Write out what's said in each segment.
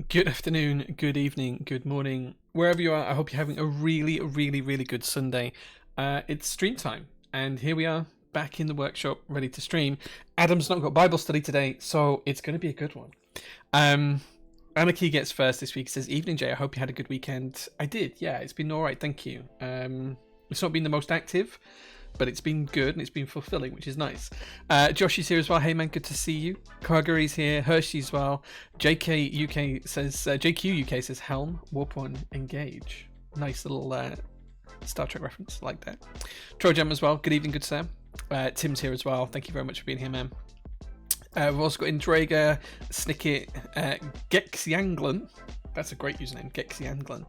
Good afternoon, good evening, good morning, wherever you are. I hope you're having a really, really, really good Sunday. It's stream time, and here we are back in the workshop, ready to stream. Adam's not got Bible study today, so it's going to be a good one. Anarchy gets first this week. He says, "Evening, Jay. I hope you had a good weekend." I did. Yeah, it's been all right. Thank you. It's not been the most active, but it's been good and it's been fulfilling, which is nice. Josh is here as well. Hey man, good to see you. Kargari's here. Hershey as well. JK UK says, JQ UK says, Helm, Warp 1, Engage. Nice little Star Trek reference, like that. Trojam as well. Good evening, good sir. Tim's here as well. Thank you very much for being here, man. We've also got Indraga, Snicket, Gexianglan. That's a great username, Gexianglan.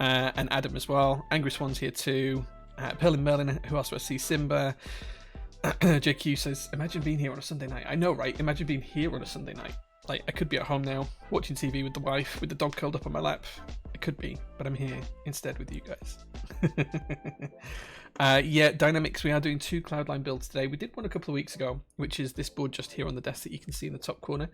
And Adam as well. Angry Swan's here too. Perlin Merlin, who else do I see? Simba. JQ says, imagine being here on a Sunday night. I know, right? Imagine being here on a Sunday night. Like, I could be at home now, watching TV with the wife, with the dog curled up on my lap. It could be, but I'm here instead with you guys. Yeah, Dynamics, we are doing 2 Cloudline builds today. We did one a couple of weeks ago, which is this board just here on the desk that you can see in the top corner.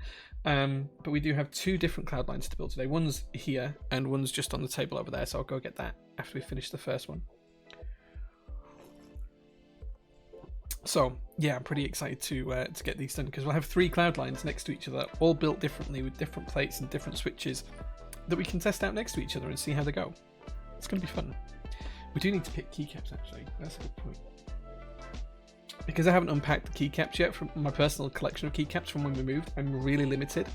But we do have 2 different Cloudlines to build today. One's here, and one's just on the table over there, so I'll go get that after we finish the first one. So yeah, I'm pretty excited to get these done, because we'll have 3 cloud lines next to each other, all built differently with different plates and different switches that we can test out next to each other and see how they go. It's going to be fun. We do need to pick keycaps actually. That's a good point. Because I haven't unpacked the keycaps yet from my personal collection of keycaps from when we moved, I'm really limited.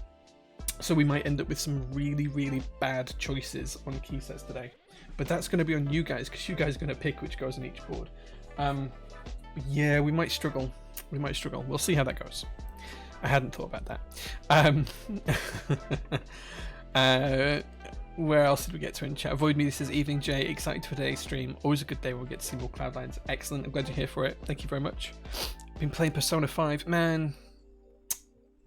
So we might end up with some really, really bad choices on key sets today. But that's going to be on you guys, because you guys are going to pick which goes on each board. Yeah, we might struggle. We'll see how that goes. I hadn't thought about that. Where else did we get to in chat? Avoid Me, this is Evening Jay. Excited for today's stream. Always a good day. We'll get to see more Cloudlines. Excellent. I'm glad you're here for it. Thank you very much. Been playing Persona 5. Man,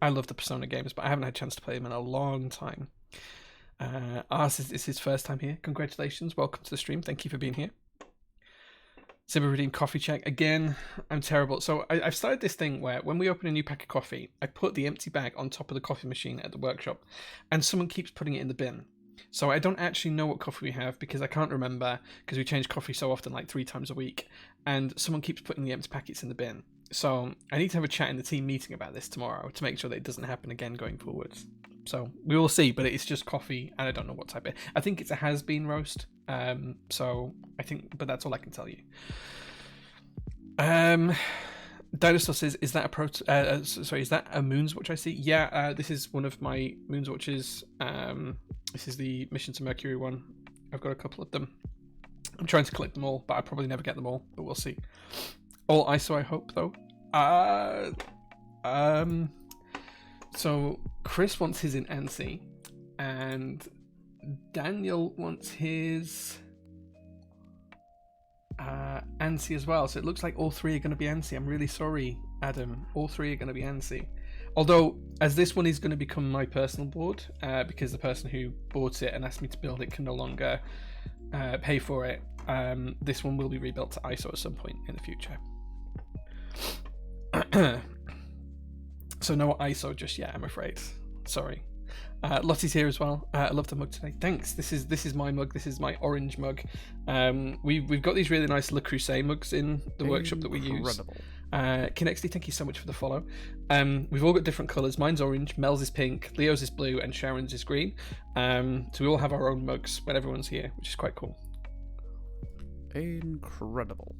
I love the Persona games, but I haven't had a chance to play them in a long time. Ars is his first time here. Congratulations. Welcome to the stream. Thank you for being here. Simba Redeem coffee check. Again, I'm terrible. So I've started this thing where when we open a new pack of coffee, I put the empty bag on top of the coffee machine at the workshop, and someone keeps putting it in the bin. So I don't actually know what coffee we have, because I can't remember, because we change coffee so often, like 3 times a week, and someone keeps putting the empty packets in the bin. So I need to have a chat in the team meeting about this tomorrow to make sure that it doesn't happen again going forwards. So we will see, but it's just coffee, and I don't know what type. I think it's a has-been roast. So I think, but that's all I can tell you. Dinosaur says, "Is that a sorry? Is that a Moon's Watch I see?" Yeah, this is one of my Moon's Watches. This is the Mission to Mercury one. I've got a couple of them. I'm trying to collect them all, but I probably never get them all. But we'll see. All ISO, I hope, though. So Chris wants his in ANSI, and Daniel wants his ANSI as well. So it looks like all 3 are going to be ANSI. I'm really sorry, Adam. All 3 are going to be ANSI. Although, as this one is going to become my personal board, because the person who bought it and asked me to build it can no longer pay for it, this one will be rebuilt to ISO at some point in the future. So no ISO just yet, I'm afraid. Sorry. Lottie's here as well. I love the mug today. Thanks. This is my mug. This is my orange mug. We've got these really nice Le Creuset mugs in the workshop that we use. Kinexty, thank you so much for the follow. We've all got different colours. Mine's orange, Mel's is pink, Leo's is blue, and Sharon's is green. So we all have our own mugs when everyone's here, which is quite cool. Incredible.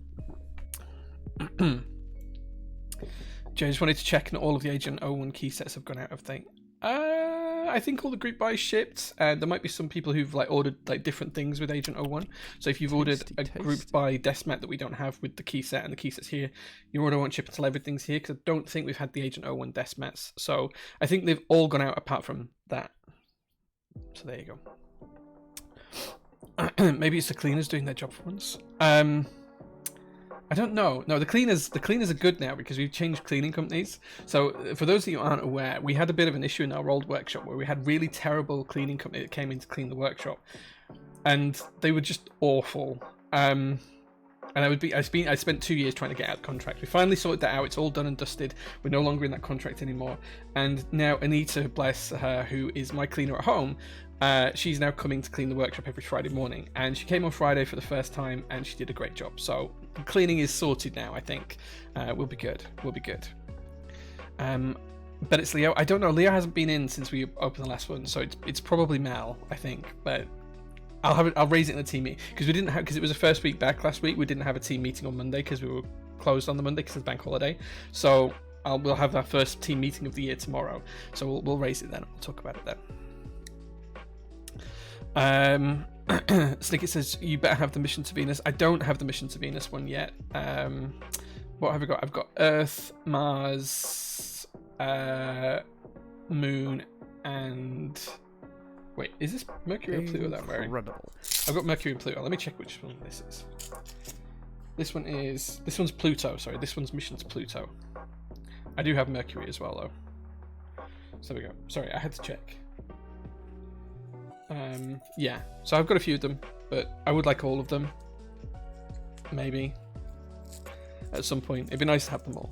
Jay, just wanted to check not all of the Agent 01 key sets have gone out of date. I think all the group buys shipped, and there might be some people who've ordered different things with Agent 01. So if you've ordered a group buy desk mat that we don't have with the key set and the key set's here, your order won't ship until everything's here, because I don't think we've had the Agent 01 desk mats. So I think they've all gone out apart from that. So there you go. Maybe it's the cleaners doing their job for once. I don't know. No, the cleaners are good now, because we've changed cleaning companies. So for those of you who aren't aware, we had a bit of an issue in our old workshop where we had really terrible cleaning company that came in to clean the workshop, and they were just awful. And I spent 2 years trying to get out of the contract. We finally sorted that out. It's all done and dusted. We're no longer in that contract anymore. And now Anita, bless her, who is my cleaner at home, she's now coming to clean the workshop every Friday morning. And she came on Friday for the first time, and she did a great job. So cleaning is sorted now, I think. We'll be good. We'll be good. But it's Leo. I don't know. Leo hasn't been in since we opened the last one, so it's probably Mel, I think. But I'll raise it in the team meeting because because it was the first week back last week. We didn't have a team meeting on Monday because we were closed on the Monday because it's bank holiday. So we'll have our first team meeting of the year tomorrow. So we'll raise it then. We'll talk about it then. Snicket says you better have the mission to Venus. I don't have the mission to Venus one yet. What have I got? I've got Earth, Mars, Moon, and wait, is this Mercury or Pluto that I'm wearing? I've got Mercury and Pluto. Let me check which one this is. This one's Pluto. Sorry, this one's mission to Pluto. I do have Mercury as well though. So there we go. Sorry, I had to check. Yeah, so I've got a few of them, but I would like all of them. Maybe at some point, it'd be nice to have them all.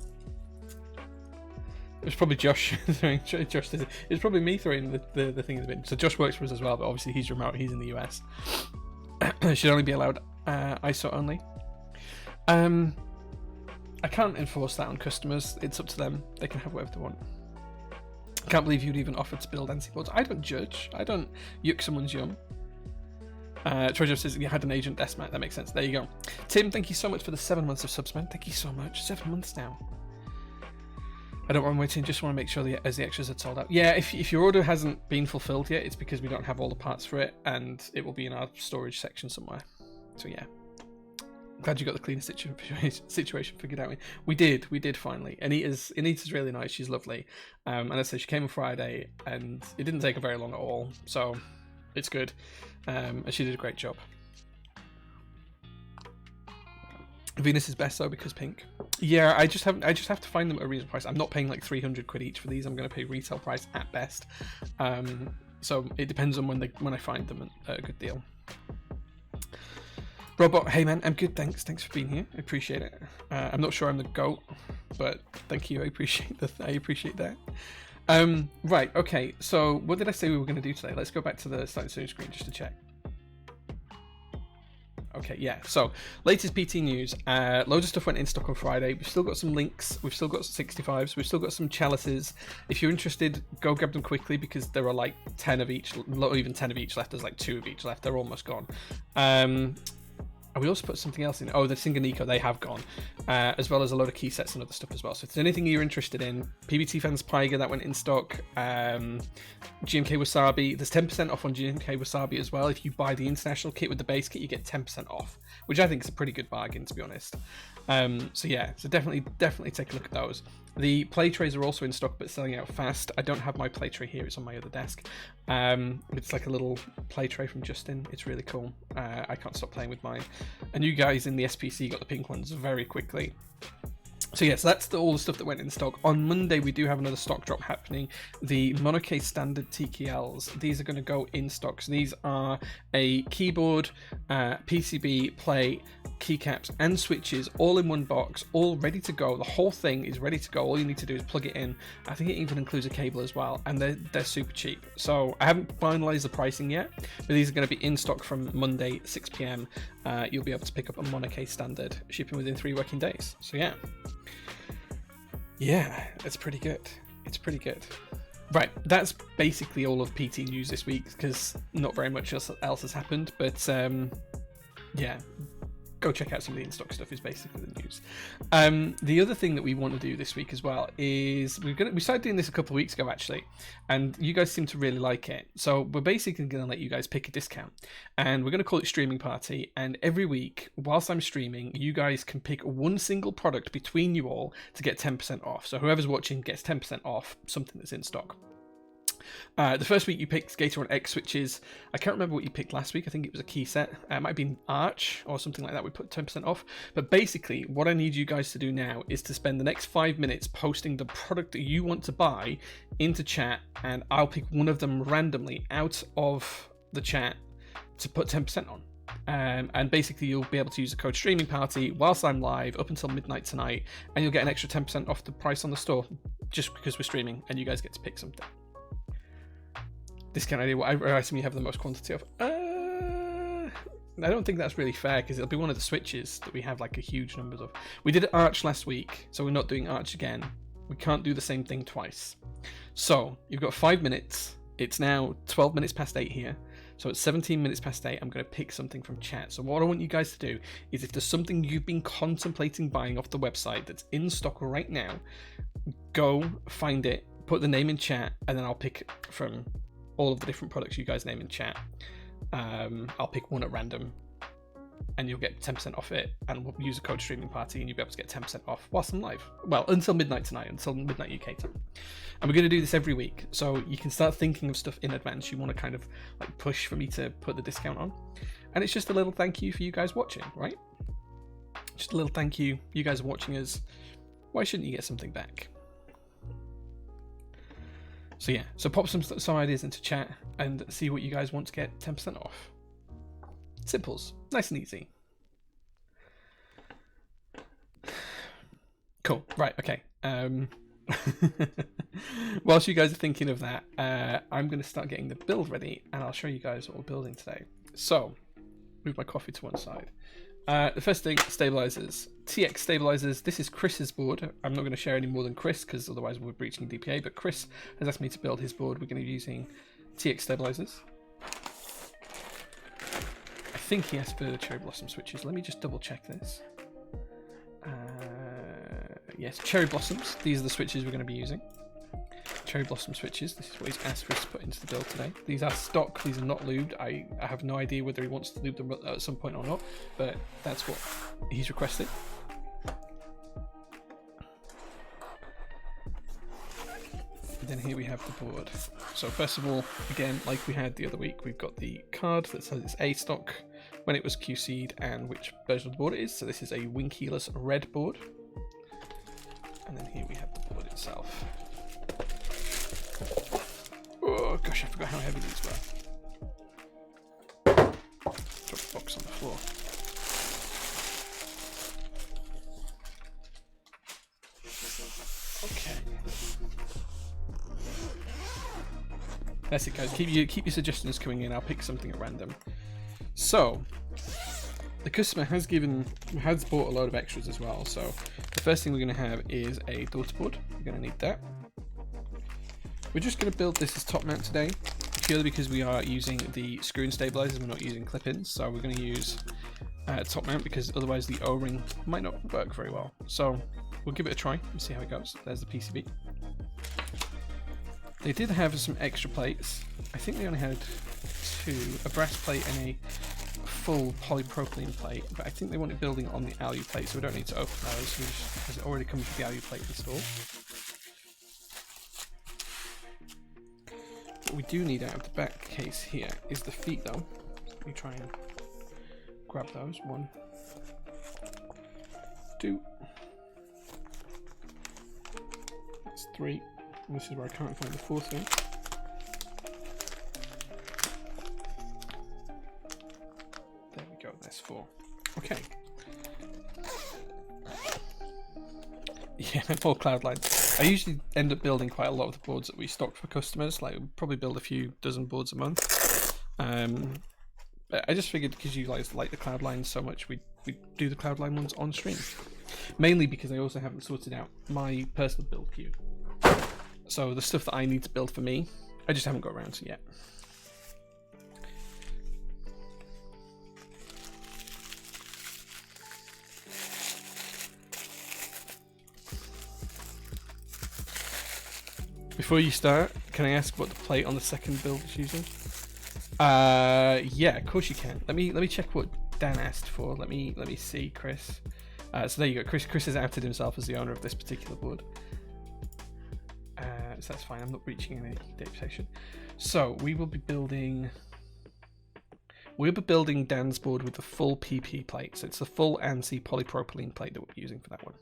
It was probably Josh throwing. It was probably me throwing the thing in the bin. So Josh works for us as well, but obviously he's remote. He's in the US. Should only be allowed ISO only. I can't enforce that on customers. It's up to them. They can have whatever they want. I can't believe you'd even offer to build NC boards. I don't judge. I don't yuck someone's yum. Treasure says you had an agent desk mat. That makes sense. There you go. Tim, thank you so much for the 7 months of subs, man. Thank you so much. 7 months now. I don't want to wait in. Just want to make sure the extras are sold out. Yeah, if your order hasn't been fulfilled yet, it's because we don't have all the parts for it, and it will be in our storage section somewhere. So yeah. Glad you got the cleaner situation figured out. We did finally. Anita's really nice. She's lovely. And I said she came on Friday, and it didn't take her very long at all. So it's good. And she did a great job. Venus is best though because pink. Yeah, I just have to find them at a reasonable price. I'm not paying like 300 quid each for these. I'm going to pay retail price at best. So it depends on when I find them at a good deal. Robot, hey man, I'm good, thanks for being here. I appreciate it. I'm not sure I'm the GOAT, but thank you. I appreciate that. Right, okay. So what did I say we were going to do today? Let's go back to the starting soon screen just to check. Okay, yeah. So latest PT news. Loads of stuff went in stock on Friday. We've still got some links. We've still got 65s. We've still got some chalices. If you're interested, go grab them quickly because there are like 10 of each, not even 10 of each left. There's like 2 of each left. They're almost gone. And we also put something else in. Oh, the Singanico, they have gone, as well as a load of key sets and other stuff as well. So if there's anything you're interested in, PBT Fans Pyga, that went in stock. GMK Wasabi, there's 10% off on GMK Wasabi as well. If you buy the international kit with the base kit, you get 10% off, which I think is a pretty good bargain, to be honest. So yeah, so definitely take a look at those. The play trays are also in stock, but selling out fast. I don't have my play tray here; it's on my other desk. It's like a little play tray from Justin. It's really cool. I can't stop playing with mine. And you guys in the SPC got the pink ones very quickly. So yes, that's all the stuff that went in stock. On Monday, we do have another stock drop happening. The Monoke Standard TKLs. These are going to go in stock. So these are a keyboard, PCB, plate, keycaps, and switches all in one box, all ready to go. The whole thing is ready to go. All you need to do is plug it in. I think it even includes a cable as well, and they're super cheap. So I haven't finalized the pricing yet, but these are going to be in stock from Monday, 6 p.m. You'll be able to pick up a Monoke Standard, shipping within 3 working days. So yeah. Yeah, it's pretty good. It's pretty good. Right, that's basically all of PT news this week because not very much else has happened. But yeah, go check out some of the in-stock stuff is basically the news. The other thing that we want to do this week as well is we started doing this a couple of weeks ago actually, and you guys seem to really like it. So we're basically going to let you guys pick a discount, and we're going to call it Streaming Party. And every week, whilst I'm streaming, you guys can pick one single product between you all to get 10% off. So whoever's watching gets 10% off something that's in stock. The first week you picked Gator on X switches. I can't remember what you picked last week. I think it was a key set. It might have been Arch or something like that. We put 10% off. But basically, what I need you guys to do now is to spend the next 5 minutes posting the product that you want to buy into chat, and I'll pick one of them randomly out of the chat to put 10% on. And basically you'll be able to use the code streaming party whilst I'm live up until midnight tonight, and you'll get an extra 10% off the price on the store just because we're streaming, and you guys get to pick something. Discount idea, whatever item you have the most quantity of. I don't think that's really fair, because it'll be one of the switches that we have like a huge numbers of. We did Arch last week, so we're not doing Arch again. We can't do the same thing twice. So you've got 5 minutes. It's now 12 minutes past 8 here. So at 17 minutes past 8, I'm going to pick something from chat. So what I want you guys to do is, if there's something you've been contemplating buying off the website that's in stock right now, go find it, put the name in chat, and then I'll pick from all of the different products you guys name in chat. I'll pick one at random, and you'll get 10% off it, and we'll use a code streaming party, and you'll be able to get 10% off whilst I'm live. Well, until midnight tonight, until midnight UK time. And we're going to do this every week, so you can start thinking of stuff in advance you want to kind of like push for me to put the discount on. And it's just a little thank you for you guys watching, right? Just a little thank you. You guys are watching us. Why shouldn't you get something back? So yeah, so pop some ideas into chat and see what you guys want to get 10% off. Simples, nice and easy. Cool, right, okay. Whilst you guys are thinking of that, I'm going to start getting the build ready, and I'll show you guys what we're building today. So, move my coffee to one side. The first thing, stabilizers. TX stabilizers. This is Chris's board. I'm not going to share any more than Chris, because otherwise we're breaching DPA, but Chris has asked me to build his board. We're going to be using TX stabilizers. I think he asked for cherry blossom switches. Let me just double check this. Yes, cherry blossoms. These are the switches we're going to be using. Cherry blossom switches. This is what he's asked for us to put into the build today. These are stock. These are not lubed. I have no idea whether he wants to lube them at some point or not, but that's what he's requested. And then here we have the board. So first of all, again, like we had the other week, we've got the card that says it's A stock, when it was QC'd, and which version of the board it is. So this is a Winkeyless red board. And then here we have the board itself. Oh gosh, I forgot how heavy these were. Drop the box on the floor. Okay. That's it, guys. Keep your suggestions coming in. I'll pick something at random. So, the customer has bought a load of extras as well. So, the first thing we're going to have is a daughter board. We're going to need that. We're just going to build this as top mount today, purely because we are using the screw and stabilizers. We're not using clip-ins, so we're going to use top mount, because otherwise the O-ring might not work very well. So, we'll give it a try and see how it goes. There's the PCB. They did have some extra plates. I think they only had two, a brass plate and a full polypropylene plate, but I think they wanted building on the alu plate, so we don't need to open those, because it already comes with the alu plate installed. What we do need out of the back case here is the feet though. Let me try and grab those. 1, 2. That's 3. And this is where I can't find the 4th thing. There we go, there's 4. Okay. Yeah, more Cloudline. I usually end up building quite a lot of the boards that we stock for customers. Like, we'll probably build a few dozen boards a month. But I just figured, because you guys like the Cloudline so much, we do the Cloudline ones on stream. Mainly because I also haven't sorted out my personal build queue. So the stuff that I need to build for me, I just haven't got around to yet. Before you start, can I ask what the plate on the second build is using? Yeah, of course you can. Let me check what Dan asked for. Let me see, Chris. So there you go. Chris has outed himself as the owner of this particular board. So that's fine. I'm not breaching any data protection. So we will be building. We'll be building Dan's board with the full PP plate. So it's the full ANSI polypropylene plate that we'll be using for that one.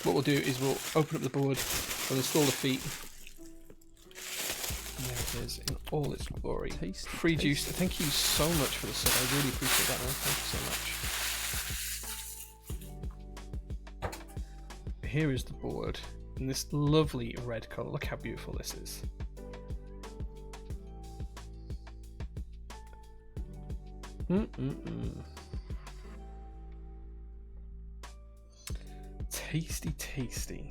what we'll do is we'll open up the board, we'll install the feet. And there it is in all its glory. Tasty, Free tasty. juice. Thank you so much for the sub. I really appreciate that, man. Thank you so much. Here is the board in this lovely red colour. Look how beautiful this is. Tasty, tasty.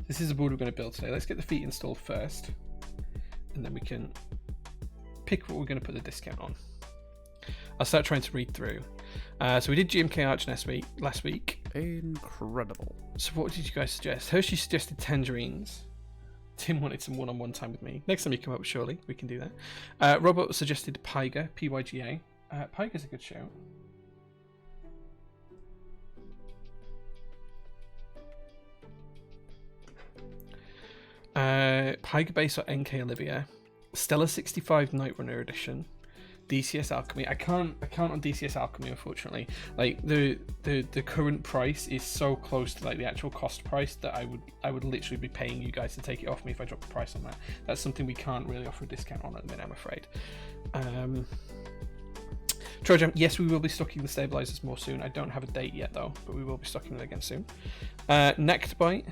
This is the board we're going to build today. Let's get the feet installed first, and then we can pick what we're going to put the discount on. I'll start trying to read through. So we did GMK Arch last week. Incredible. So what did you guys suggest? Hershey suggested tangerines. Tim wanted some one-on-one time with me. Next time you come up, surely we can do that. Robert suggested Pyga, Pyga. Pyga's a good shout. Pyga Base or NK Olivia, Stella 65 Night Runner Edition, DCS Alchemy. I can't on DCS Alchemy, unfortunately. Like the current price is so close to like the actual cost price that I would literally be paying you guys to take it off me if I drop the price on that. That's something we can't really offer a discount on at the minute, I'm afraid. Trojan, yes, we will be stocking the stabilizers more soon. I don't have a date yet though, but we will be stocking them again soon. Nectarbite.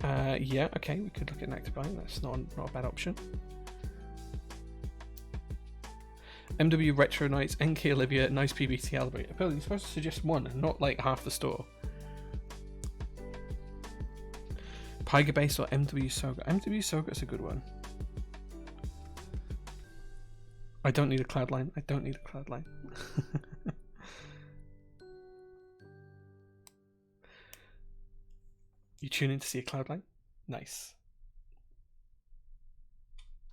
Yeah, okay, we could look at Nectarbite. That's not a bad option. MW Retro Knights, NK Olivia, nice PBT Albert. Apparently, you're supposed to suggest one and not like half the store. Pyga Base or MW Soga? MW Soga is a good one. I don't need a Cloudline. I don't need a Cloudline. You tune in to see a Cloudline? Nice.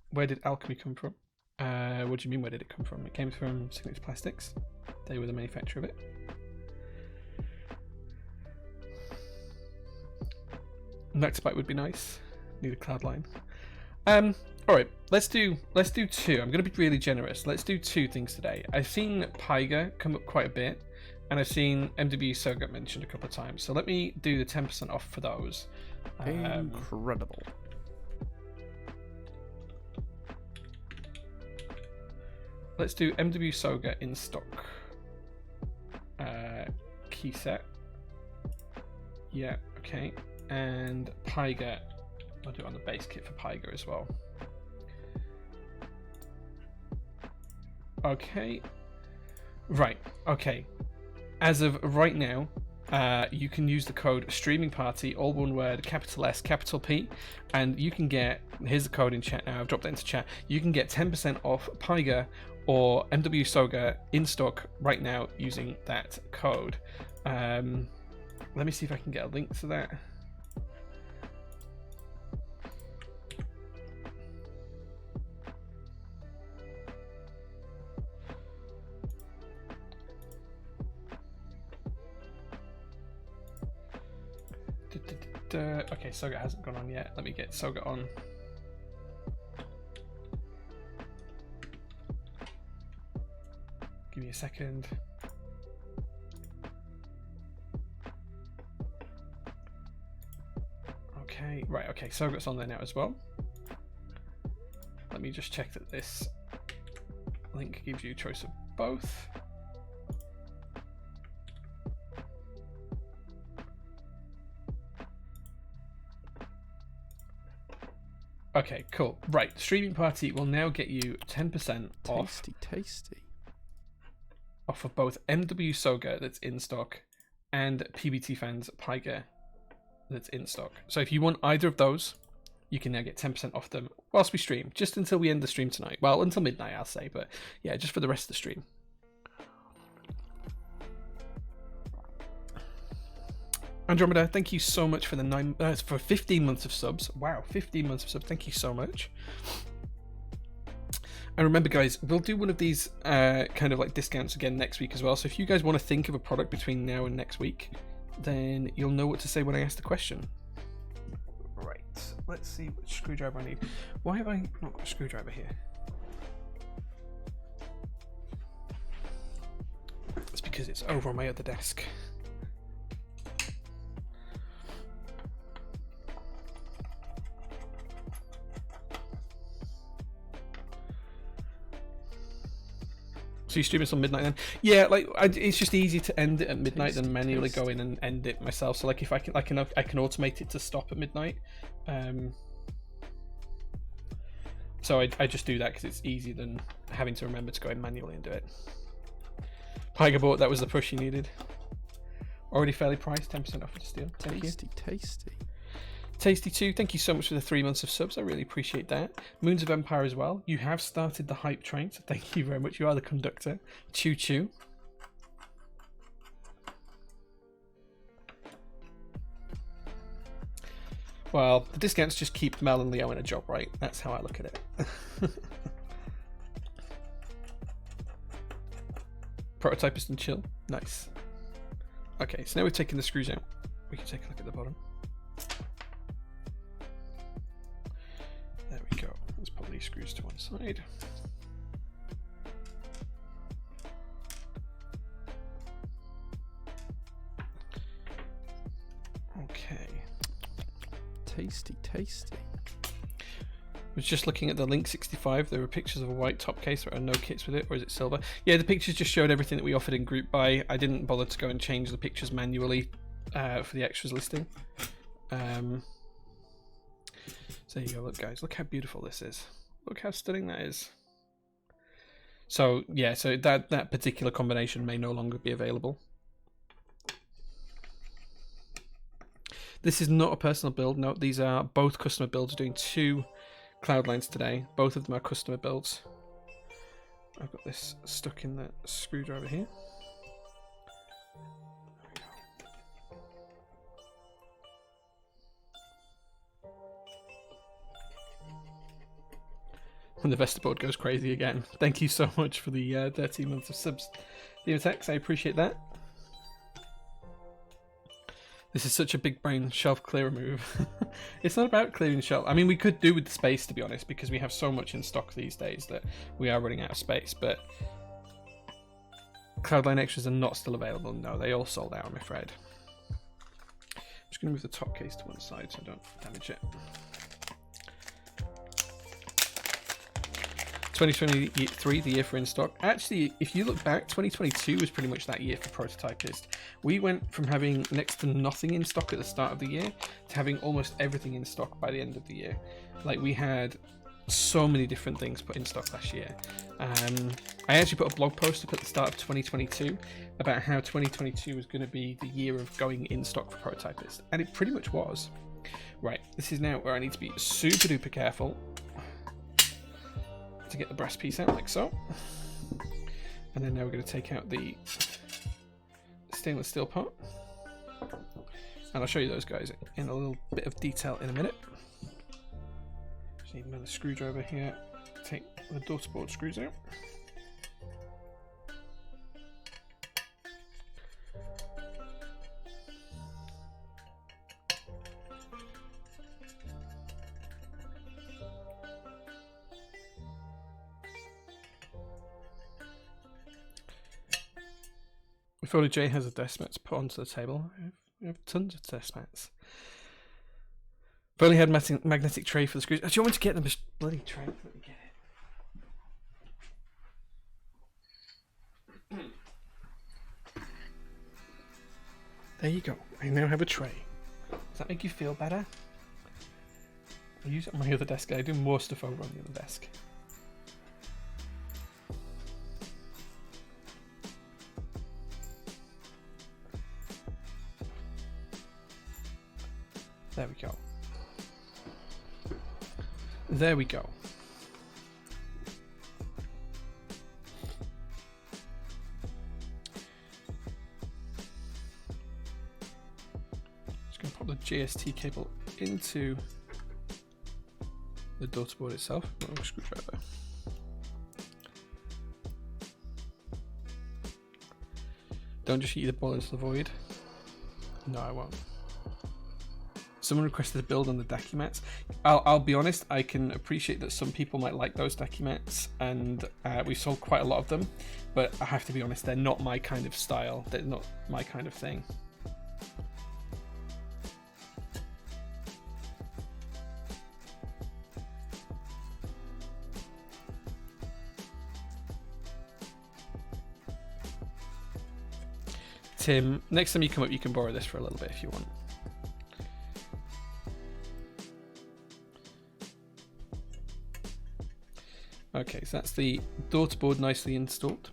Where did Alchemy come from? What do you mean, where did it come from? It came from Signature Plastics. They were the manufacturer of it. Nectarbite would be nice. Need a Cloudline. Alright, let's do two. I'm gonna be really generous. Let's do two things today. I've seen Pyga come up quite a bit, and I've seen MW Soga mentioned a couple of times. So let me do the 10% off for those. Incredible. Let's do MW Soga in stock. Key set. Yeah, okay. And Pyga. I'll do it on the base kit for Pyga as well. Okay. Right, okay. As of right now, you can use the code Streaming Party, all one word, capital S, capital P, and you can get, here's the code in chat now, I've dropped that into chat, you can get 10% off Pyga or MW Soga in stock right now using that code. Let me see if I can get a link to that. Okay, Soga hasn't gone on yet. Let me get Soga on. Give me a second. Okay, right, okay, Soga's on there now as well. Let me just check that this link gives you a choice of both. Okay, cool. Right, Streaming Party will now get you 10% off. Tasty. Off of both MW Soga that's in stock and PBT Fans Pyga that's in stock. So if you want either of those, you can now get 10% off them whilst we stream, just until we end the stream tonight. Well, until midnight, I'll say, but yeah, just for the rest of the stream. Andromeda, thank you so much for the for 15 months of subs. Wow, 15 months of subs. Thank you so much. And remember, guys, we'll do one of these kind of like discounts again next week as well. So if you guys want to think of a product between now and next week, then you'll know what to say when I ask the question. Right, let's see which screwdriver I need. Why have I not got a screwdriver here? It's because it's over on my other desk. So you stream until midnight then? Yeah, like it's just easier to end it at midnight than manually tasty. go in and end it myself. So like if I can automate it to stop at midnight. So I just do that because it's easier than having to remember to go in manually and do it. Pygabort, that was the push you needed. Already fairly priced, 10% off for the steal. Thank you. Tasty. Tasty2, thank you so much for the 3 months of subs. I really appreciate that. Moons of Empire as well. You have started the hype train, so thank you very much. You are the conductor. Choo choo. Well, the discounts just keep Mel and Leo in a job, right? That's how I look at it. Prototypist and chill. Nice. Okay, so now we've taken the screws out. We can take a look at the bottom. There we go. Let's put these screws to one side. Okay. Tasty. I was just looking at the Link 65. There were pictures of a white top case. There are no kits with it, or is it silver? Yeah, the pictures just showed everything that we offered in group buy. I didn't bother to go and change the pictures manually for the extras listing. So there you go. Look, guys, look how beautiful this is. Look how stunning that is. So yeah, so that particular combination may no longer be available. This is not a personal build. No, these are both customer builds. We're doing 2 Cloudlines today. Both of them are customer builds. I've got this stuck in the screwdriver here. And the Vesta board goes crazy again. Thank you so much for the 13 months of subs. The attacks, I appreciate that. This is such a big brain shelf clearer move. It's not about clearing shelf. I mean, we could do with the space, to be honest, because we have so much in stock these days that we are running out of space. But Cloudline extras are not still available. No, they all sold out, I'm afraid. I'm just going to move the top case to one side so I don't damage it. 2023, the year for in stock. Actually, if you look back, 2022 was pretty much that year for Prototypist. We went from having next to nothing in stock at the start of the year to having almost everything in stock by the end of the year. Like, we had so many different things put in stock last year. I actually put a blog post up at the start of 2022 about how 2022 was going to be the year of going in stock for Prototypist, and it pretty much was. Right, this is now where I need to be super duper careful to get the brass piece out like so. And then now we're going to take out the stainless steel part, and I'll show you those guys in a little bit of detail in a minute. Just need another screwdriver here. Take the daughter board screws out. If only Jay has a desk mat to put onto the table. We have tons of desk mats. I've only had magnetic tray for the screws. Do you want me to get them a bloody tray? Let me get it. There you go. I now have a tray. Does that make you feel better? I use it on my other desk. I do more stuff over on the other desk. There we go. There we go. Just going to pop the JST cable into the daughter board itself. Oh, screwdriver. Don't just eat the ball into the void. No, I won't. Someone requested a build on the Daki mats. I'll be honest, I can appreciate that some people might like those Daki mats, and we've sold quite a lot of them, but I have to be honest, they're not my kind of style. They're not my kind of thing. Tim, next time you come up, you can borrow this for a little bit if you want. Okay, so that's the daughter board nicely installed.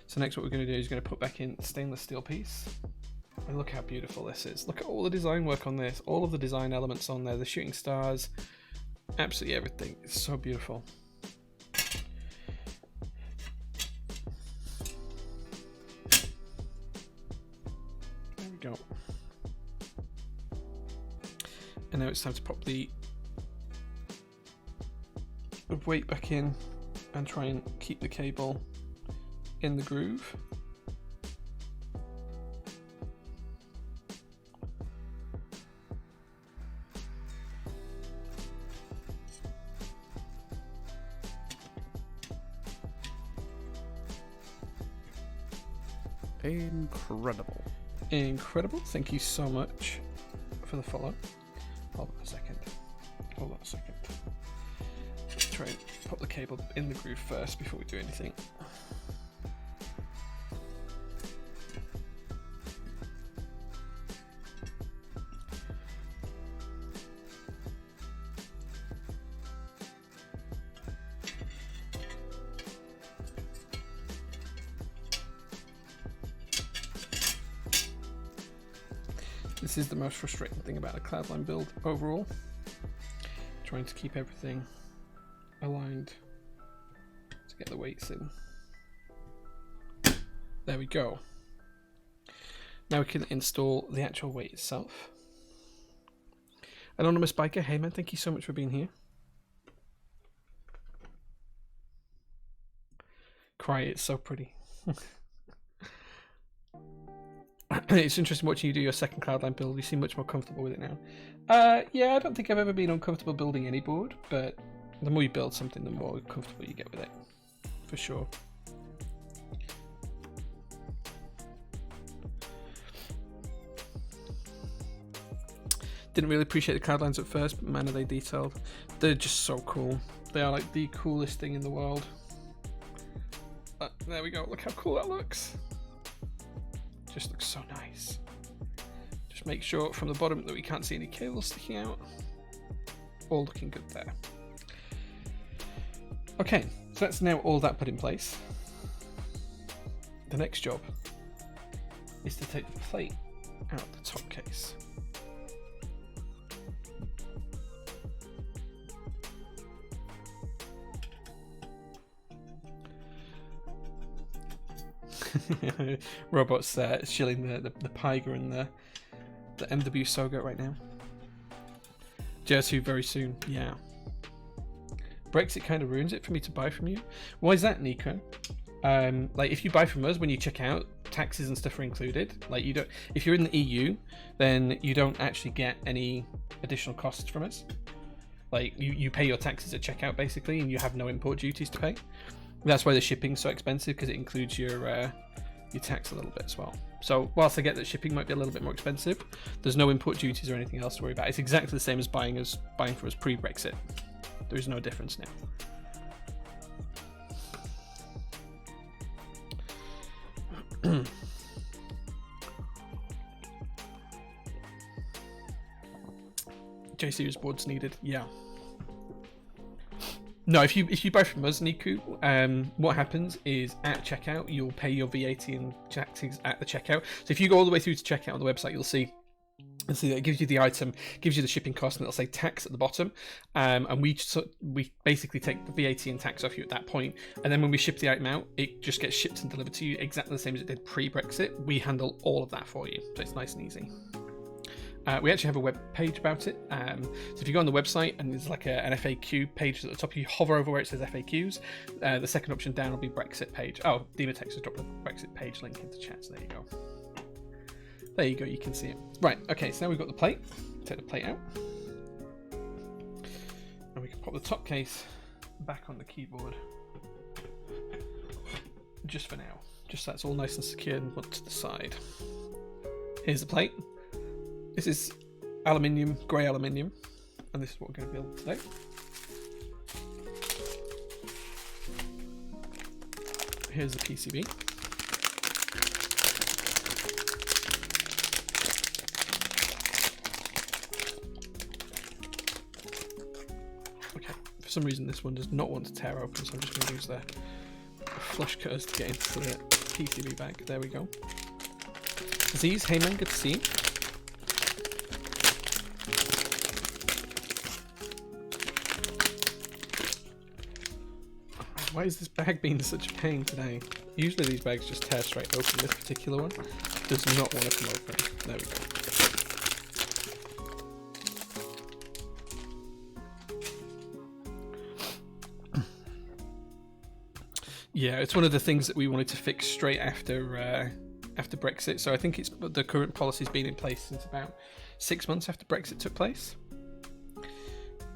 So next what we're going to do is going to put back in the stainless steel piece. And look how beautiful this is. Look at all the design work on this. All of the design elements on there. The shooting stars. Absolutely everything. It's so beautiful. There we go. And now it's time to pop the weight back in and try and keep the cable in the groove. Incredible. Incredible. Thank you so much for the follow. Hold on a second. Hold on a second. Let's try and pop the cable in the groove first before we do anything. This is the most frustrating thing about the Cloudline build overall. Trying to keep everything aligned to get the weights in. There we go. Now we can install the actual weight itself. Anonymous Biker, hey man, thank you so much for being here. Cry, it's so pretty. It's interesting watching you do your second Cloudline build. You seem much more comfortable with it now. Yeah, I don't think I've ever been uncomfortable building any board, but the more you build something, the more comfortable you get with it, for sure. Didn't really appreciate the Cloudlines at first, but man, are they detailed. They're just so cool. They are like the coolest thing in the world. There we go, look how cool that looks. Just looks so nice. Just make sure from the bottom that we can't see any cables sticking out. All looking good there. Okay, so that's now all that put in place. The next job is to take the plate out of the top case. Robot's shilling the Piger and the MW Soga right now. JS2 very soon, yeah. Brexit kind of ruins it for me to buy from you. Why is that, Nico? Like if you buy from us, when you check out, taxes and stuff are included. Like you don't, if you're in the EU, then you don't actually get any additional costs from us. Like you pay your taxes at checkout basically, and you have no import duties to pay. That's why the shipping's so expensive, because it includes your tax a little bit as well. So whilst I get that shipping might be a little bit more expensive, there's no import duties or anything else to worry about. It's exactly the same as buying from us pre-Brexit. There is no difference now. J-Series boards needed, yeah. No, if you buy from us, Niku, what happens is at checkout you'll pay your VAT and taxes at the checkout. So if you go all the way through to checkout on the website, you'll see that it gives you the item, gives you the shipping cost, and it'll say tax at the bottom. And we basically take the VAT and tax off you at that point. And then when we ship the item out, it just gets shipped and delivered to you exactly the same as it did pre-Brexit. We handle all of that for you, so it's nice and easy. We actually have a web page about it. So if you go on the website and there's like an FAQ page at the top, you hover over where it says FAQs. The second option down will be Brexit page. Oh, Demotex has dropped the Brexit page link into chat, so there you go. There you go, you can see it. Right, okay, so now we've got the plate. Take the plate out. And we can pop the top case back on the keyboard. Just for now. Just so that's all nice and secure and put to the side. Here's the plate. This is aluminium, grey aluminium, and this is what we're going to build today. Here's the PCB. some reason this one does not want to tear open, so I'm just going to use the flush cutters to get into the PCB bag. There we go. Aziz, hey man, good to see you. Why is this bag being such a pain today? Usually these bags just tear straight open. This particular one does not want to come open. There we go. Yeah, it's one of the things that we wanted to fix straight after Brexit. So I think it's the current policy's been in place since about 6 months after Brexit took place.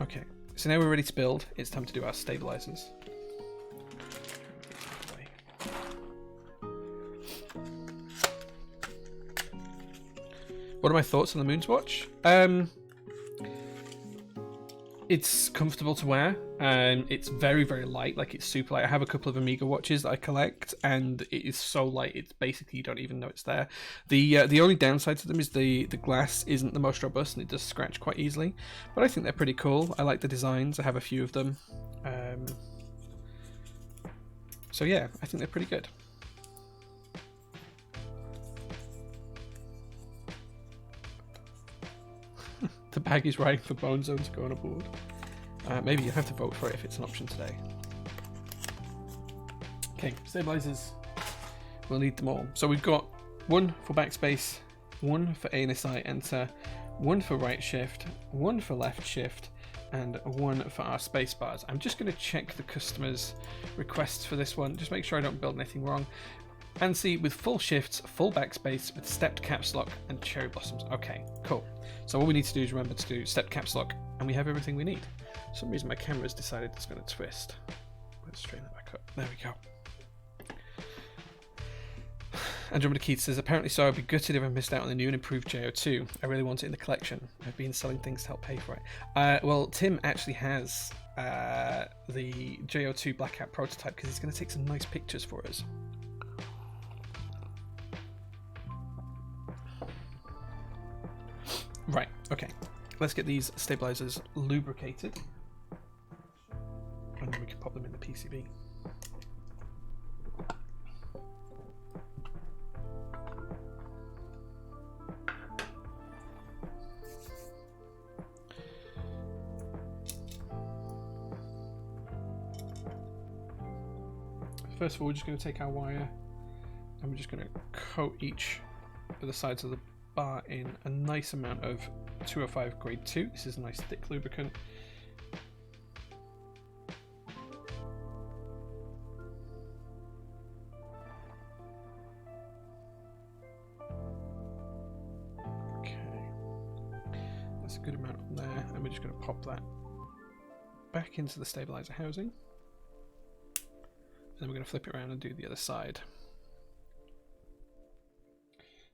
Okay, so now we're ready to build. It's time to do our stabilizers. What are my thoughts on the Moon's Watch? It's comfortable to wear, and it's very, very light. Like, it's super light. I have a couple of Amiga watches that I collect, and it is so light. It's basically, you don't even know it's there. The only downside to them is the glass isn't the most robust, and it does scratch quite easily. But I think they're pretty cool. I like the designs. I have a few of them. So yeah, I think they're pretty good. The bag is riding for Bone Zone to go on a board. Maybe you have to vote for it if it's an option today. Okay, stabilizers. We'll need them all. So we've got one for backspace, one for ANSI enter, one for right shift, one for left shift, and one for our space bars. I'm just going to check the customer's requests for this one, just make sure I don't build anything wrong. ANSI with full shifts, full backspace with stepped caps lock and cherry blossoms. Okay, cool. So what we need to do is remember to do stepped caps lock, and we have everything we need. For some reason my camera's decided it's going to twist. Let's straighten that back up. There we go. Andromeda Keith says, apparently so, I'd be gutted if I missed out on the new and improved JO2. I really want it in the collection. I've been selling things to help pay for it. Well, Tim actually has the JO2 Blackout prototype because he's going to take some nice pictures for us. Right, okay. Let's get these stabilizers lubricated. And then we can pop them in the PCB. First of all, we're just going to take our wire and we're just going to coat each of the sides of the bar in a nice amount of 205 grade 2. This is a nice thick lubricant. Okay, that's a good amount on there, and we're just going to pop that back into the stabilizer housing. And then we're going to flip it around and do the other side.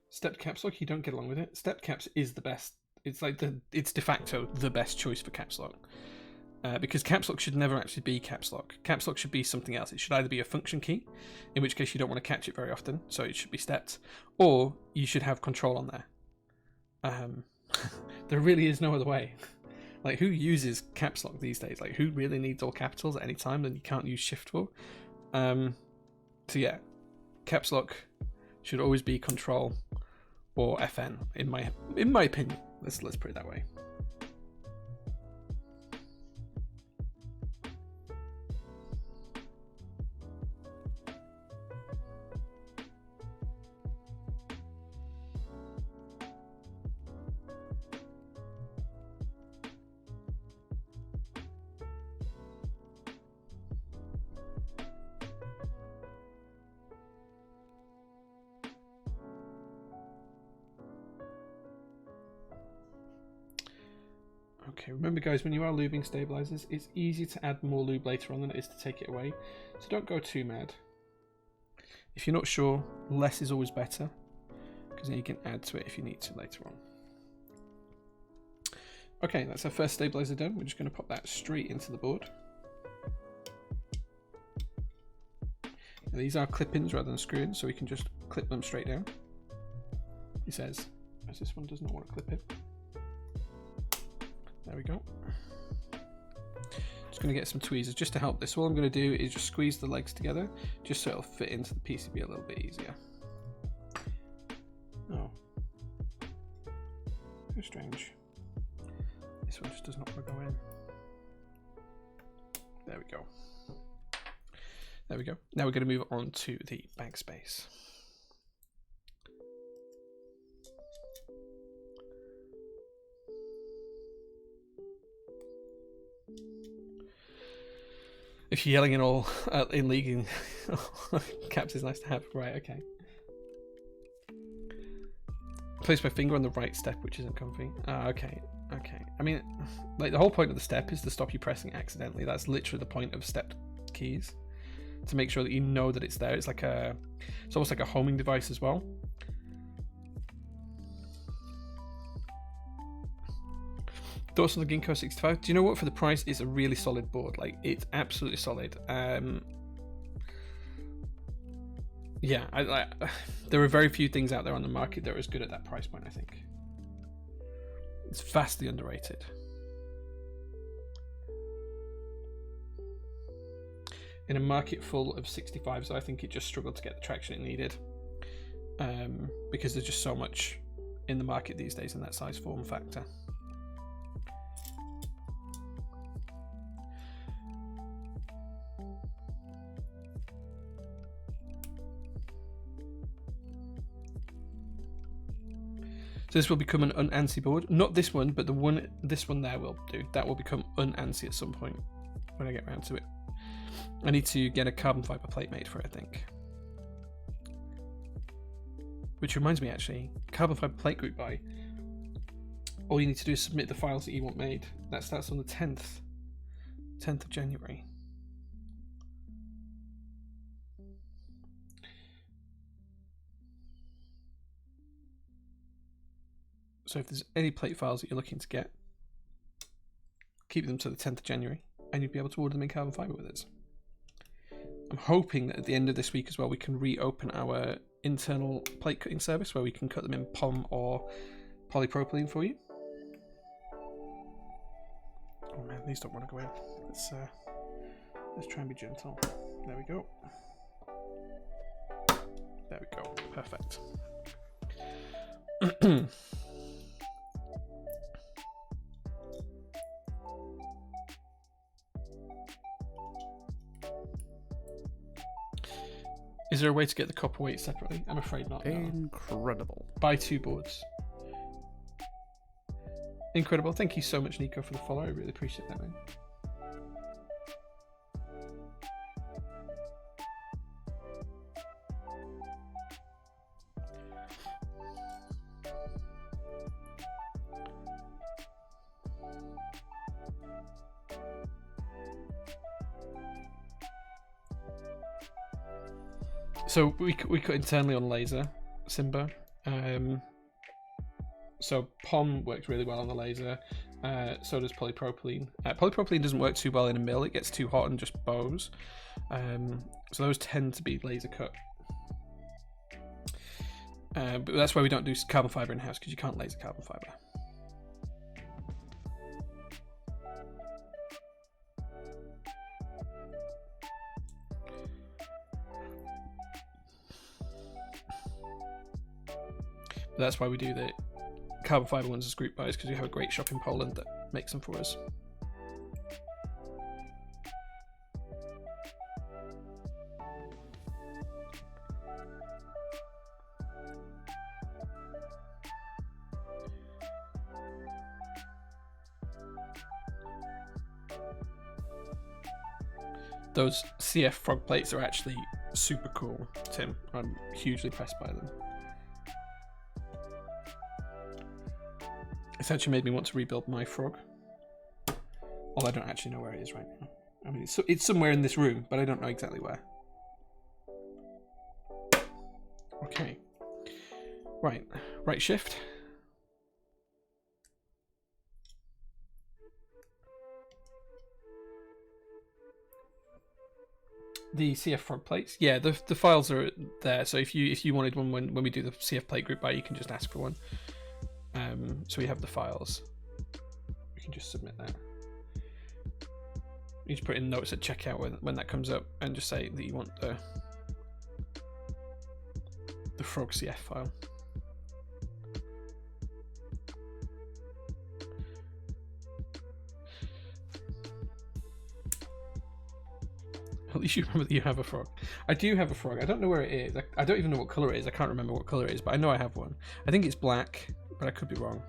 Stepped caps lock, you don't get along with it. Stepped caps is the best. It's like it's de facto the best choice for caps lock. Because caps lock should never actually be caps lock. Caps lock should be something else. It should either be a function key, in which case you don't want to catch it very often, so it should be stepped, or you should have control on there. There really is no other way. Like, who uses caps lock these days? Like, who really needs all capitals at any time that you can't use shift for? So yeah, caps lock should always be control or FN in my opinion. Let's put it that way. Okay, remember guys, when you are lubing stabilizers, it's easier to add more lube later on than it is to take it away. So don't go too mad. If you're not sure, less is always better, because then you can add to it if you need to later on. Okay, that's our first stabilizer done. We're just going to pop that straight into the board. Now, these are clip-ins rather than screw-ins, so we can just clip them straight down. He says, as this one does not want to clip in. There we go. Just going to get some tweezers just to help this. All I'm going to do is just squeeze the legs together, just so it'll fit into the PCB a little bit easier. Oh. So strange. This one just does not want to go in. There we go. There we go. Now we're going to move on to the bag space. If you're yelling in all in league, caps is nice to have. Right, okay. Place my finger on the right step, which isn't comfy. Okay. I mean, like, the whole point of the step is to stop you pressing accidentally. That's literally the point of stepped keys, to make sure that you know that it's there. It's like it's almost like a homing device as well. Thoughts on the Ginkgo 65? Do you know what? For the price, it's a really solid board. Like, it's absolutely solid. Yeah, there are very few things out there on the market that are as good at that price point, I think. It's vastly underrated. In a market full of 65s, I think it just struggled to get the traction it needed. Because there's just so much in the market these days in that size form factor. So this will become an un-ANSI board. Not this one, but this one there will do. That will become un-ANSI at some point when I get around to it. I need to get a carbon fiber plate made for it, I think. Which reminds me, actually, carbon fiber plate group buy. All you need to do is submit the files that you want made. That starts on the 10th of January. So if there's any plate files that you're looking to get, keep them to the 10th of January and you'll be able to order them in carbon fiber with us. I'm hoping that at the end of this week as well, we can reopen our internal plate cutting service where we can cut them in POM or polypropylene for you. Oh man, these don't want to go in. Let's try and be gentle. There we go. There we go. Perfect. Is there a way to get the copper weight separately? I'm afraid not. No. Incredible. Buy 2 boards. Incredible. Thank you so much, Nico, for the follow. I really appreciate that, man. So we cut internally on laser, Simba. So POM works really well on the laser. So does polypropylene. Polypropylene doesn't work too well in a mill. It gets too hot and just bows. So those tend to be laser cut. But that's why we don't do carbon fiber in house, because you can't laser carbon fiber. But that's why we do the carbon fiber ones as group buys, because we have a great shop in Poland that makes them for us. Those CF frog plates are actually super cool, Tim. I'm hugely impressed by them. It's actually made me want to rebuild my frog. Although I don't actually know where it is right now. I mean, it's somewhere in this room, but I don't know exactly where. Okay. Right shift. The CF frog plates. Yeah, the files are there. So if you wanted one when we do the CF plate group buy, you can just ask for one. So we have the files. We can just submit that. You just put in notes at checkout when that comes up, and just say that you want the frog CF file. At least you remember that you have a frog. I do have a frog. I don't know where it is. I don't even know what color it is. I can't remember what color it is, but I know I have one. I think it's black, but I could be wrong.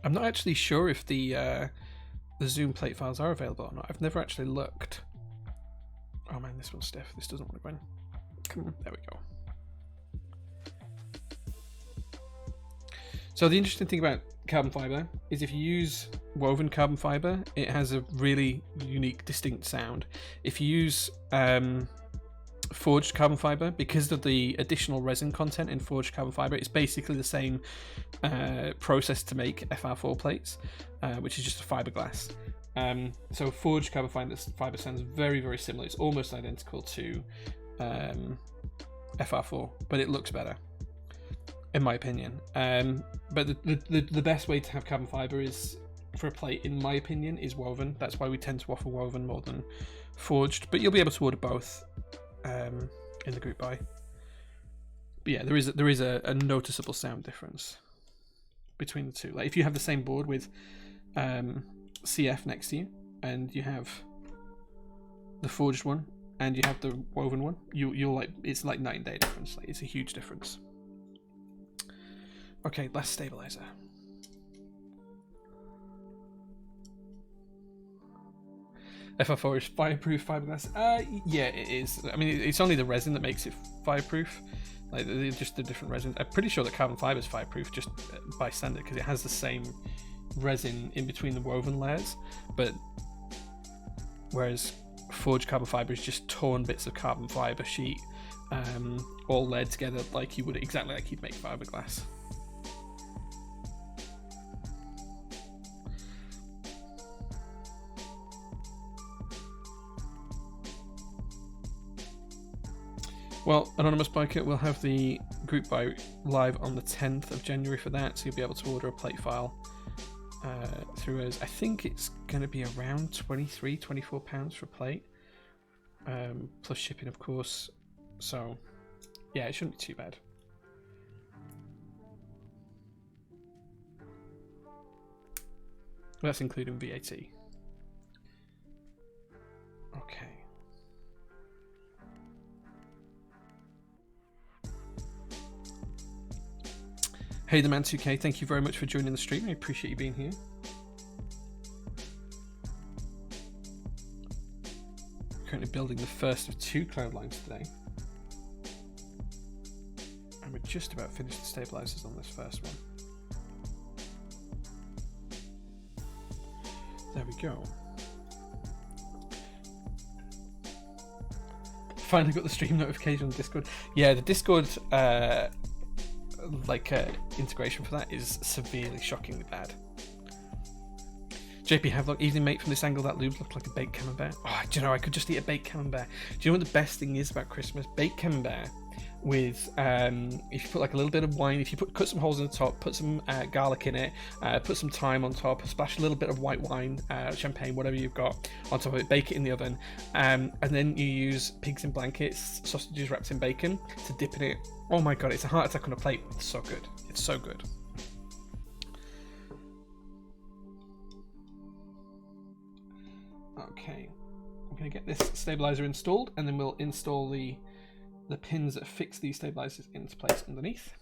I'm not actually sure if the Zoom plate files are available or not. I've never actually looked. Oh man, this one's stiff. This doesn't want to go in. Come on, there we go. So the interesting thing about carbon fiber is if you use woven carbon fiber, it has a really unique, distinct sound. If you use forged carbon fiber, because of the additional resin content in forged carbon fiber, it's basically the same process to make FR4 plates, which is just a fiberglass. So forged carbon fiber sounds very, very similar. It's almost identical to FR4, but it looks better, in my opinion. But the best way to have carbon fiber is for a plate, in my opinion, is woven. That's why we tend to offer woven more than forged, but you'll be able to order both in the group buy. But yeah, there is a noticeable sound difference between the two. Like if you have the same board with CF next to you, and you have the forged one and you have the woven one, you'll like, it's like night and day difference. Like it's a huge difference. Okay, last stabilizer. FR4 is fireproof fiberglass. Yeah, it is. I mean, it's only the resin that makes it fireproof. Like, just the different resins. I'm pretty sure that carbon fiber is fireproof just by standard because it has the same resin in between the woven layers. But whereas forged carbon fiber is just torn bits of carbon fiber sheet, all layered together like you would, exactly like you'd make fiberglass. Well, Anonymous Biker will have the group buy live on the 10th of January for that, so you'll be able to order a plate file through us. I think it's going to be around £23-24 for a plate, plus shipping, of course. So, yeah, it shouldn't be too bad. That's including VAT. Okay. Hey, the man 2K, thank you very much for joining the stream. I appreciate you being here. Currently building the first of 2 Cloudlines today. And we're just about finished the stabilizers on this first one. There we go. Finally got the stream notification on Discord. Yeah, the Discord integration for that is severely, shockingly bad. JP Havelock, evening mate, from this angle that lube looked like a baked camembert. Oh, do you know, I could just eat a baked camembert. Do you know what the best thing is about Christmas? Baked camembert with, if you put like a little bit of wine, if you cut some holes in the top, put some garlic in it, put some thyme on top, splash a little bit of white wine, champagne, whatever you've got on top of it, bake it in the oven, and then you use pigs in blankets, sausages wrapped in bacon to dip in it. Oh my god, it's a heart attack on a plate. It's so good. It's so good. Okay, I'm going to get this stabilizer installed, and then we'll install the pins that fix these stabilizers into place underneath.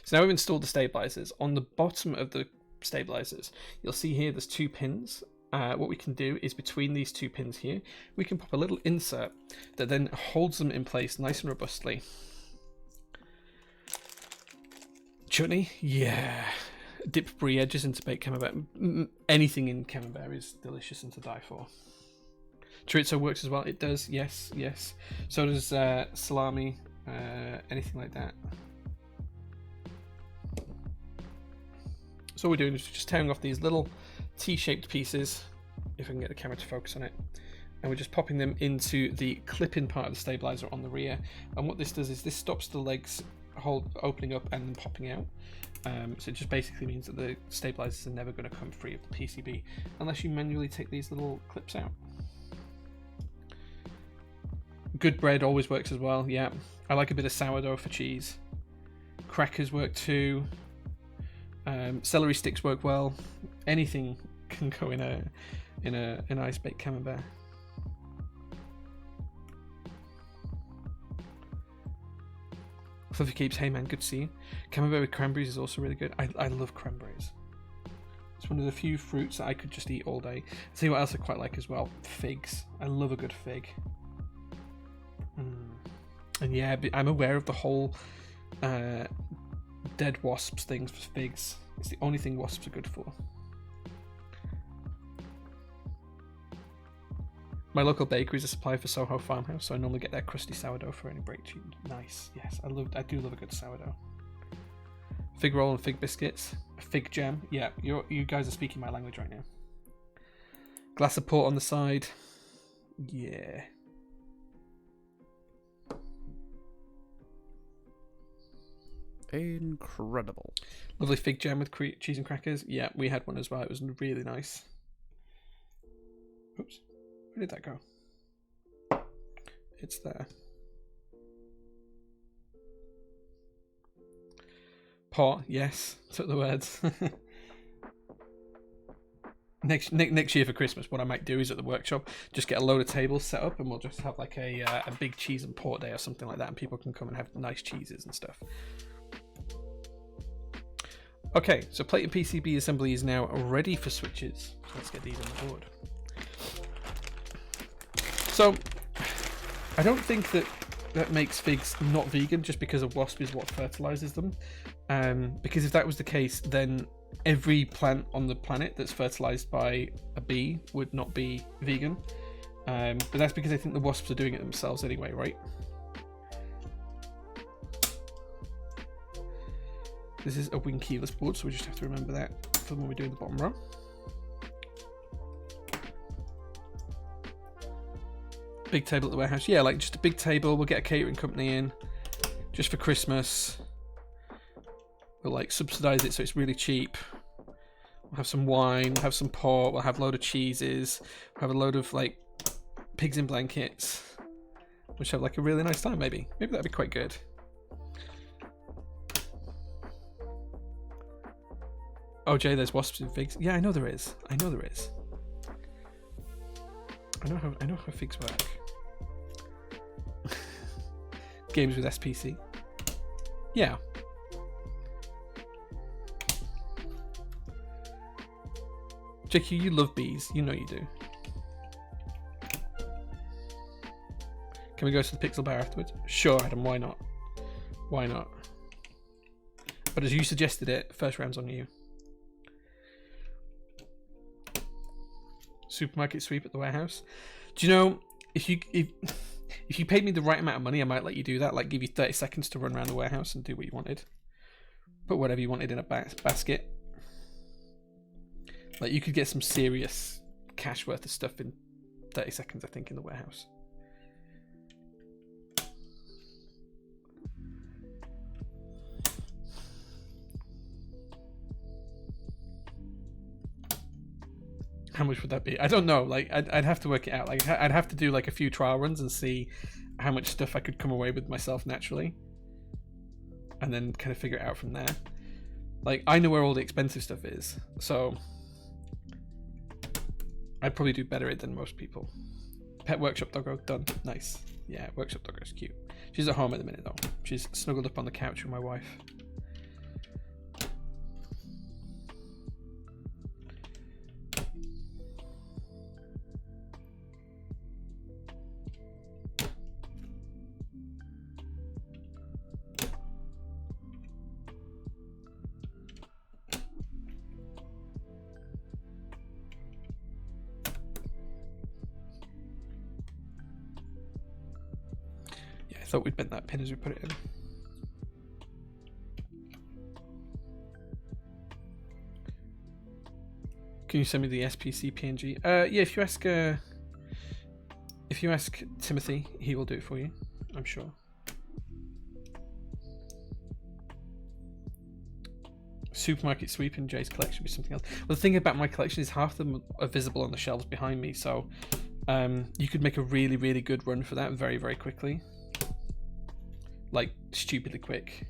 So now we've installed the stabilizers. On the bottom of the stabilizers, you'll see here there's 2 pins. What we can do is between these 2 pins here, we can pop a little insert that then holds them in place nice and robustly. Chutney? Yeah. Dip brie edges into baked camembert. Anything in camembert is delicious and to die for. Chorizo works as well. It does, yes, yes. So does salami, anything like that. So what we're doing is just tearing off these little T-shaped pieces, if I can get the camera to focus on it, and we're just popping them into the clip-in part of the stabilizer on the rear. And what this does is this stops the legs opening up and then popping out. So it just basically means that the stabilizers are never going to come free of the PCB unless you manually take these little clips out. Good bread always works as well. Yeah, I like a bit of sourdough for cheese. Crackers work too. Celery sticks work well. Anything can go in an ice baked camembert. Fluffy Keeps, hey man, good to see you. Camembert with cranberries is also really good. I love cranberries. It's one of the few fruits that I could just eat all day. I'll tell you what else I quite like as well. Figs. I love a good fig. And yeah, I'm aware of the whole dead wasps things for figs. It's the only thing wasps are good for. My local bakery is a supplier for Soho Farmhouse, so I normally get their crusty sourdough for any break cheese. Nice, yes, I do love a good sourdough. Fig roll and fig biscuits, fig jam. Yeah, you guys are speaking my language right now. Glass of port on the side. Yeah. Incredible. Lovely fig jam with cheese and crackers. Yeah, we had one as well. It was really nice. Oops. Where did that go? It's there. Pot, yes. Took the words. Next year for Christmas, what I might do is at the workshop, just get a load of tables set up, and we'll just have like a big cheese and port day or something like that, and people can come and have nice cheeses and stuff. Okay, so plate and PCB assembly is now ready for switches. So let's get these on the board. So, I don't think that makes figs not vegan just because a wasp is what fertilizes them. Because if that was the case, then every plant on the planet that's fertilized by a bee would not be vegan. But that's because I think the wasps are doing it themselves anyway, right? This is a wing keyless board, so we just have to remember that for when we're doing the bottom row. Big table at the warehouse. Yeah, like just a big table. We'll get a catering company in just for Christmas. We'll like subsidize it so it's really cheap. We'll have some wine, we'll have some pork, we'll have a load of cheeses, we'll have a load of like pigs in blankets. We'll have like a really nice time maybe. Maybe that'd be quite good. Oh Jay, there's wasps in figs. Yeah, I know there is. I know there is. I know how figs work. Games with SPC. Yeah. JQ, you love bees. You know you do. Can we go to the pixel bar afterwards? Sure, Adam. Why not? Why not? But as you suggested it, first round's on you. Supermarket sweep at the warehouse. Do you know if you paid me the right amount of money, I might let you do that. Like give you 30 seconds to run around the warehouse and do what you wanted. Put whatever you wanted in a basket. Like you could get some serious cash worth of stuff in 30 seconds, I think, in the warehouse. How much would that be? I don't know. Like, I'd have to work it out. Like, I'd have to do like a few trial runs and see how much stuff I could come away with myself naturally, and then kind of figure it out from there. Like, I know where all the expensive stuff is, so I'd probably do better at it than most people. Pet workshop doggo done. Nice. Yeah, workshop doggo's cute. She's at home at the minute though. She's snuggled up on the couch with my wife. I thought we'd bent that pin as we put it in. Can you send me the SPC PNG? Yeah, if you ask Timothy, he will do it for you, I'm sure. Supermarket sweep in Jay's collection would be something else. Well, the thing about my collection is half of them are visible on the shelves behind me, so you could make a really, really good run for that very, very quickly. Like, stupidly quick.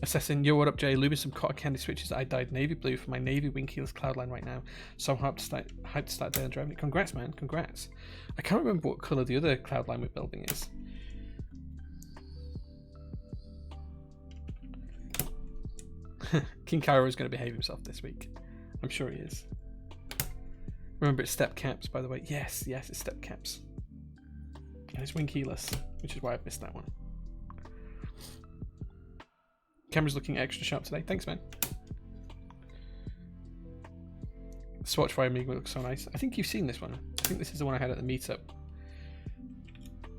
Assessing, yo, what up, Jay? Lubing some cotton candy switches. I dyed navy blue for my navy wing keyless Cloudline right now. So hyped to start day on driving it. Congrats, man. Congrats. I can't remember what colour the other Cloudline we're building is. King Cairo is going to behave himself this week. I'm sure he is. Remember, it's step caps, by the way. Yes, it's step caps. And it's wing keyless, which is why I've missed that one. Camera's looking extra sharp today. Thanks, man. Swatch Fire Amiga looks so nice. I think you've seen this one. I think this is the one I had at the meetup.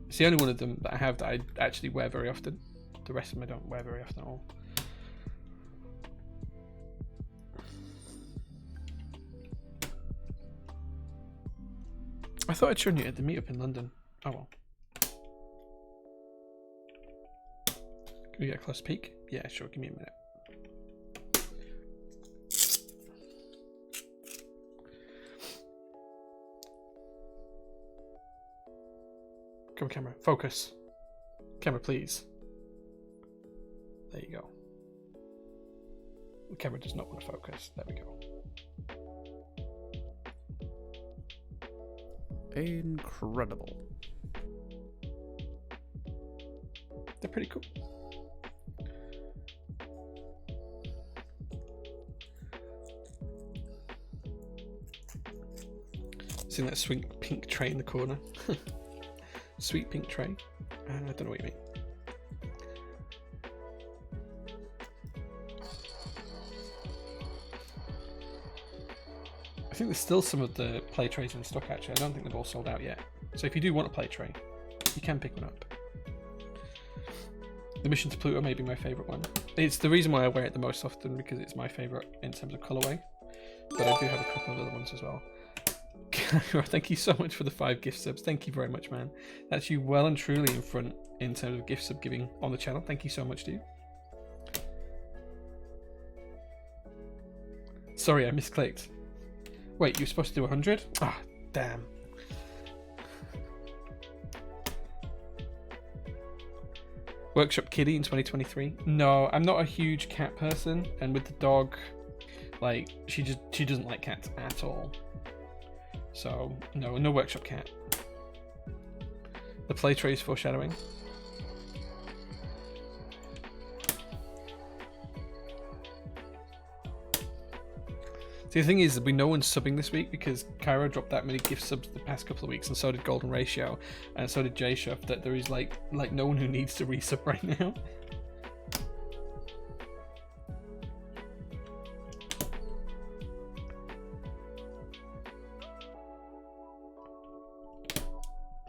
It's the only one of them that I have that I actually wear very often. The rest of them I don't wear very often at all. I thought I'd shown you at the meetup in London. Oh well. Can we get a close peek? Yeah, sure. Give me a minute. Come on, camera. Focus. Camera, please. There you go. The camera does not want to focus. There we go. Incredible. They're pretty cool. Seeing that sweet pink tray in the corner. Sweet pink tray. I don't know what you mean. I think there's still some of the play trays in stock actually. I don't think they've all sold out yet. So if you do want a play tray, you can pick one up. The Mission to Pluto may be my favourite one. It's the reason why I wear it the most often because it's my favourite in terms of colourway. But I do have a couple of other ones as well. Thank you so much for the 5 gift subs. Thank you very much, man. That's you well and truly in front in terms of gift sub giving on the channel. Thank you so much, dude. Sorry, I misclicked. Wait, you were supposed to do 100? Ah, damn. Workshop Kitty in 2023? No, I'm not a huge cat person, and with the dog, like she doesn't like cats at all. So no workshop cat. The play tray is foreshadowing. See, the thing is, there'll be no one subbing this week because Cairo dropped that many gift subs the past couple of weeks, and so did Golden Ratio, and so did J-Shuff, that there is like no one who needs to resub right now.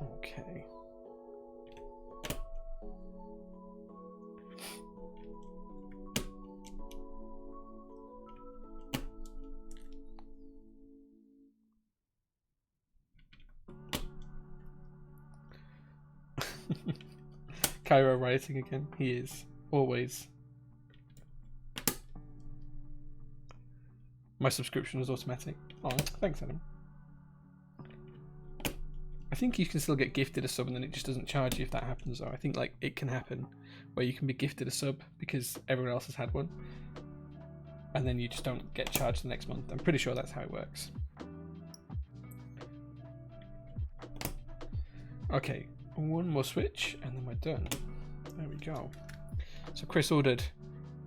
Okay. Cairo rioting again. He is. Always. My subscription is automatic. Oh, thanks, Adam. I think you can still get gifted a sub and then it just doesn't charge you if that happens, though. I think like it can happen where you can be gifted a sub because everyone else has had one. And then you just don't get charged the next month. I'm pretty sure that's how it works. Okay. One more switch and then we're done. There we go. So Chris ordered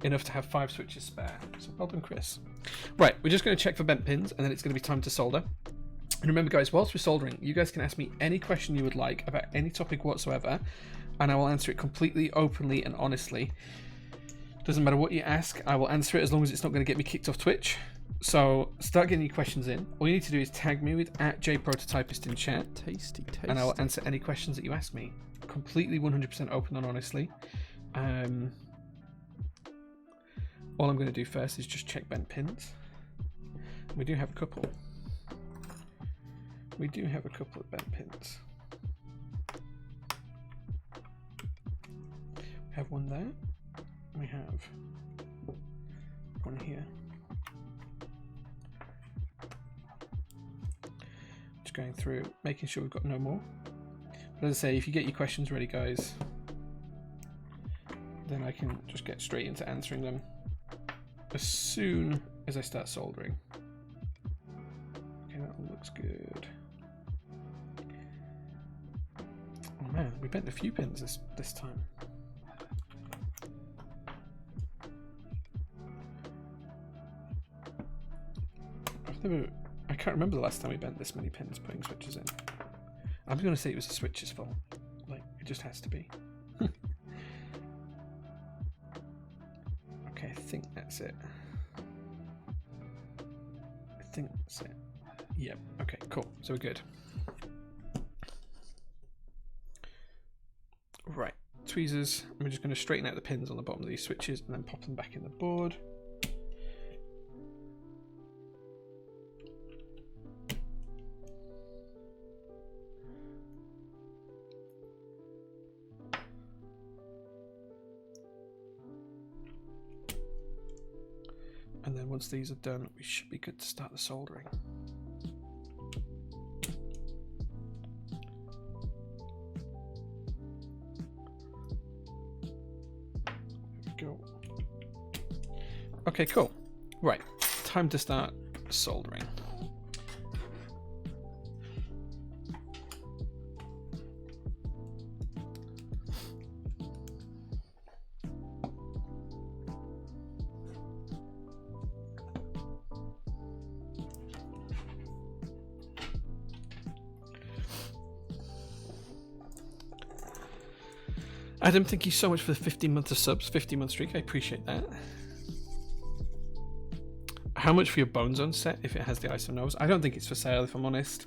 enough to have 5 switches spare. So well done, Chris. Right, we're just going to check for bent pins and then it's going to be time to solder. And remember guys, whilst we're soldering, you guys can ask me any question you would like about any topic whatsoever and I will answer it completely openly and honestly. Doesn't matter what you ask, I will answer it as long as it's not going to get me kicked off Twitch. So start getting your questions in. All you need to do is tag me with @jprototypist in chat. Tasty. And I will answer any questions that you ask me. Completely 100% open and honestly. all I'm going to do first is just check bent pins. We do have a couple. We do have a couple of bent pins. We have one there. We have one here. Just going through, making sure we've got no more. But as I say, if you get your questions ready, guys, then I can just get straight into answering them as soon as I start soldering. Okay, that all looks good. Oh man, we bent a few pins this time. I can't remember the last time we bent this many pins putting switches in. I'm going to say it was the switch's fault. Like, it just has to be. Okay, I think that's it. I think that's it. Yep, okay, cool. So we're good. Right, tweezers. We're just going to straighten out the pins on the bottom of these switches and then pop them back in the board. And then once these are done, we should be good to start the soldering. There we go. Okay, cool. Right, time to start soldering. Adam, thank you so much for the 15 months of subs, 15-month streak. I appreciate that. How much for your Bone Zone set if it has the ISO nose? I don't think it's for sale, if I'm honest.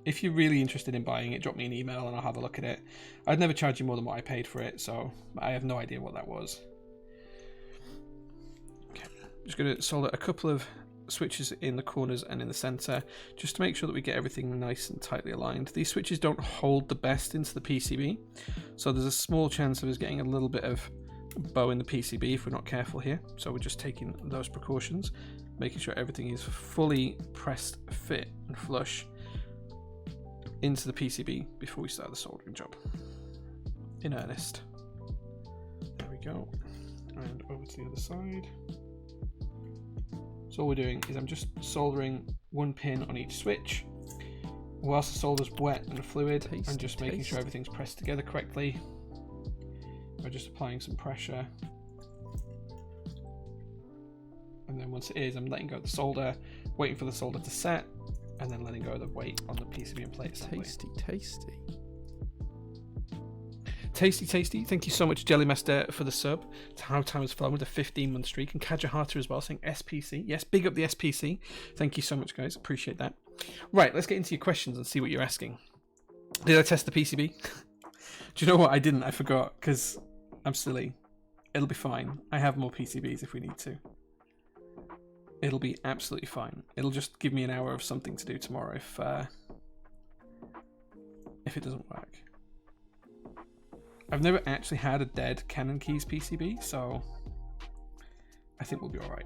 If you're really interested in buying it, drop me an email and I'll have a look at it. I'd never charge you more than what I paid for it, so I have no idea what that was. Okay, just going to solder a couple of switches in the corners and in the center just to make sure that we get everything nice and tightly aligned. These switches don't hold the best into the PCB, so there's a small chance of us getting a little bit of bow in the PCB if we're not careful here. So we're just taking those precautions, making sure everything is fully pressed fit and flush into the PCB before we start the soldering job in earnest. There we go, and over to the other side. So all we're doing is I'm just soldering one pin on each switch whilst the solder's wet and fluid, and just making sure everything's pressed together correctly. We're just applying some pressure, and then once it is, I'm letting go of the solder, waiting for the solder to set, and then letting go of the weight on the PCB and plate assembly. Tasty, tasty. Tasty, tasty. Thank you so much, Jellymaster, for the sub. It's how time has flown with a 15-month streak. And Kajahata as well, saying SPC. Yes, big up the SPC. Thank you so much, guys. Appreciate that. Right, let's get into your questions and see what you're asking. Did I test the PCB? Do you know what? I didn't. I forgot because I'm silly. It'll be fine. I have more PCBs if we need to. It'll be absolutely fine. It'll just give me an hour of something to do tomorrow if it doesn't work. I've never actually had a dead Canon Keys PCB, so I think we'll be alright.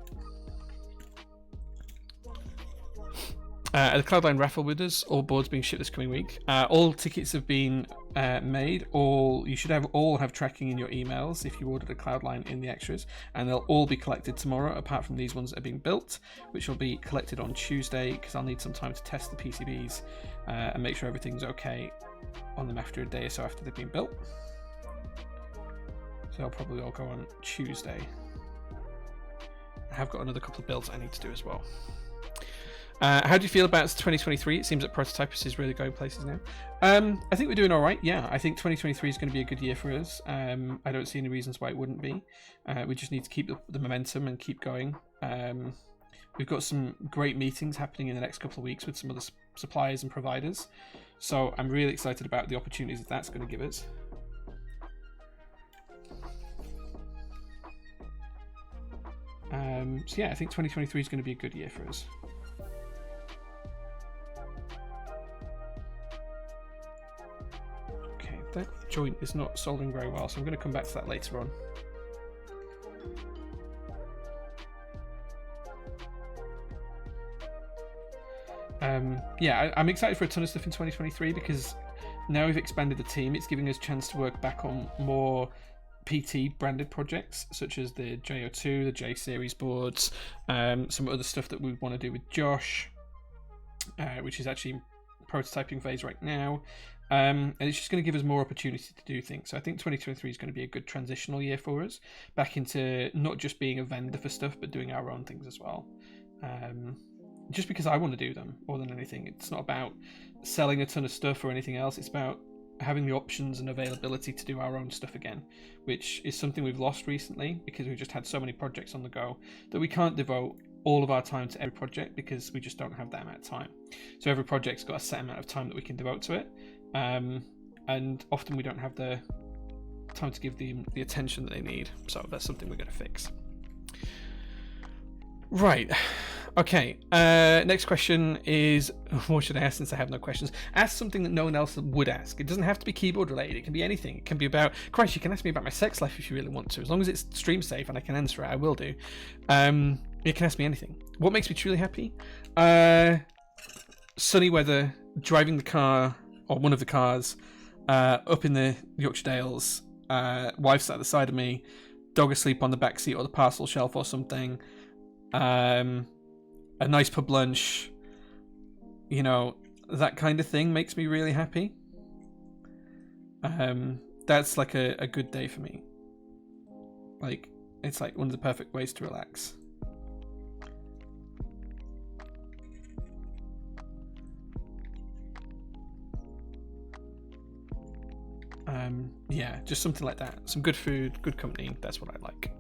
The Cloudline raffle with us, all boards being shipped this coming week. All tickets have been made. You should all have tracking in your emails if you ordered a Cloudline in the extras, and they'll all be collected tomorrow, apart from these ones that are being built, which will be collected on Tuesday, because I'll need some time to test the PCBs and make sure everything's okay on them after a day or so after they've been built. So they'll probably all go on Tuesday. I have got another couple of builds I need to do as well. How do you feel about 2023? It seems that Prototypus is really going places now. I think we're doing all right. Yeah, I think 2023 is going to be a good year for us. I don't see any reasons why it wouldn't be. We just need to keep the momentum and keep going. We've got some great meetings happening in the next couple of weeks with some other suppliers and providers. So I'm really excited about the opportunities that that's going to give us. So yeah, I think 2023 is going to be a good year for us. Okay, that joint is not soldering very well, so I'm going to come back to that later on. Yeah, I'm excited for a ton of stuff in 2023 because now we've expanded the team. It's giving us a chance to work back on more PT branded projects such as the JO2, the J series boards, some other stuff that we want to do with Josh, which is actually prototyping phase right now. And it's just going to give us more opportunity to do things. So I think 2023 is going to be a good transitional year for us back into not just being a vendor for stuff, but doing our own things as well. Just because I want to do them more than anything. It's not about selling a ton of stuff or anything else. It's about having the options and availability to do our own stuff again, which is something we've lost recently because we've just had so many projects on the go that we can't devote all of our time to every project because we just don't have that amount of time. So every project's got a set amount of time that we can devote to it, and often we don't have the time to give them the attention that they need. So that's something we're going to fix. Right. Okay. Next question is, what should I ask since I have no questions? Ask something that no one else would ask. It doesn't have to be keyboard related. It can be anything. It can be about, Christ, you can ask me about my sex life if you really want to. As long as it's stream safe and I can answer it, I will do. You can ask me anything. What makes me truly happy? Sunny weather, driving the car, or one of the cars, up in the Yorkshire Dales, wife sat at the side of me, dog asleep on the back seat or the parcel shelf or something, a nice pub lunch, you know, that kind of thing makes me really happy. That's like a good day for me. Like, it's like one of the perfect ways to relax. Yeah, just something like that. Some good food, good company. That's what I like.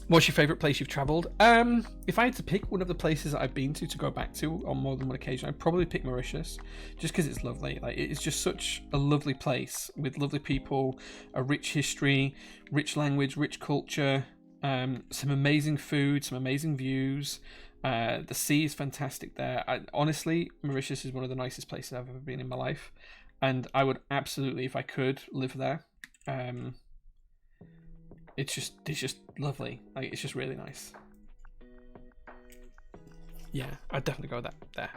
What's your favourite place you've travelled? If I had to pick one of the places that I've been to go back to on more than one occasion, I'd probably pick Mauritius, just because it's lovely. Like, it's just such a lovely place with lovely people, a rich history, rich language, rich culture, some amazing food, some amazing views. The sea is fantastic there. Honestly, Mauritius is one of the nicest places I've ever been in my life, and I would absolutely, if I could, live there. It's just lovely. Like, it's just really nice. Yeah, I'd definitely go there.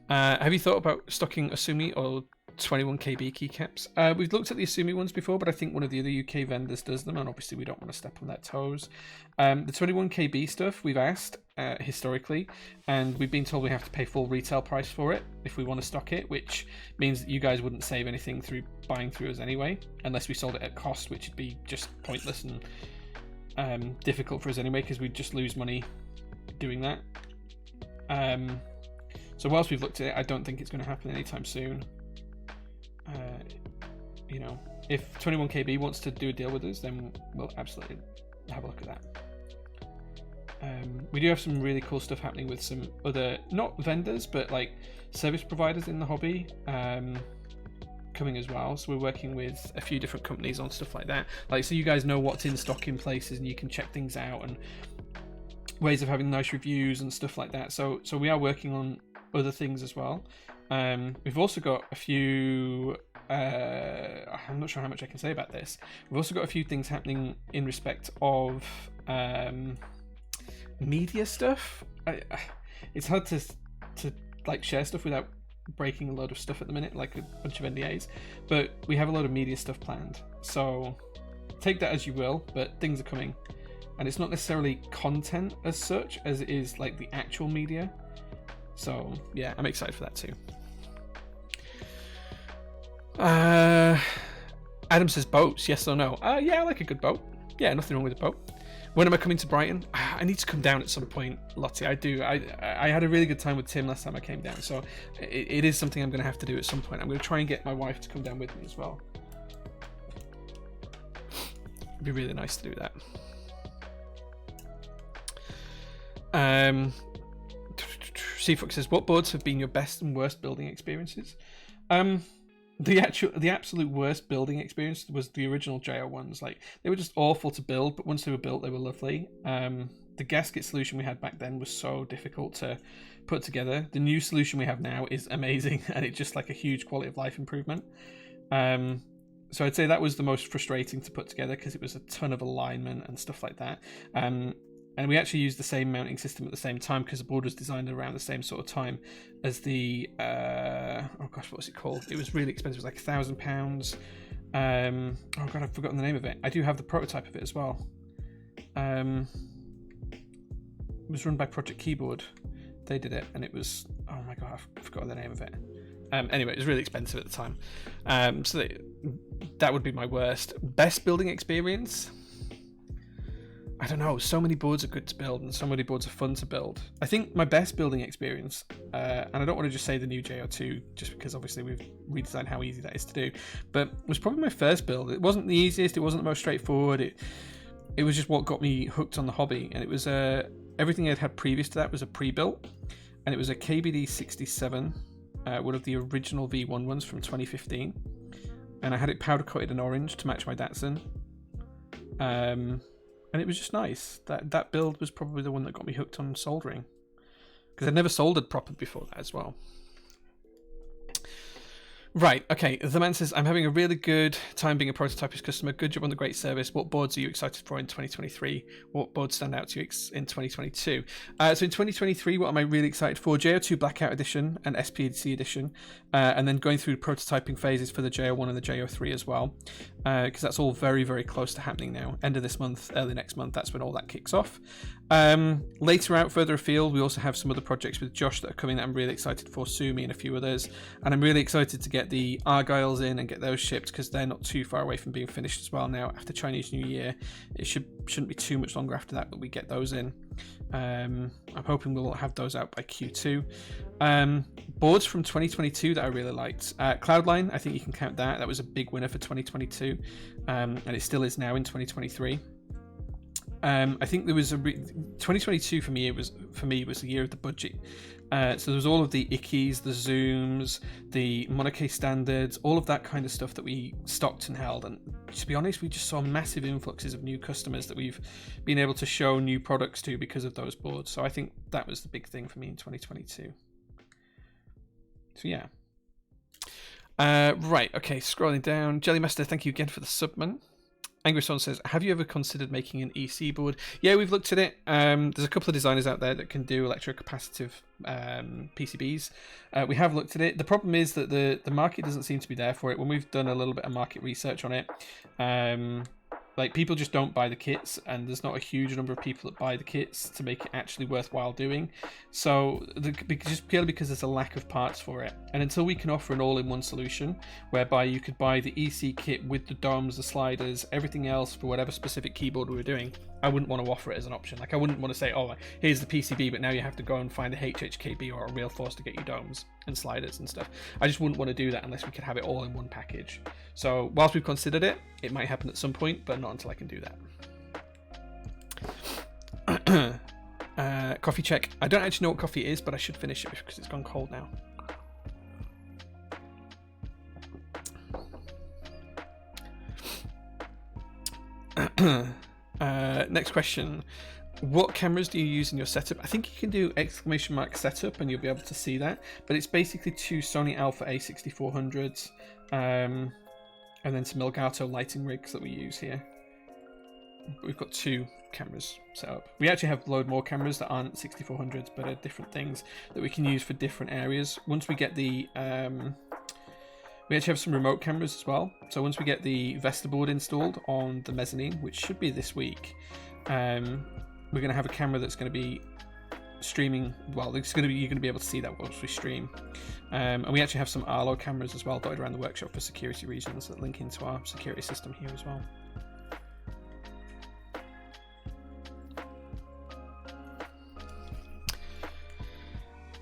Have you thought about stocking Asumi or 21KB keycaps? We've looked at the Asumi ones before, but I think one of the other UK vendors does them, and obviously we don't want to step on their toes. The 21KB stuff we've asked historically, and we've been told we have to pay full retail price for it if we want to stock it, which means that you guys wouldn't save anything through buying through us anyway, unless we sold it at cost, which would be just pointless and difficult for us anyway, because we'd just lose money doing that. So whilst we've looked at it, I don't think it's going to happen anytime soon. You know, if 21KB wants to do a deal with us, then we'll absolutely have a look at that. We do have some really cool stuff happening with some other, not vendors, but like service providers in the hobby coming as well. So we're working with a few different companies on stuff like that. Like, so you guys know what's in stock in places and you can check things out and ways of having nice reviews and stuff like that. So we are working on other things as well. We've also got a few, I'm not sure how much I can say about this. We've also got a few things happening in respect of media stuff. It's hard to like share stuff without breaking a lot of stuff at the minute, like a bunch of NDAs, but we have a lot of media stuff planned, so take that as you will, but things are coming, and it's not necessarily content as such as it is like the actual media. So yeah, I'm excited for that too. Adam says boats, yes or no? Yeah, I like a good boat. Yeah, nothing wrong with a boat. When am I coming to Brighton? I need to come down at some point, Lottie. I do. I had a really good time with Tim last time I came down, so it is something I'm going to have to do at some point. I'm going to try and get my wife to come down with me as well. It'd be really nice to do that. Seafox says, what boards have been your best and worst building experiences? The absolute worst building experience was the original JO1s. Like, they were just awful to build, but once they were built, they were lovely. The gasket solution we had back then was so difficult to put together. The new solution we have now is amazing, and it's just like a huge quality of life improvement. So I'd say that was the most frustrating to put together because it was a ton of alignment and stuff like that. And we actually used the same mounting system at the same time because the board was designed around the same sort of time as the oh gosh, what was it called? It was really expensive. It was like £1,000. Oh god, I've forgotten the name of it. I do have the prototype of it as well. It was run by Project Keyboard. They did it, and it was, oh my god, I've forgotten the name of it. Anyway, it was really expensive at the time. So that would be my worst. Best building experience? I don't know. So many boards are good to build, and so many boards are fun to build. I think my best building experience, and I don't want to just say the new JO2, just because obviously we've redesigned how easy that is to do, but it was probably my first build. It wasn't the easiest. It wasn't the most straightforward. It was just what got me hooked on the hobby, and it was everything I'd had previous to that was a pre-built, and it was a KBD 67, one of the original V1 ones from 2015, and I had it powder coated in orange to match my Datsun. And it was just nice. That build was probably the one that got me hooked on soldering, because I'd never soldered properly before that as well. Right, okay. The man says, I'm having a really good time being a prototypist customer. Good job on the great service. What boards are you excited for in 2023? What boards stand out to you in 2022? So in 2023, what am I really excited for? JO2 Blackout Edition and SPC Edition, and then going through prototyping phases for the JO1 and the JO3 as well, because that's all very, very close to happening now. End of this month, early next month, that's when all that kicks off. Later out, further afield, we also have some other projects with Josh that are coming that I'm really excited for, Sumi and a few others, and I'm really excited to get the Argyles in and get those shipped, because they're not too far away from being finished as well now after Chinese New Year. It shouldn't be too much longer after that we get those in. I'm hoping we'll have those out by Q2. Boards from 2022 that I really liked. Cloudline, I think you can count that. That was a big winner for 2022, and it still is now in 2023. I think there was 2022 for me was the year of the budget. So there was all of the Ickeys, the Zooms, the Monoke standards, all of that kind of stuff that we stocked and held. And to be honest, we just saw massive influxes of new customers that we've been able to show new products to because of those boards. So I think that was the big thing for me in 2022. So yeah. Right, okay, scrolling down. Jellymaster, thank you again for the subman. Angry Swan says, have you ever considered making an EC board? Yeah, we've looked at it. There's a couple of designers out there that can do electrocapacitive PCBs. We have looked at it. The problem is that the market doesn't seem to be there for it. When we've done a little bit of market research on it, like, people just don't buy the kits, and there's not a huge number of people that buy the kits to make it actually worthwhile doing. So just purely because there's a lack of parts for it, and until we can offer an all-in-one solution whereby you could buy the EC kit with the DOMs, the sliders, everything else for whatever specific keyboard we were doing, I wouldn't want to offer it as an option. Like, I wouldn't want to say, oh, here's the PCB, but now you have to go and find a HHKB or a Realforce to get your DOMs and sliders and stuff. I just wouldn't want to do that unless we could have it all in one package. So whilst we've considered it, it might happen at some point, but not until I can do that. Coffee check. I don't actually know what coffee is, but I should finish it because it's gone cold now. Next question. What cameras do you use in your setup? I think you can do ! setup and you'll be able to see that, but it's basically two Sony Alpha A6400s, and then some Elgato lighting rigs that we use here. But we've got two cameras set up. We actually have a load more cameras that aren't 6400s, but are different things that we can use for different areas. Once we get the we actually have some remote cameras as well. So once we get the Vesta board installed on the mezzanine, which should be this week, we're going to have a camera that's going to be streaming. Well, you're going to be able to see that once we stream. And we actually have some Arlo cameras as well dotted around the workshop for security reasons that link into our security system here as well.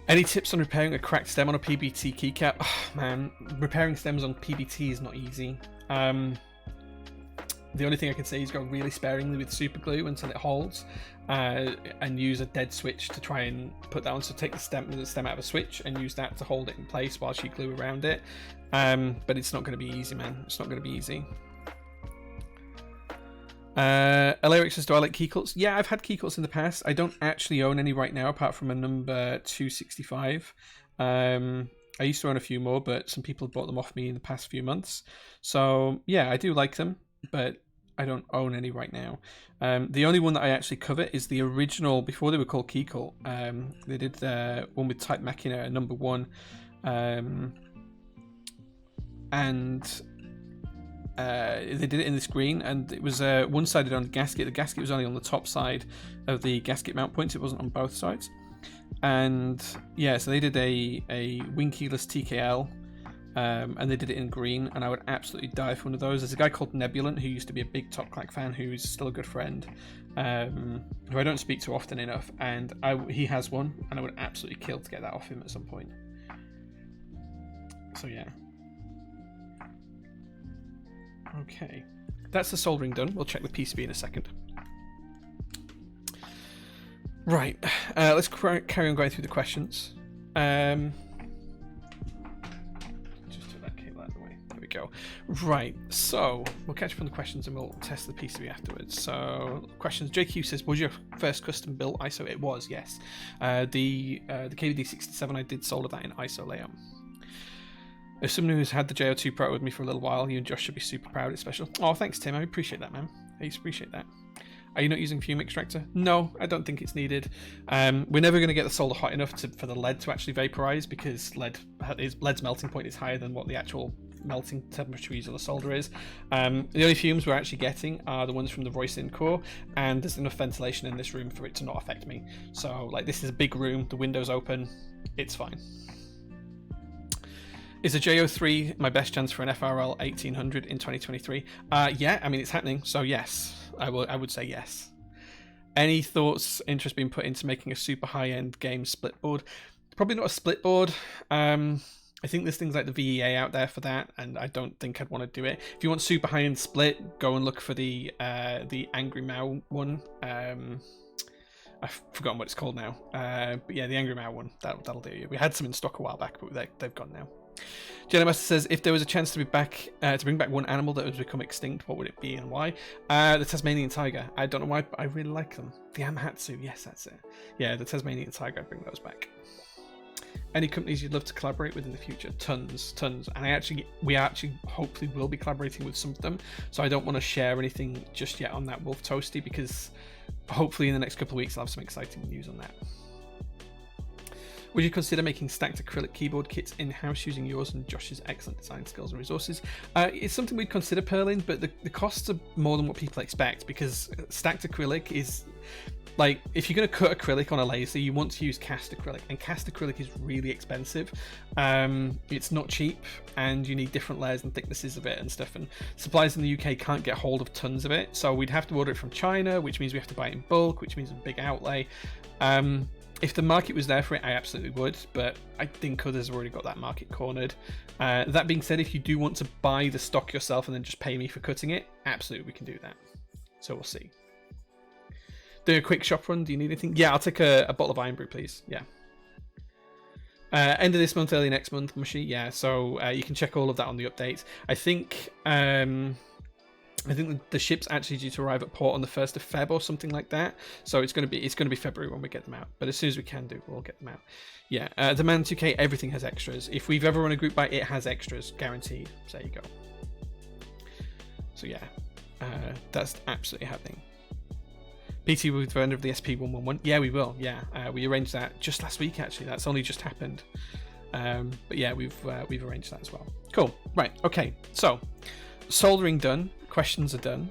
Any tips on repairing a cracked stem on a PBT keycap? Oh, man, repairing stems on PBT is not easy. The only thing I can say is go really sparingly with super glue until it holds, and use a dead switch to try and put that on. So take the stem out of a switch and use that to hold it in place while you glue around it. But it's not going to be easy, man. It's not going to be easy. Alaric says, do I like keycults? Yeah, I've had keycults in the past. I don't actually own any right now, apart from a number 265. I used to own a few more, but some people have bought them off me in the past few months. So yeah, I do like them, but I don't own any right now. The only one that I actually covet is the original, before they were called Keycult. They did one with Type Machina, number 1. And they did it in this green, and it was one-sided on the gasket. The gasket was only on the top side of the gasket mount points. It wasn't on both sides. And yeah, so they did a wing-keyless TKL, and they did it in green, and I would absolutely die for one of those. There's a guy called Nebulant who used to be a big Top Clack fan, who's still a good friend, who I don't speak to often enough, and he has one, and I would absolutely kill to get that off him at some point. So yeah. Okay, that's the soldering done. We'll check the PCB in a second. Right, let's carry on going through the questions. Just took that cable out of the way. There we go. Right, so we'll catch up on the questions and we'll test the PCB afterwards. So, questions. JQ says, was your first custom built ISO? It was, yes. The KVD67, I did solder that in ISO layout. As someone who's had the JO2 Pro with me for a little while, you and Josh should be super proud. It's special. Oh, thanks, Tim. I appreciate that, man. I appreciate that. Are you not using fume extractor? No, I don't think it's needed. We're never going to get the solder hot enough for the lead to actually vaporize, because lead's melting point is higher than what the actual melting temperature of the solder is. The only fumes we're actually getting are the ones from the Roycin core, and there's enough ventilation in this room for it to not affect me. So, like, this is a big room, the window's open, it's fine. Is a JO3 my best chance for an FRL 1800 in 2023? Yeah, I mean, it's happening, so yes, I would say yes. Any thoughts, interest being put into making a super high-end game split board? Probably not a split board. I think there's things like the VEA out there for that, and I don't think I'd want to do it. If you want super high-end split, go and look for the Angry Mao one. I've forgotten what it's called now. But yeah, the Angry Mao one, that'll do you. We had some in stock a while back, but they've gone now. Jenna Master says, if there was a chance to bring back one animal that has become extinct, what would it be and why? The Tasmanian tiger. I don't know why, but I really like them. The Amhatsu, yes, that's it. Yeah, the Tasmanian tiger, I'd bring those back. Any companies you'd love to collaborate with in the future? Tons. And we actually hopefully will be collaborating with some of them. So I don't want to share anything just yet on that Wolf Toasty, because hopefully in the next couple of weeks I'll have some exciting news on that. Would you consider making stacked acrylic keyboard kits in-house using yours and Josh's excellent design skills and resources? It's something we'd consider, Perlin, but the costs are more than what people expect, because stacked acrylic is... Like, if you're going to cut acrylic on a laser, you want to use cast acrylic, and cast acrylic is really expensive. It's not cheap, and you need different layers and thicknesses of it and stuff, and suppliers in the UK can't get hold of tons of it, so we'd have to order it from China, which means we have to buy it in bulk, which means a big outlay. If the market was there for it, I absolutely would, but I think others have already got that market cornered. That being said, if you do want to buy the stock yourself and then just pay me for cutting it, absolutely we can do that. So we'll see. Do a quick shop run. Do you need anything? Yeah, I'll take a bottle of Iron Brew, please. Yeah. End of this month, early next month, Mushy. Yeah, so you can check all of that on the updates. I think the ship's actually due to arrive at port on the 1st of Feb or something like that. So it's going to be February when we get them out. But as soon as we can do, we'll get them out. Yeah, the Man 2K, everything has extras. If we've ever run a group buy, it has extras, guaranteed. So there you go. So yeah, that's absolutely happening. PT with the vendor of the SP111. Yeah, we will. Yeah, we arranged that just last week. Actually, that's only just happened. But yeah, we've arranged that as well. Cool. Right. Okay. So soldering done. Questions are done.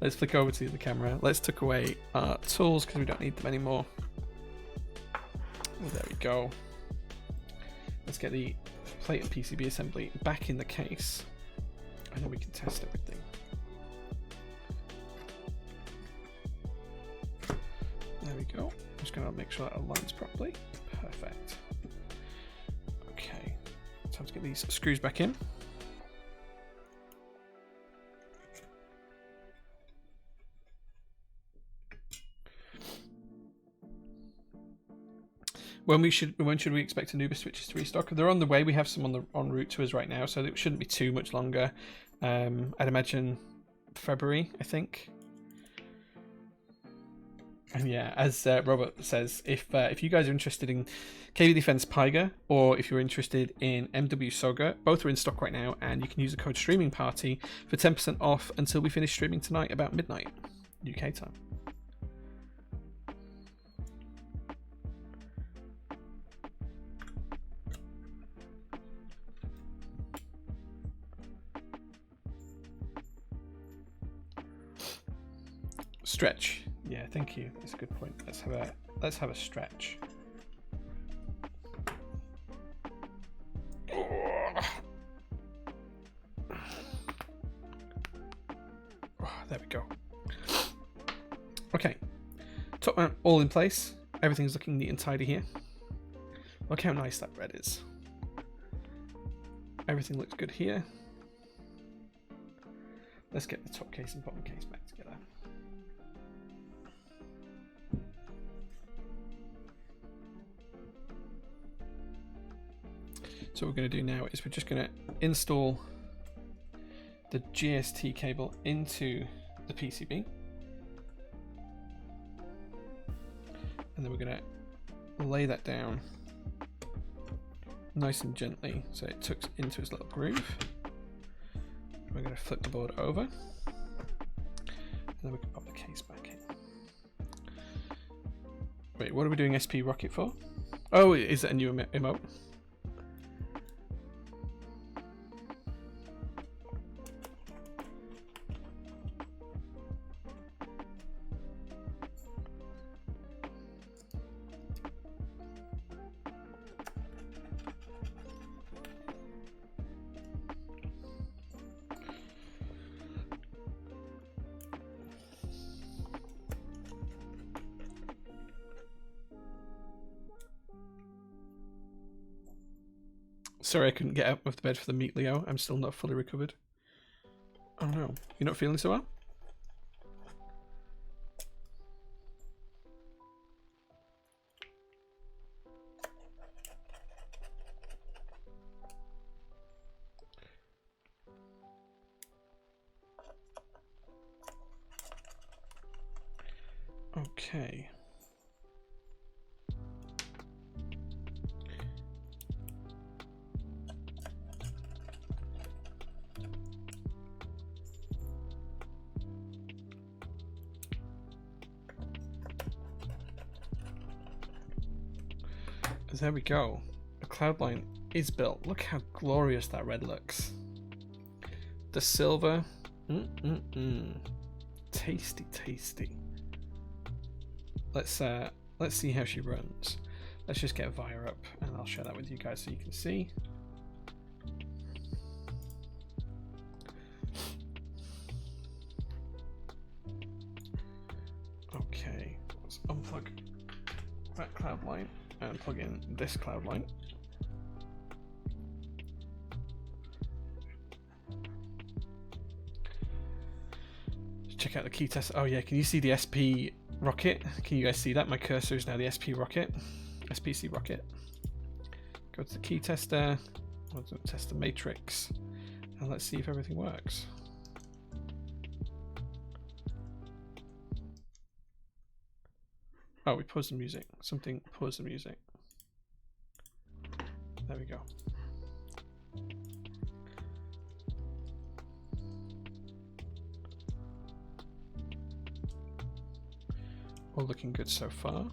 Let's flick over to the camera. Let's tuck away our tools because we don't need them anymore. Oh, there we go. Let's get the plate and PCB assembly back in the case. I know we can test everything. There we go. I'm just going to make sure that aligns properly. Perfect. Okay. Time to get these screws back in. When should we expect Anubis switches to restock? They're on the way. We have some en route to us right now, so it shouldn't be too much longer. I'd imagine February, I think. And yeah, as Robert says, if you guys are interested in KV Defense Pyga, or if you're interested in MW Soga, both are in stock right now, and you can use the code Streaming Party for 10% off until we finish streaming tonight about midnight UK time. Stretch. Yeah, thank you. That's a good point. Let's have a stretch. Oh, there we go. Okay. Top mount all in place. Everything's looking neat and tidy here. Look how nice that red is. Everything looks good here. Let's get the top case and bottom case back together. So what we're going to do now is we're just going to install the GST cable into the PCB. And then we're going to lay that down nice and gently so it tucks into its little groove. We're going to flip the board over. And then we can pop the case back in. Wait, what are we doing SP Rocket for? Oh, is that a new emote? Sorry I couldn't get out of the bed for the meat, Leo. I'm still not fully recovered. Oh no. You're not feeling so well? Okay. There we go. The Cloudline is built. Look how glorious that red looks. The silver. Tasty, tasty. Let's see how she runs. Let's just get Via up and I'll share that with you guys so you can see. Okay, let's unplug that Cloudline and plug in this Cloudline. Check out the key test. Oh yeah, can you see the SP rocket? Can you guys see that? My cursor is now the SP rocket. SPC rocket. Go to the key tester. We'll test the matrix. And let's see if everything works. Oh, we paused the music. Something paused the music. There we go. All looking good so far.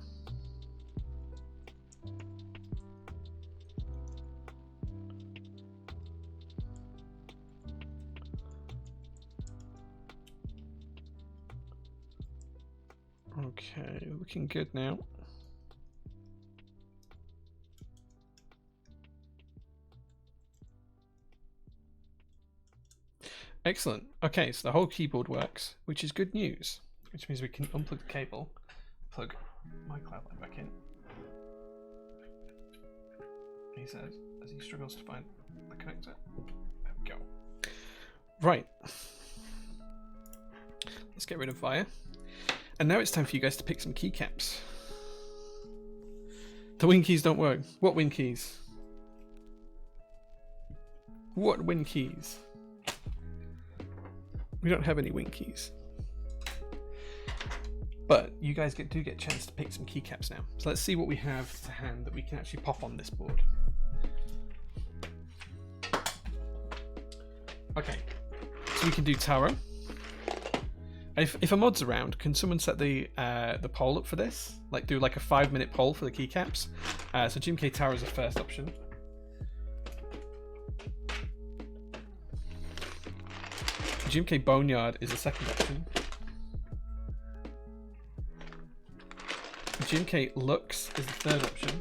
Okay, looking good now. Excellent. Okay, so the whole keyboard works, which is good news. Which means we can unplug the cable, plug my Cloudline back in. He says, as he struggles to find the connector. There we go. Right. Let's get rid of Via. And now it's time for you guys to pick some keycaps. The win keys don't work. What win keys? What win keys? We don't have any win keys. But you guys do get a chance to pick some keycaps now. So let's see what we have to hand that we can actually pop on this board. Okay, so we can do Tara. If a mod's around, can someone set the poll up for this? Like do like a 5-minute poll for the keycaps. So Jim K Tara is the first option. Jim K Boneyard is the second option. Jim K Lux is the third option.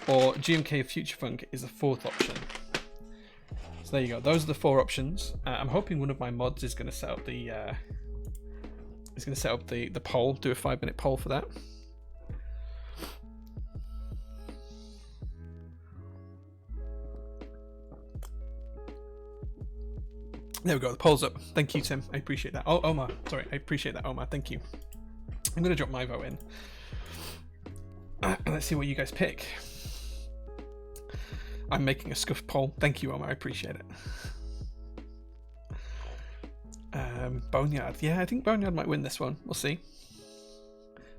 Or GMK Future Funk is the fourth option. So there you go. Those are the 4 options. I'm hoping one of my mods is going to set up the the poll. Do a 5-minute poll for that. There we go. The poll's up. Thank you, Tim. I appreciate that. Oh, Omar. Sorry, I appreciate that, Omar. Thank you. I'm going to drop my vote in. Let's see what you guys pick. I'm making a scuffed poll. Thank you, Omar. I appreciate it. Boneyard. Yeah, I think Boneyard might win this one. We'll see.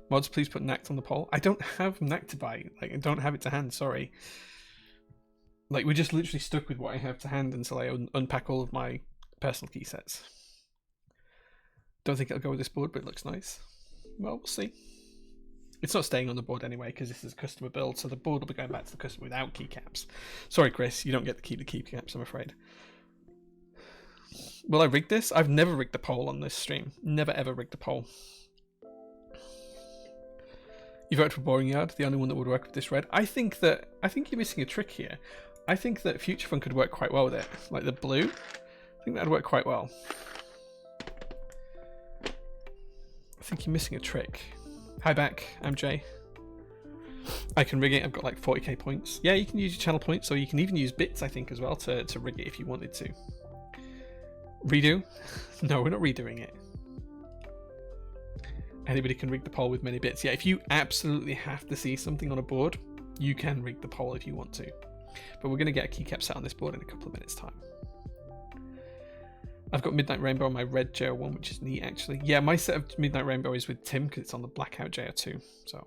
Mods, please put Nact on the poll. I don't have Nact to buy. Like, I don't have it to hand. Sorry. Like, we're just literally stuck with what I have to hand until I unpack all of my personal key sets. Don't think it'll go with this board, but it looks nice. Well, we'll see. It's not staying on the board anyway because this is a customer build, so the board will be going back to the customer without keycaps. Sorry, Chris, you don't get to keep the keycaps, I'm afraid. Will I rig this? I've never rigged the poll on this stream. Never ever rigged the poll. You voted for Boneyard, the only one that would work with this red. I think you're missing a trick here. I think that Future Fun could work quite well with it. Like the blue. I think that'd work quite well. I think you're missing a trick. Hi back, I'm Jay. I can rig it, I've got like 40k points. Yeah, you can use your channel points, or you can even use bits, I think, as well to rig it if you wanted to. Redo? No, we're not redoing it. Anybody can rig the poll with many bits. Yeah, if you absolutely have to see something on a board, you can rig the poll if you want to. But we're going to get a keycap set on this board in a couple of minutes' time. I've got Midnight Rainbow on my red JO1, which is neat, actually. Yeah, my set of Midnight Rainbow is with Tim, because it's on the Blackout JO2, so...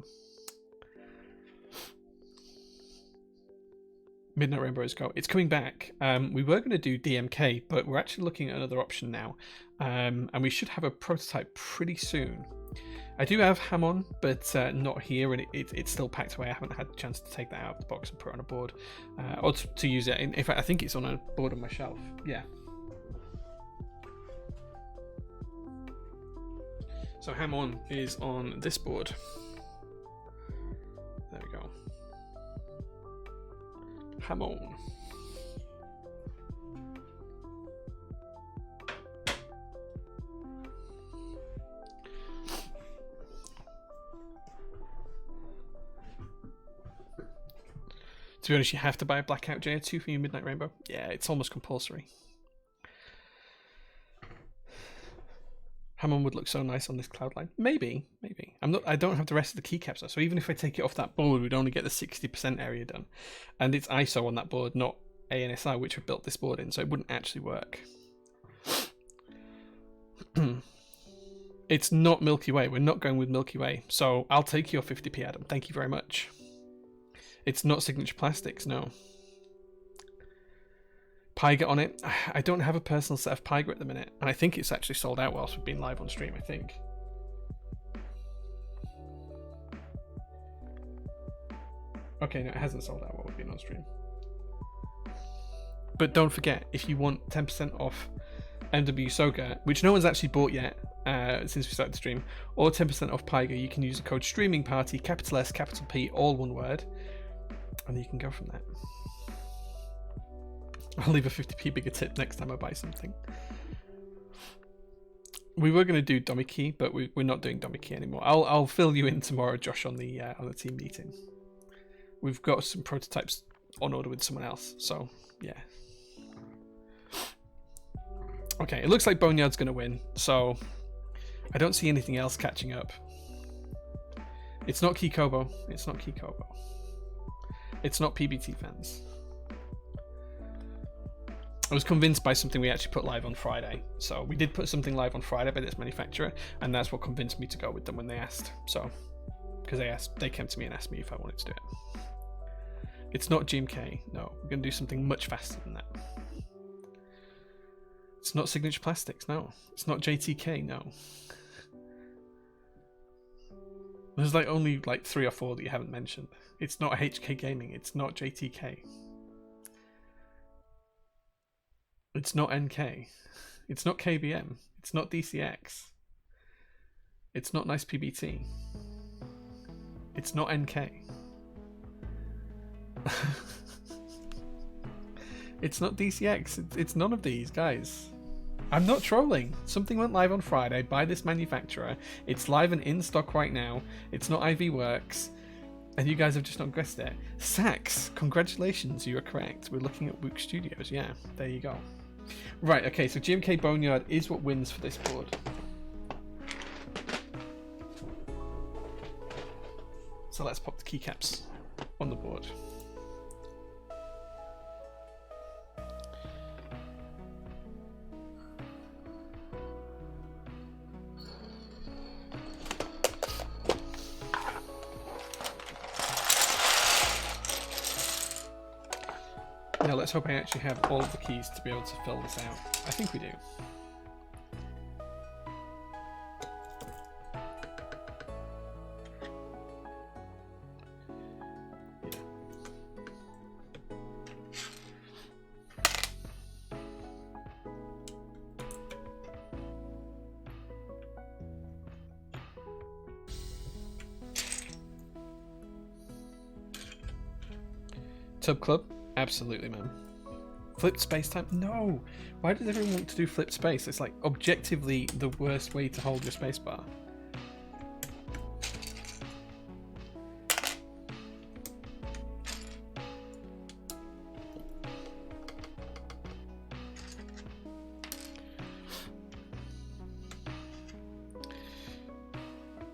Midnight Rainbow is go. It's coming back. We were going to do DMK, but we're actually looking at another option now. And we should have a prototype pretty soon. I do have Hamon, but not here, and it's still packed away. I haven't had the chance to take that out of the box and put it on a board. Or to use it. In fact, I think it's on a board on my shelf. Yeah. So Hamon is on this board. There we go. Hamon. To be honest, you have to buy a Blackout JO2 for your Midnight Rainbow. Yeah, it's almost compulsory. Hammond would look so nice on this Cloudline. Maybe. I don't have the rest of the keycaps though, so even if I take it off that board, we'd only get the 60% area done. And it's ISO on that board, not ANSI, which I built this board in, so it wouldn't actually work. It's not Milky Way. We're not going with Milky Way. So I'll take your 50p, Adam. Thank you very much. It's not Signature Plastics, no. Pyga on it. I don't have a personal set of Pyga at the minute, and I think it's actually sold out whilst we've been live on stream, I think. Okay, no, it hasn't sold out while we've been on stream. But don't forget, if you want 10% off MW Soga, which no one's actually bought yet since we started the stream, or 10% off Pyga, you can use the code STREAMINGPARTY, capital S, capital P, all one word, and you can go from there. I'll leave a 50p bigger tip next time I buy something. We were going to do Domiki, but we're not doing Domiki anymore. I'll fill you in tomorrow, Josh, on the team meeting. We've got some prototypes on order with someone else, so yeah. Okay, it looks like Boneyard's going to win, so I don't see anything else catching up. It's not Kikobo. It's not Kikobo. It's not PBT fans. I was convinced by something we actually put live on Friday. So we did put something live on Friday by this manufacturer, and that's what convinced me to go with them when they asked. So, because they came to me and asked me if I wanted to do it. It's not GMK. No, we're going to do something much faster than that. It's not Signature Plastics. No. It's not JTK. No. There's like only like 3 or 4 that you haven't mentioned. It's not HK Gaming. It's not JTK. It's not NK. It's not KBM. It's not DCX. It's not Nice PBT. It's not NK. It's not DCX. It's none of these, guys. I'm not trolling. Something went live on Friday by this manufacturer. It's live and in stock right now. It's not IV Works. And you guys have just not guessed it. Sax, congratulations, you are correct. We're looking at Wook Studios. Yeah, there you go. Right, okay, so GMK Boneyard is what wins for this board. So let's pop the keycaps on the board. Now let's hope I actually have all of the keys to be able to fill this out. I think we do. Tub Club? Absolutely, man. Flipped space time? No! Why does everyone want to do flipped space? It's like objectively the worst way to hold your spacebar.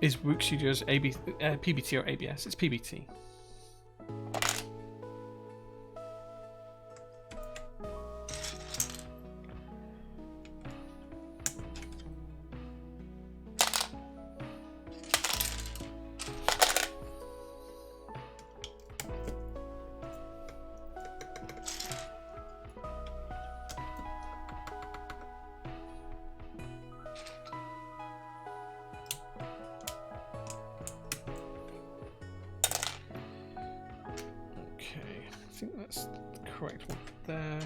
Is Wook Studios PBT or ABS? It's PBT. I think that's the correct one there.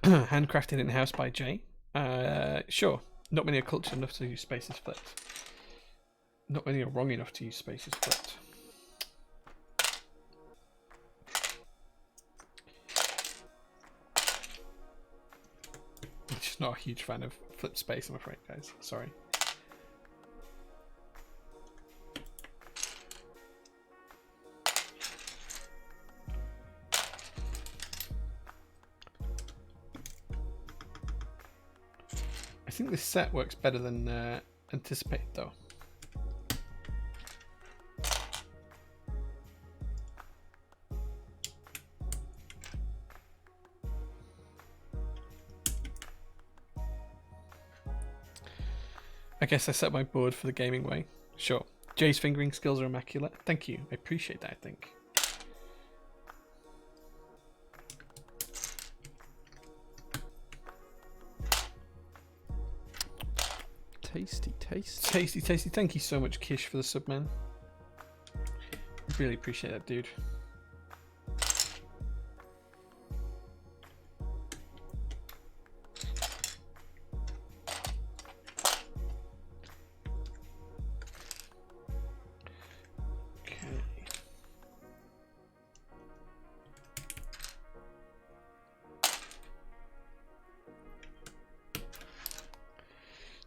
Handcrafted in-house by Jay. Sure. Not many are cultured enough to use spaces flipped. Not many are wrong enough to use spaces flipped. I'm just not a huge fan of flipped space, I'm afraid, guys. Sorry. I think this set works better than anticipated, though. I guess I set my board for the gaming way. Sure. Jay's fingering skills are immaculate. Thank you. I appreciate that, I think. Tasty, tasty. Tasty, tasty. Thank you so much, Kish, for the sub, man. Really appreciate that, dude.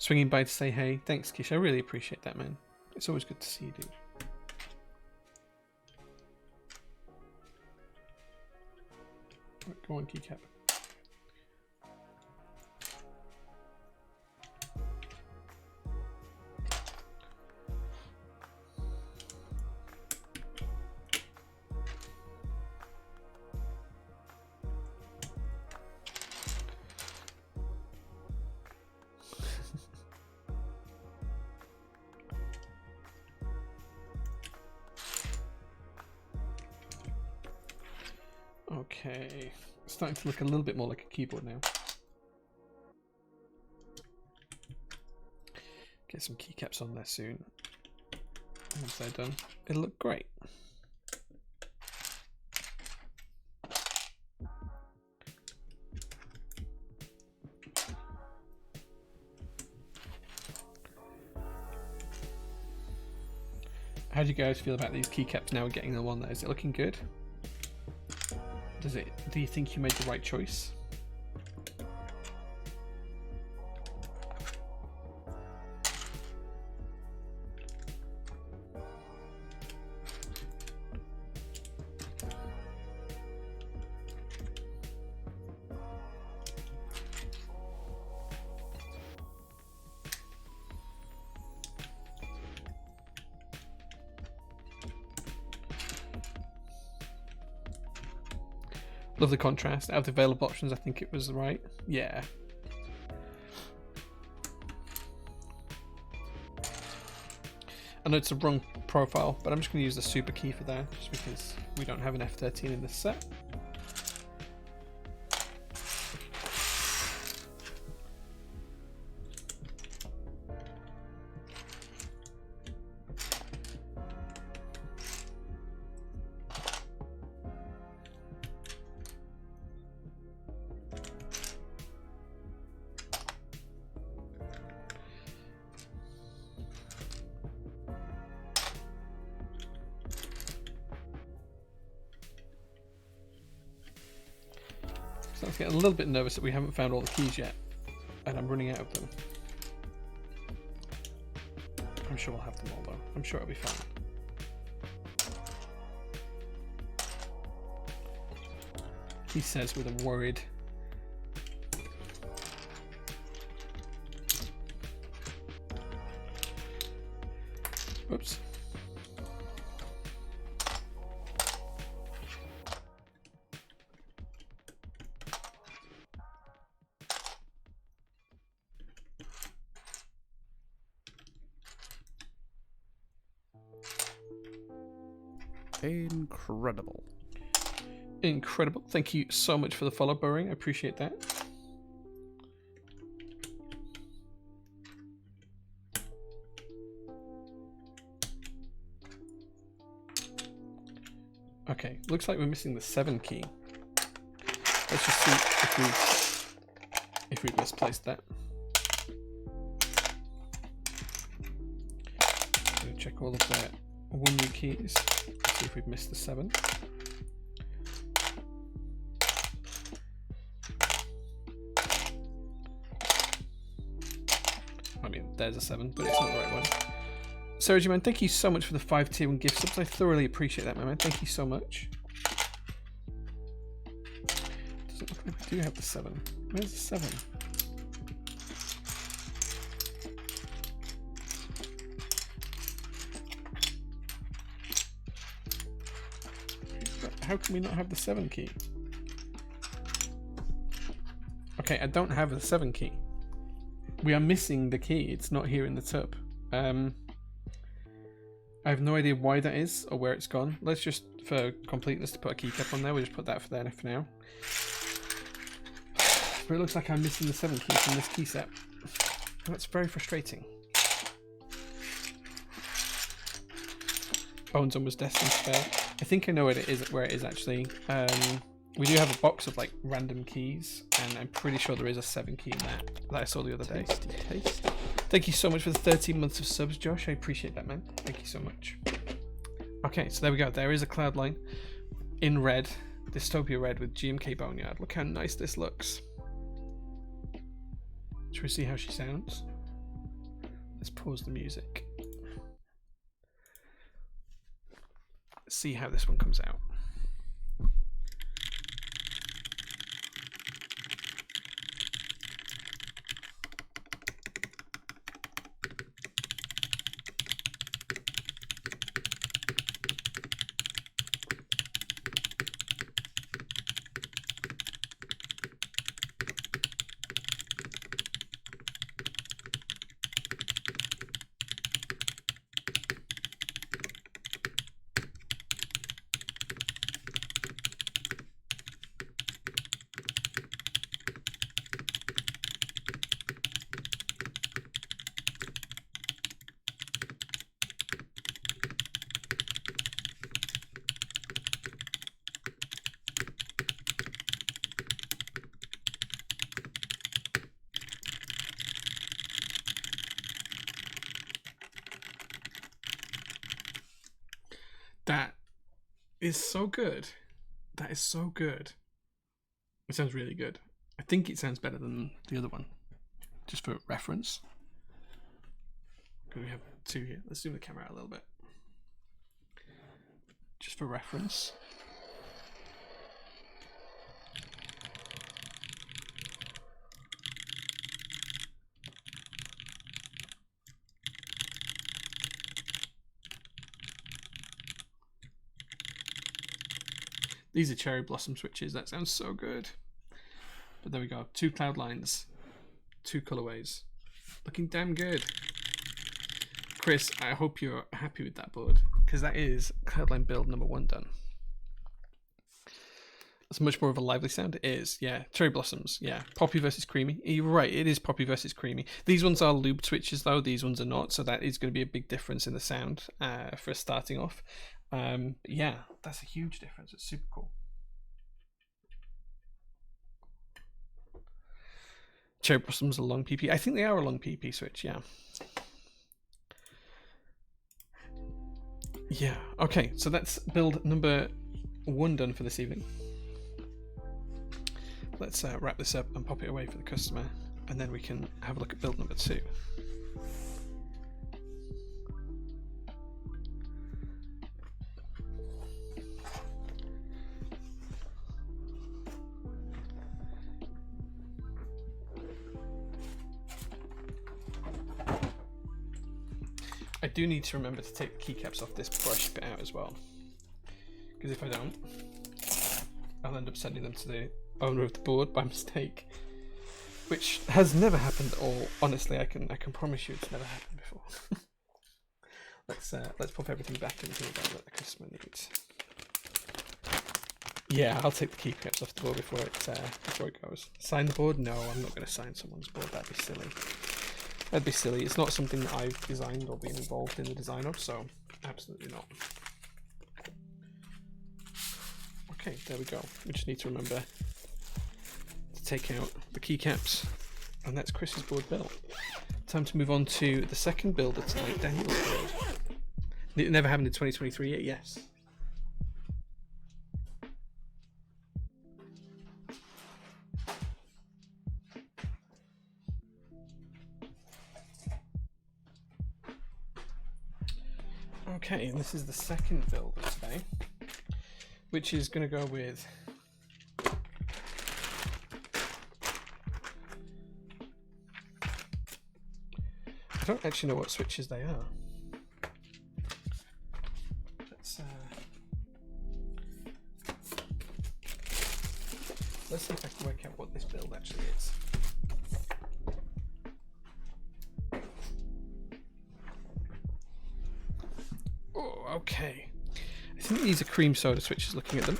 Swinging by to say hey. Thanks, Kish. I really appreciate that, man. It's always good to see you, dude. Right, go on, keycap. Okay, it's starting to look a little bit more like a keyboard now. Get some keycaps on there soon. Once they're done, it'll look great. How do you guys feel about these keycaps now getting them on there? Is it looking good? Do you think you made the right choice? Love the contrast. Out of the available options, I think it was right. Yeah. I know it's the wrong profile, but I'm just going to use the super key for that, just because we don't have an F13 in this set. So I was getting a little bit nervous that we haven't found all the keys yet, and I'm running out of them. I'm sure we'll have them all though. I'm sure it'll be fine. He says with a worried. Whoops. Incredible. Incredible. Thank you so much for the follow, Boring. I appreciate that. Okay, looks like we're missing the 7 key. Let's just see if we've misplaced that. So check all of the 1 new keys. See if we've missed the 7. I mean, there's a 7, but it's not the right one. Sergio, man, thank you so much for the 5 tier 1 gift subs. I thoroughly appreciate that, my man. Thank you so much. Doesn't look like we do have the 7. Where's the 7? How can we not have the 7 key? Okay, I don't have the 7 key. We are missing the key. It's not here in the tub. I have no idea why that is or where it's gone. Let's just, for completeness, to put a keycap on there, we'll just put that for there for now. But it looks like I'm missing the 7 key from this key set. That's very frustrating. Bones was destined to fail. I think I know where it is actually. We do have a box of like random keys, and I'm pretty sure there is a 7 key in that I saw the other day. Tasty. Thank you so much for the 13 months of subs, Josh. I appreciate that, man. Thank you so much. Okay, so there we go. There is a Cloudline in red, Dystopia red with GMK Boneyard. Look how nice this looks. Should we see how she sounds? Let's pause the music. See how this one comes out. That is so good. That is so good. It sounds really good. I think it sounds better than the other one. Just for reference. We have two here. Let's zoom the camera out a little bit. Just for reference. These are cherry blossom switches. That sounds so good. But there we go. 2 cloud lines. 2 colorways. Looking damn good. Chris, I hope you're happy with that board, because that is Cloudline build number 1 done. It's much more of a lively sound. It is, yeah. Cherry blossoms, yeah. Poppy versus creamy. You're right, it is poppy versus creamy. These ones are looped switches though, these ones are not, so that is going to be a big difference in the sound for starting off. Yeah, that's a huge difference. It's super cool. Cherry blossoms are long PP. I think they are a long PP switch, yeah. Yeah, okay, so that's build number 1 done for this evening. Let's wrap this up and pop it away for the customer, and then we can have a look at build number 2. I do need to remember to take the keycaps off this before I ship it out as well, because if I don't, I'll end up sending them to the owner of the board by mistake, which has never happened. Or honestly, I can promise you it's never happened before. Let's pop everything back in here that the customer needs. Yeah, I'll take the keycaps off the board before it goes. Sign the board? No, I'm not going to sign someone's board. That'd be silly. That'd be silly. It's not something that I've designed or been involved in the design of, so absolutely not. Okay, there we go. We just need to remember to take out the keycaps, and that's Chris's board built. Time to move on to the second builder tonight, Daniel's board. It never happened in 2023 yet, yes. Okay, and this is the second builder today, which is going to go with I don't actually know what switches they are. Let's see if I can work out what this build actually is. Oh, okay. I think these are cream soda switches looking at them.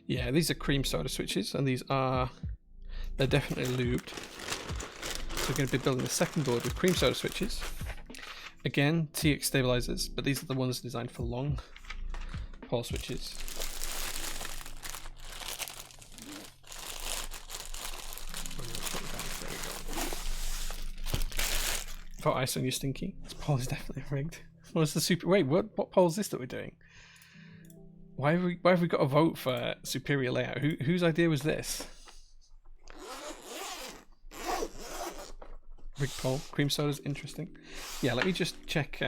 Yeah, these are cream soda switches, and they're definitely lubed. So we're going to be building the second board with cream soda switches. Again, TX stabilizers, but these are the ones designed for long pole switches. Vote ice on your stinky. This pole is definitely rigged. What's the super? Wait, what poll is this that we're doing? Why have we got a vote for superior layout? Whose idea was this? Rick Paul, cream soda's interesting. Yeah, let me just check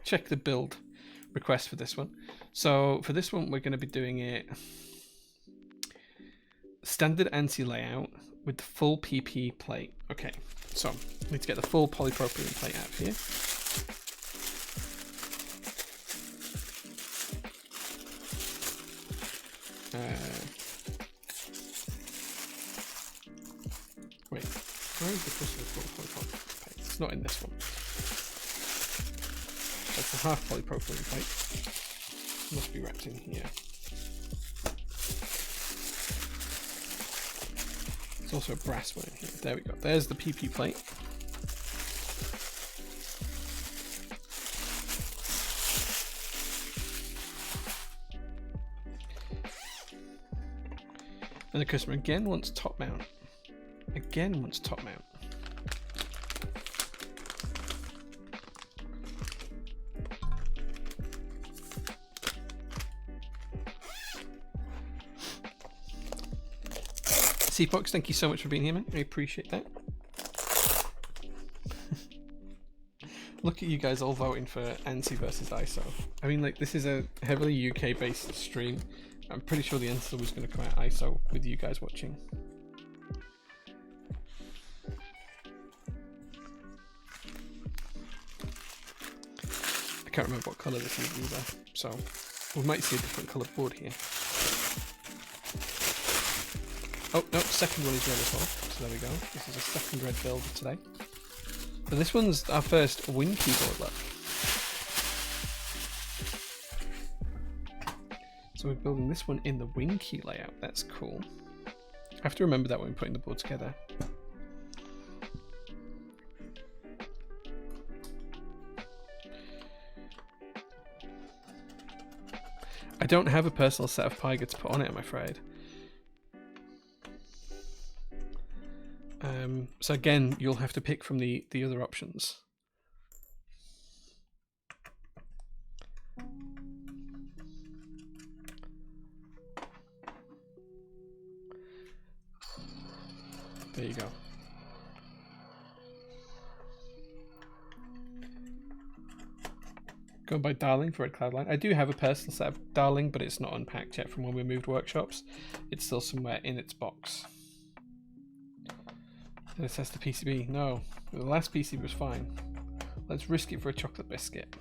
check the build request for this one. So for this one, we're going to be doing it standard ANSI layout with the full PP plate. Okay, so I need to get the full polypropylene plate out of here. Wait, where is the crystal full polypropylene plate? It's not in this one. That's a half polypropylene plate. Must be wrapped in here. There's also a brass one in here. There we go. There's the PP plate. And the customer again wants top mount. Again wants top mount. Cfox, thank you so much for being here, man. I appreciate that. Look at you guys all voting for ANSI versus ISO. I mean, like, this is a heavily UK-based stream. I'm pretty sure the answer was going to come out ISO with you guys watching. I can't remember what colour this is either, so we might see a different coloured board here. Oh, no, second one is red as well. So there we go. This is a second red build today. So this one's our first Win keyboard look. So we're building this one in the Win key layout. That's cool. I have to remember that when we're putting the board together. I don't have a personal set of Pyga to put on it, I'm afraid. So again, you'll have to pick from the other options. There you go. Go by Darling for Red Cloudline. I do have a personal set of Darling, but it's not unpacked yet from when we moved workshops. It's still somewhere in its box. This has the PCB. No, the last PCB was fine. Let's risk it for a chocolate biscuit.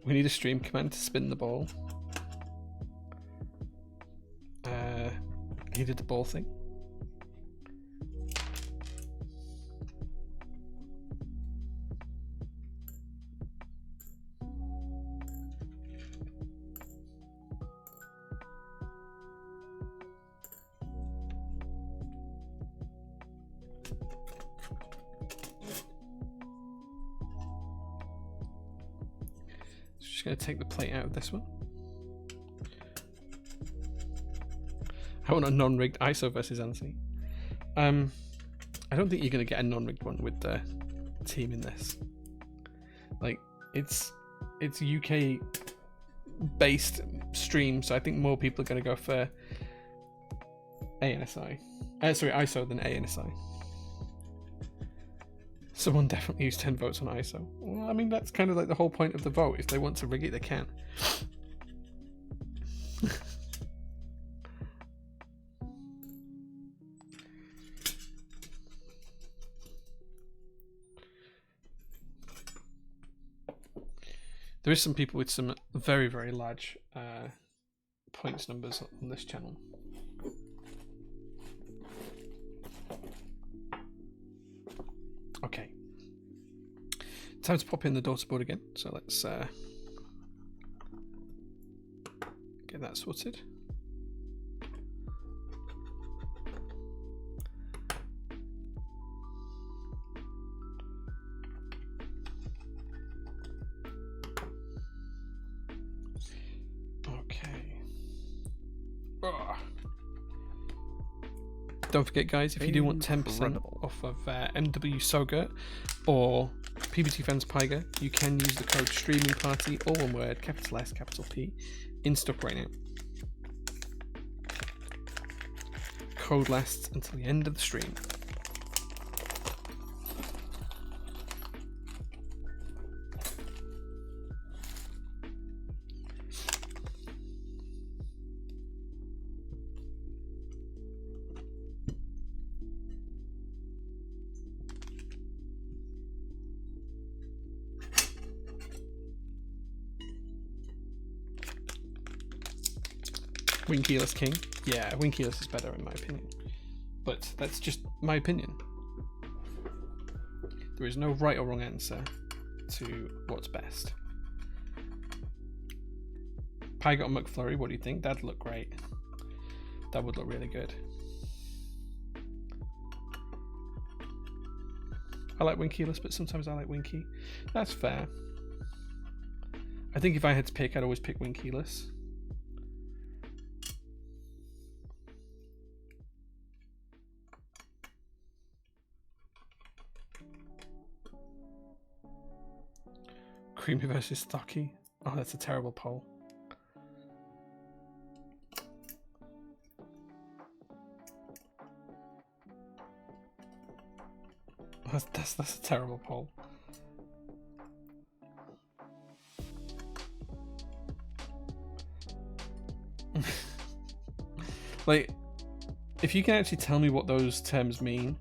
We need a stream command to spin the ball. He did the ball thing. Just going to take the plate out of this one. I want a non-rigged ISO versus ANSI. I don't think you're going to get a non-rigged one with the team in this. Like, it's UK based stream, so I think more people are going to go for ANSI. Sorry, ISO than ANSI. Someone definitely used 10 votes on ISO. Well, I mean, that's kind of like the whole point of the vote. If they want to rig it, they can. There is some people with some very, very large points numbers on this channel. Okay. Time to pop in the daughter board again. So let's get that sorted. Don't forget, guys, if you do want 10% off of MW Sogurt or PBT Fans Pyga, you can use the code Streaming Party, all one word, capital S, capital P, in stock right now. Code lasts until the end of the stream. Winkeyless King. Yeah, Winkeyless is better in my opinion. But that's just my opinion. There is no right or wrong answer to what's best. Pie got a McFlurry, what do you think? That'd look great. That would look really good. I like Winkeyless, but sometimes I like Winky. That's fair. I think if I had to pick, I'd always pick Winkeyless. Creamy versus stocky. Oh, that's a terrible poll. That's a terrible poll. Like, if you can actually tell me what those terms mean,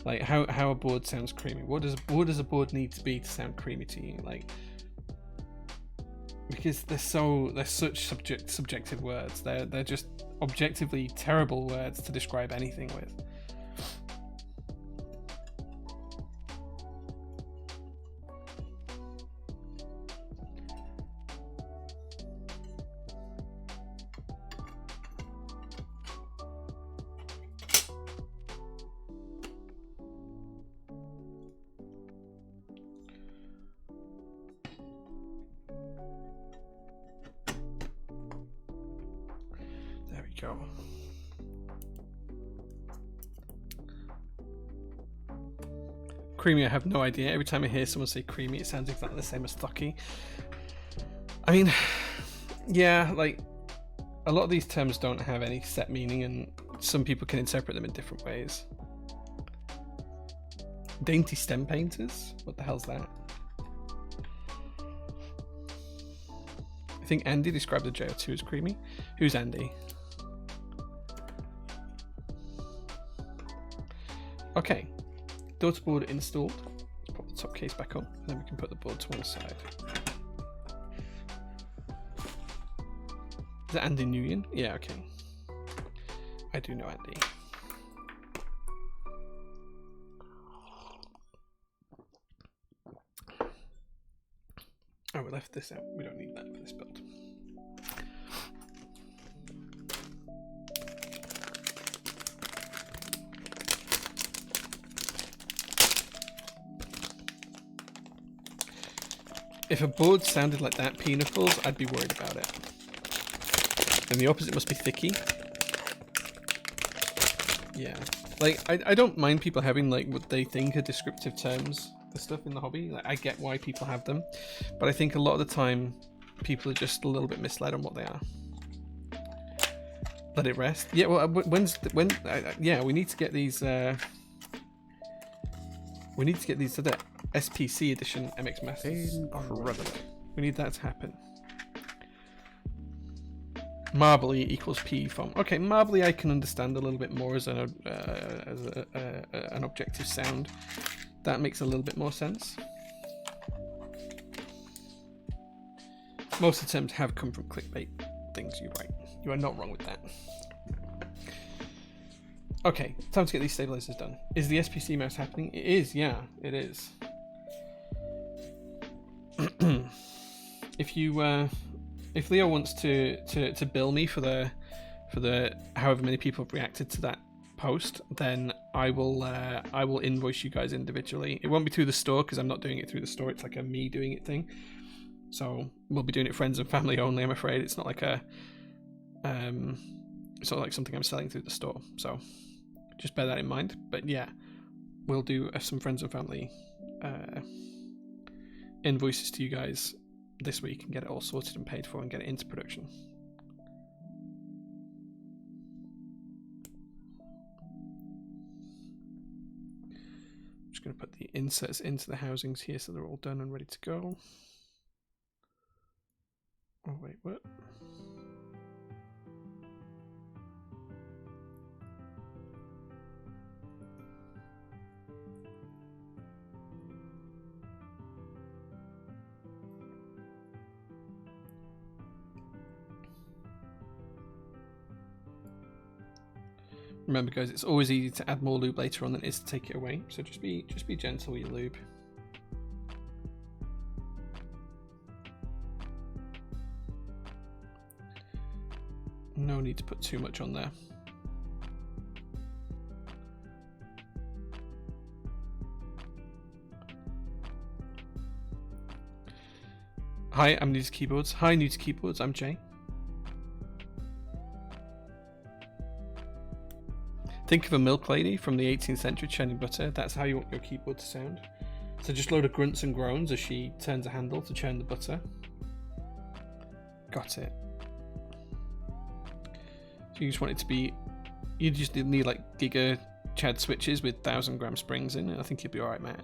like how a board sounds creamy. What does a board need to be to sound creamy to you? Like, because they're such subjective words. They're just objectively terrible words to describe anything with. Go. Creamy, I have no idea. Every time I hear someone say creamy, it sounds exactly the same as stocky. I mean, yeah, like a lot of these terms don't have any set meaning, and some people can interpret them in different ways. Dainty stem painters? What the hell's that? I think Andy described the JO2 as creamy. Who's Andy? Okay, daughter board installed. Let's pop the top case back on, and then we can put the board to one side. Is that Andy Nguyen? Yeah, okay. I do know Andy. Oh, we left this out. We don't need that for this build. If a board sounded like that, Pinnacles, I'd be worried about it. And the opposite must be Thicky. Yeah. Like, I don't mind people having, like, what they think are descriptive terms for stuff in the hobby. Like, I get why people have them. But I think a lot of the time, people are just a little bit misled on what they are. Let it rest. Yeah, well, yeah, we need to get these, we need to get these to the SPC edition MX Masters. Incredible. We need that to happen. Marbly equals P foam. Okay, marbly I can understand a little bit more as an objective sound. That makes a little bit more sense. Most of the terms have come from clickbait things. You're right. You are not wrong with that. Okay, time to get these stabilizers done. Is the SPC mouse happening? It is, yeah, it is. If Leo wants to bill me for the however many people have reacted to that post, then I will invoice you guys individually. It won't be through the store because I'm not doing it through the store. It's like a me doing it thing. So we'll be doing it friends and family only. I'm afraid it's not like sort of like something I'm selling through the store. So just bear that in mind. But yeah, we'll do some friends and family invoices to you guys this week and get it all sorted and paid for and get it into production. going to put the inserts into the housings here so they're all done and ready to go. Oh wait, what? Remember, guys, it's always easy to add more lube later on than it is to take it away. So just be gentle with your lube. No need to put too much on there. Hi, I'm new to keyboards. Hi, new to keyboards. I'm Jay. Think of a milk lady from the 18th century churning butter. That's how you want your keyboard to sound. So just a load of grunts and groans as she turns a handle to churn the butter. Got it. So you just want it to be, you just need like Giga Chad switches with 1,000-gram springs in, and I think you'll be alright, mate.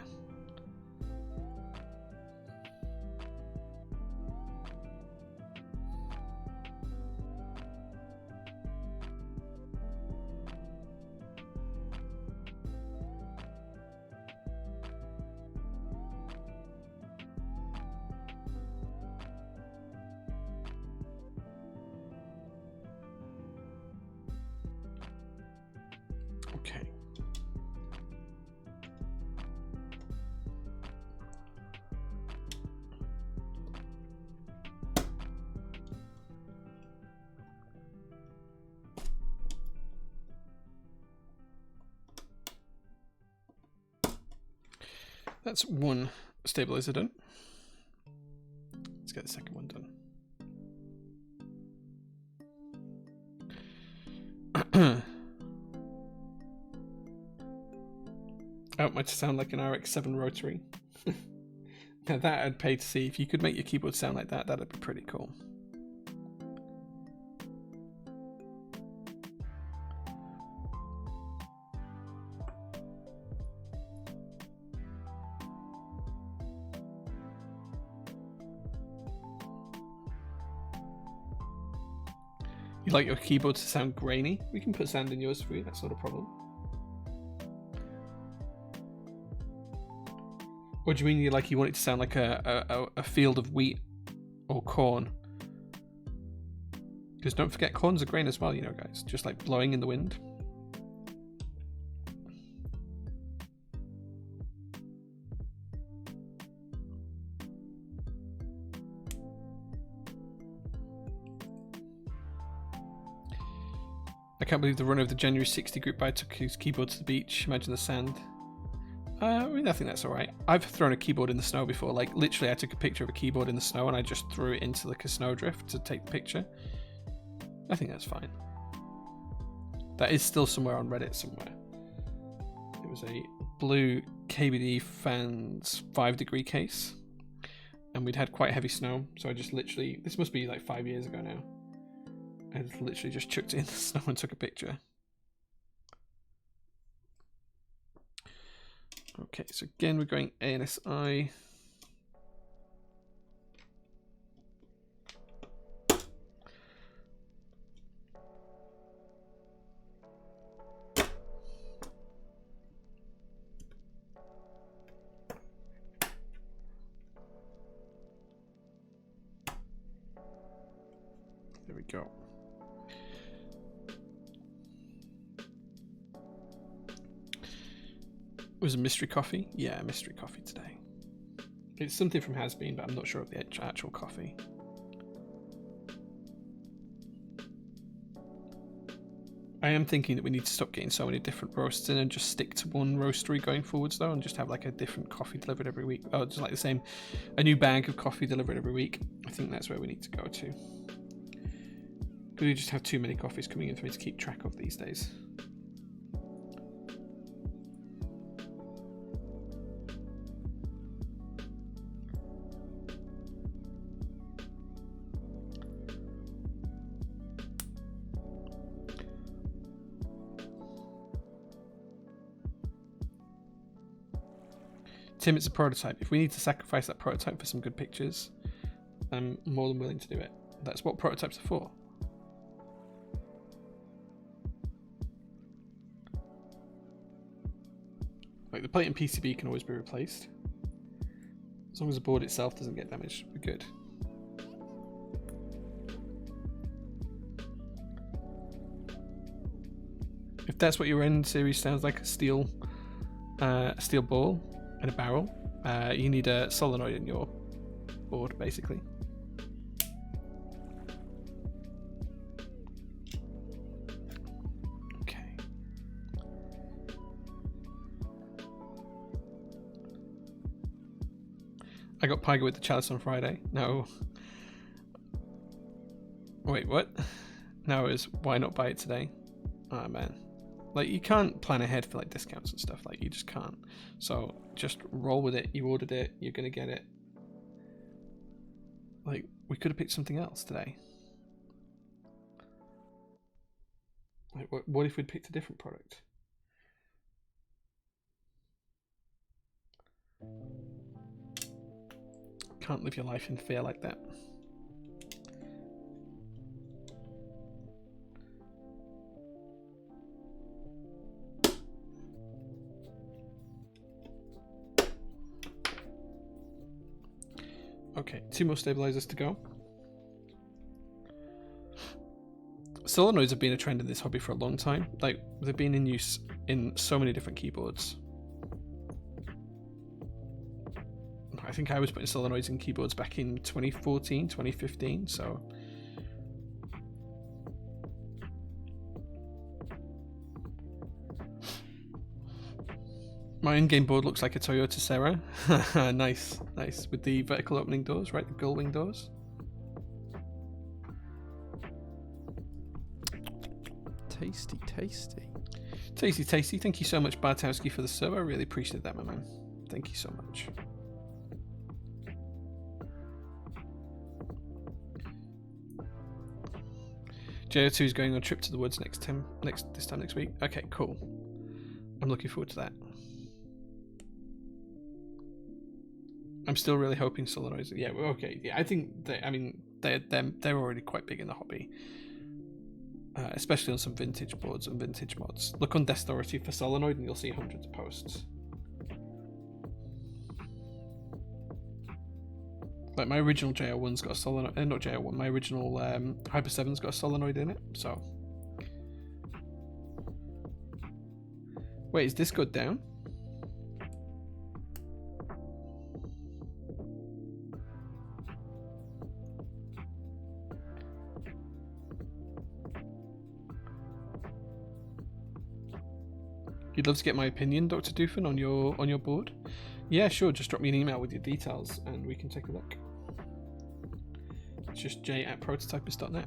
Okay. That's one stabilizer done. Let's get the second one done. Oh, might sound like an RX-7 rotary. Now that I'd pay to see. If you could make your keyboard sound like that, that'd be pretty cool. You like your keyboard to sound grainy? We can put sand in yours for you, that's not a problem. What do you mean you want it to sound like a field of wheat or corn? Because don't forget, corn's a grain as well, you know, guys. Just like blowing in the wind. I can't believe the runner of the January 60 group buy took his keyboard to the beach. Imagine the sand. I mean, I think that's alright. I've thrown a keyboard in the snow before. Like, literally, I took a picture of a keyboard in the snow and I just threw it into like a snowdrift to take the picture. I think that's fine. That is still somewhere on Reddit somewhere. It was a blue KBD fans 5-degree case. And we'd had quite heavy snow. So I just literally, this must be like 5 years ago now. I literally just chucked it in the snow and took a picture. Okay, so again, we're going ANSI. There we go. It was a mystery coffee? Yeah, mystery coffee today. It's something from Has Been, but I'm not sure of the actual coffee. I am thinking that we need to stop getting so many different roasts in and just stick to one roastery going forwards though, and just have like a different coffee delivered every week. Oh, just like the same, a new bag of coffee delivered every week. I think that's where we need to go to. We just have too many coffees coming in for me to keep track of these days. Tim, it's a prototype. If we need to sacrifice that prototype for some good pictures, I'm more than willing to do it. That's what prototypes are for. Like the plate and PCB can always be replaced. As long as the board itself doesn't get damaged, we're good. If that's what your end series sounds like, a steel ball and a barrel, you need a solenoid in your board, basically. Okay. I got Pyga with the chalice on Friday. No. Wait, what? No, it was why not buy it today? Oh man. Like, you can't plan ahead for like discounts and stuff. Like, you just can't. So just roll with it. You ordered it. You're gonna get it. Like, we could have picked something else today. Like, what if we'd picked a different product? Can't live your life in fear like that. Okay, 2 more stabilizers to go. Solenoids have been a trend in this hobby for a long time. Like, they've been in use in so many different keyboards. I think I was putting solenoids in keyboards back in 2014, 2015, so... My in-game board looks like a Toyota Serra. Nice, nice. With the vertical opening doors, right? The gull wing doors. Tasty, tasty. Tasty, tasty. Thank you so much, Bartowski, for the sub. I really appreciate that, my man. Thank you so much. JO2 is going on a trip to the woods this time next week. Okay, cool. I'm looking forward to that. I'm still really hoping solenoids. Yeah, okay. Yeah, I think they're already quite big in the hobby, especially on some vintage boards and vintage mods. Look on Destority for solenoid, and you'll see hundreds of posts. Like my original JO1's got a solenoid. Not JO1. My original Hyper 7's got a solenoid in it. So, wait, is this good down? You'd love to get my opinion, Dr. Doofin, on your board? Yeah, sure. Just drop me an email with your details, and we can take a look. It's just j@prototypist.net.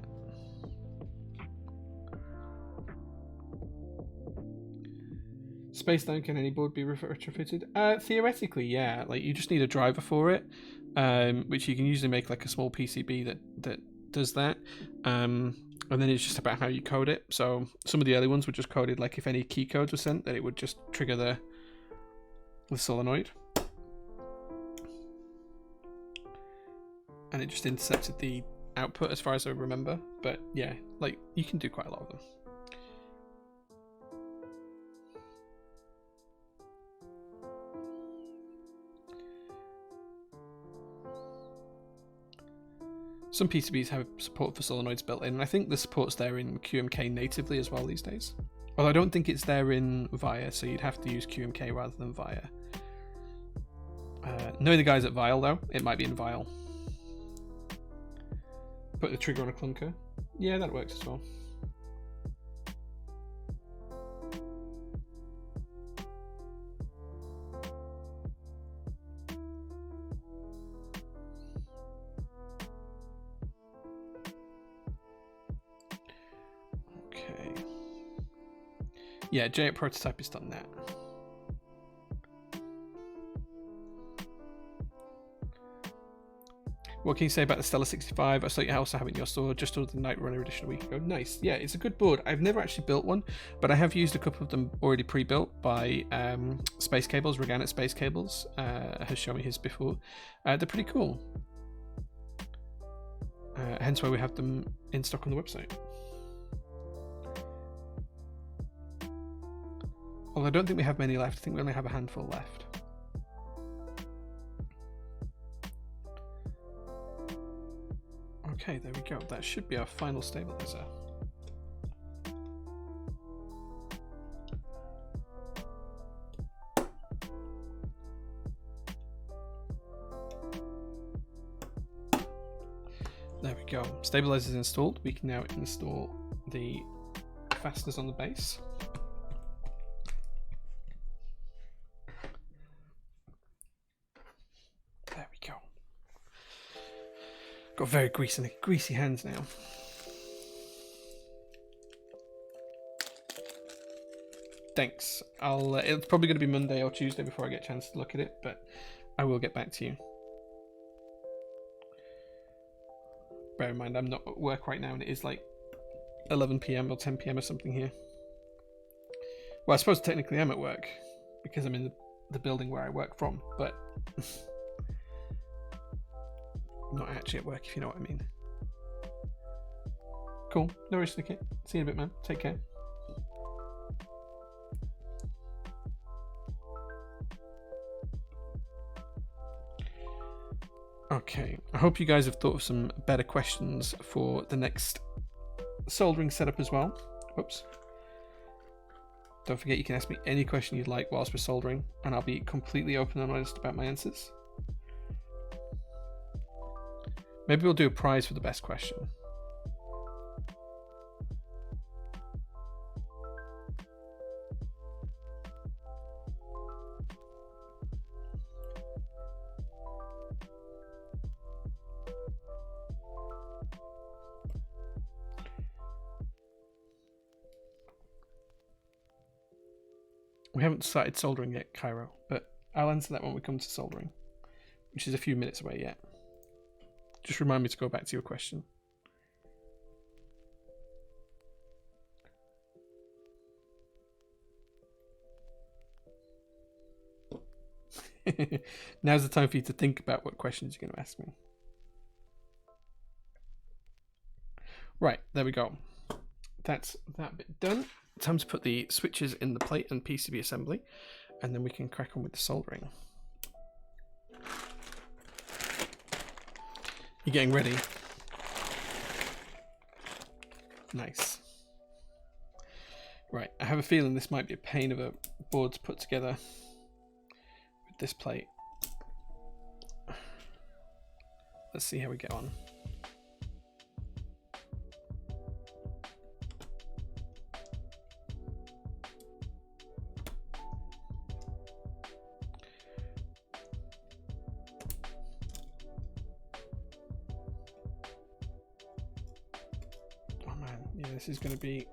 Space Down, can any board be retrofitted? Theoretically, yeah. Like, you just need a driver for it, which you can usually make like a small PCB that does that. And then it's just about how you code it. So some of the early ones were just coded like if any key codes were sent, that it would just trigger the solenoid. And it just intercepted the output as far as I remember. But yeah, like, you can do quite a lot of them. Some PCBs have support for solenoids built in, and I think the support's there in QMK natively as well these days. Well, I don't think it's there in VIA, so you'd have to use QMK rather than VIA. Knowing the guys at Vile, though, it might be in Vile. Put the trigger on a clunker. Yeah, that works as well. Yeah, j@prototypist.net. What can you say about the Stella 65? I saw you also have it in your store. Just ordered the Night Runner edition a week ago. Nice. Yeah, it's a good board. I've never actually built one, but I have used a couple of them already pre-built by Space Cables. Reganet Space Cables has shown me his before. They're pretty cool. Hence why we have them in stock on the website. Although I don't think we have many left. I think we only have a handful left. Okay, there we go. That should be our final stabilizer. There we go. Stabilizer is installed. We can now install the fasteners on the base. There we go. Got very greasy hands now. Thanks. It's probably going to be Monday or Tuesday before I get a chance to look at it, but I will get back to you. Bear in mind, I'm not at work right now, and it is like 11 PM or 10 PM or something here. Well, I suppose technically I'm at work because I'm in the building where I work from, but I'm not actually at work, if you know what I mean. Cool. No worries, Nicky. See you in a bit, man. Take care. Okay, I hope you guys have thought of some better questions for the next soldering setup as well. Oops. Don't forget you can ask me any question you'd like whilst we're soldering, and I'll be completely open and honest about my answers. Maybe we'll do a prize for the best question. We haven't started soldering yet, Cairo, but I'll answer that when we come to soldering, which is a few minutes away yet. Just remind me to go back to your question. Now's the time for you to think about what questions you're going to ask me. Right, there we go. That's that bit done. Time to put the switches in the plate and PCB assembly, and then we can crack on with the soldering. You're getting ready. Nice. Right, I have a feeling this might be a pain of a board to put together with this plate. Let's see how we get on. This is going to be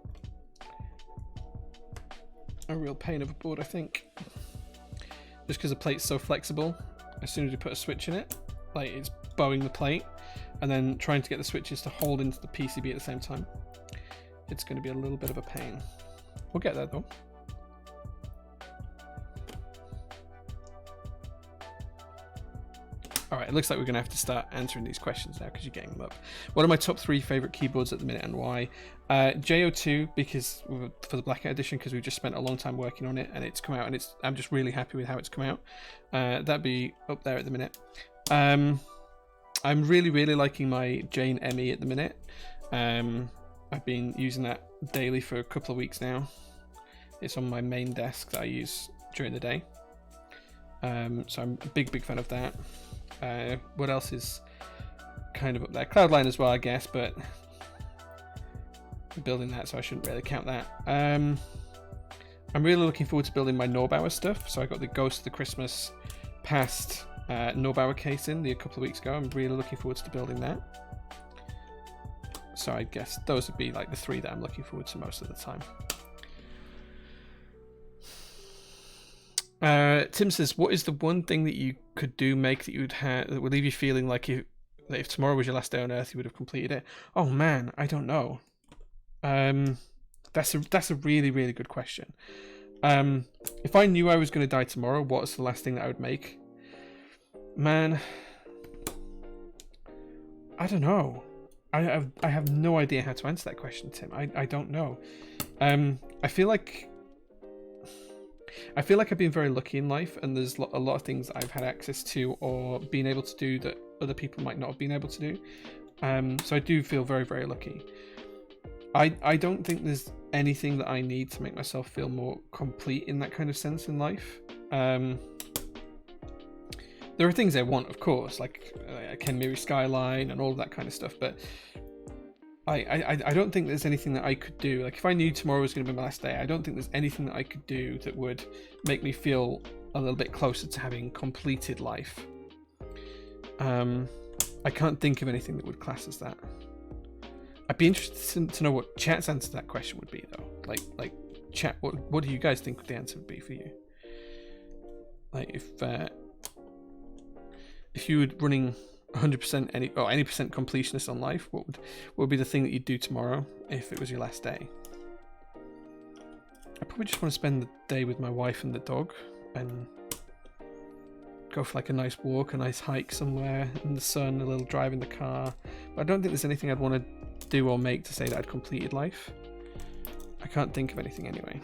a real pain of a board, I think. Just because the plate's so flexible, as soon as you put a switch in it, like it's bowing the plate, and then trying to get the switches to hold into the PCB at the same time. It's going to be a little bit of a pain. We'll get there though. Alright, it looks like we're going to have to start answering these questions now because you're getting them up. What are my top 3 favourite keyboards at the minute and why? JO2, because for the Blackout Edition, because we've just spent a long time working on it and it's come out, and I'm just really happy with how it's come out. That'd be up there at the minute. I'm really liking my Jane ME at the minute. I've been using that daily for a couple of weeks now. It's on my main desk that I use during the day. So I'm a big fan of that. What else is kind of up there? Cloudline as well, I guess, but I'm building that, so I shouldn't really count that. I'm really looking forward to building my Norbauer stuff. So I got the Ghost of the Christmas Past Norbauer case in a couple of weeks ago. I'm really looking forward to building that. So I guess those would be like the 3 that I'm looking forward to most of the time. Tim says, what is the one thing that you could make that that would leave you feeling like you That if tomorrow was your last day on Earth, you would have completed it. Oh man, I don't know. That's a really, really good question. If I knew I was going to die tomorrow, what's the last thing that I would make? Man, I don't know. I have no idea how to answer that question, Tim. I don't know. I feel like I've been very lucky in life, and there's a lot of things I've had access to or been able to do that other people might not have been able to do. So I do feel very, very lucky. I don't think there's anything that I need to make myself feel more complete in that kind of sense in life. There are things I want, of course, like Ken Miri Skyline and all of that kind of stuff, but I don't think there's anything that I could do. Like, if I knew tomorrow was going to be my last day, I don't think there's anything that I could do that would make me feel a little bit closer to having completed life. I can't think of anything that would class as that. I'd be interested to know what chat's answer to that question would be, though. Like chat, what do you guys think the answer would be for you? Like, if you were running 100% any percent completionist on life, what would be the thing that you'd do tomorrow if it was your last day? I probably just want to spend the day with my wife and the dog and go for like a nice walk, a nice hike somewhere in the sun, a little drive in the car. But I don't think there's anything I'd want to do or make to say that I'd completed life. I can't think of anything anyway.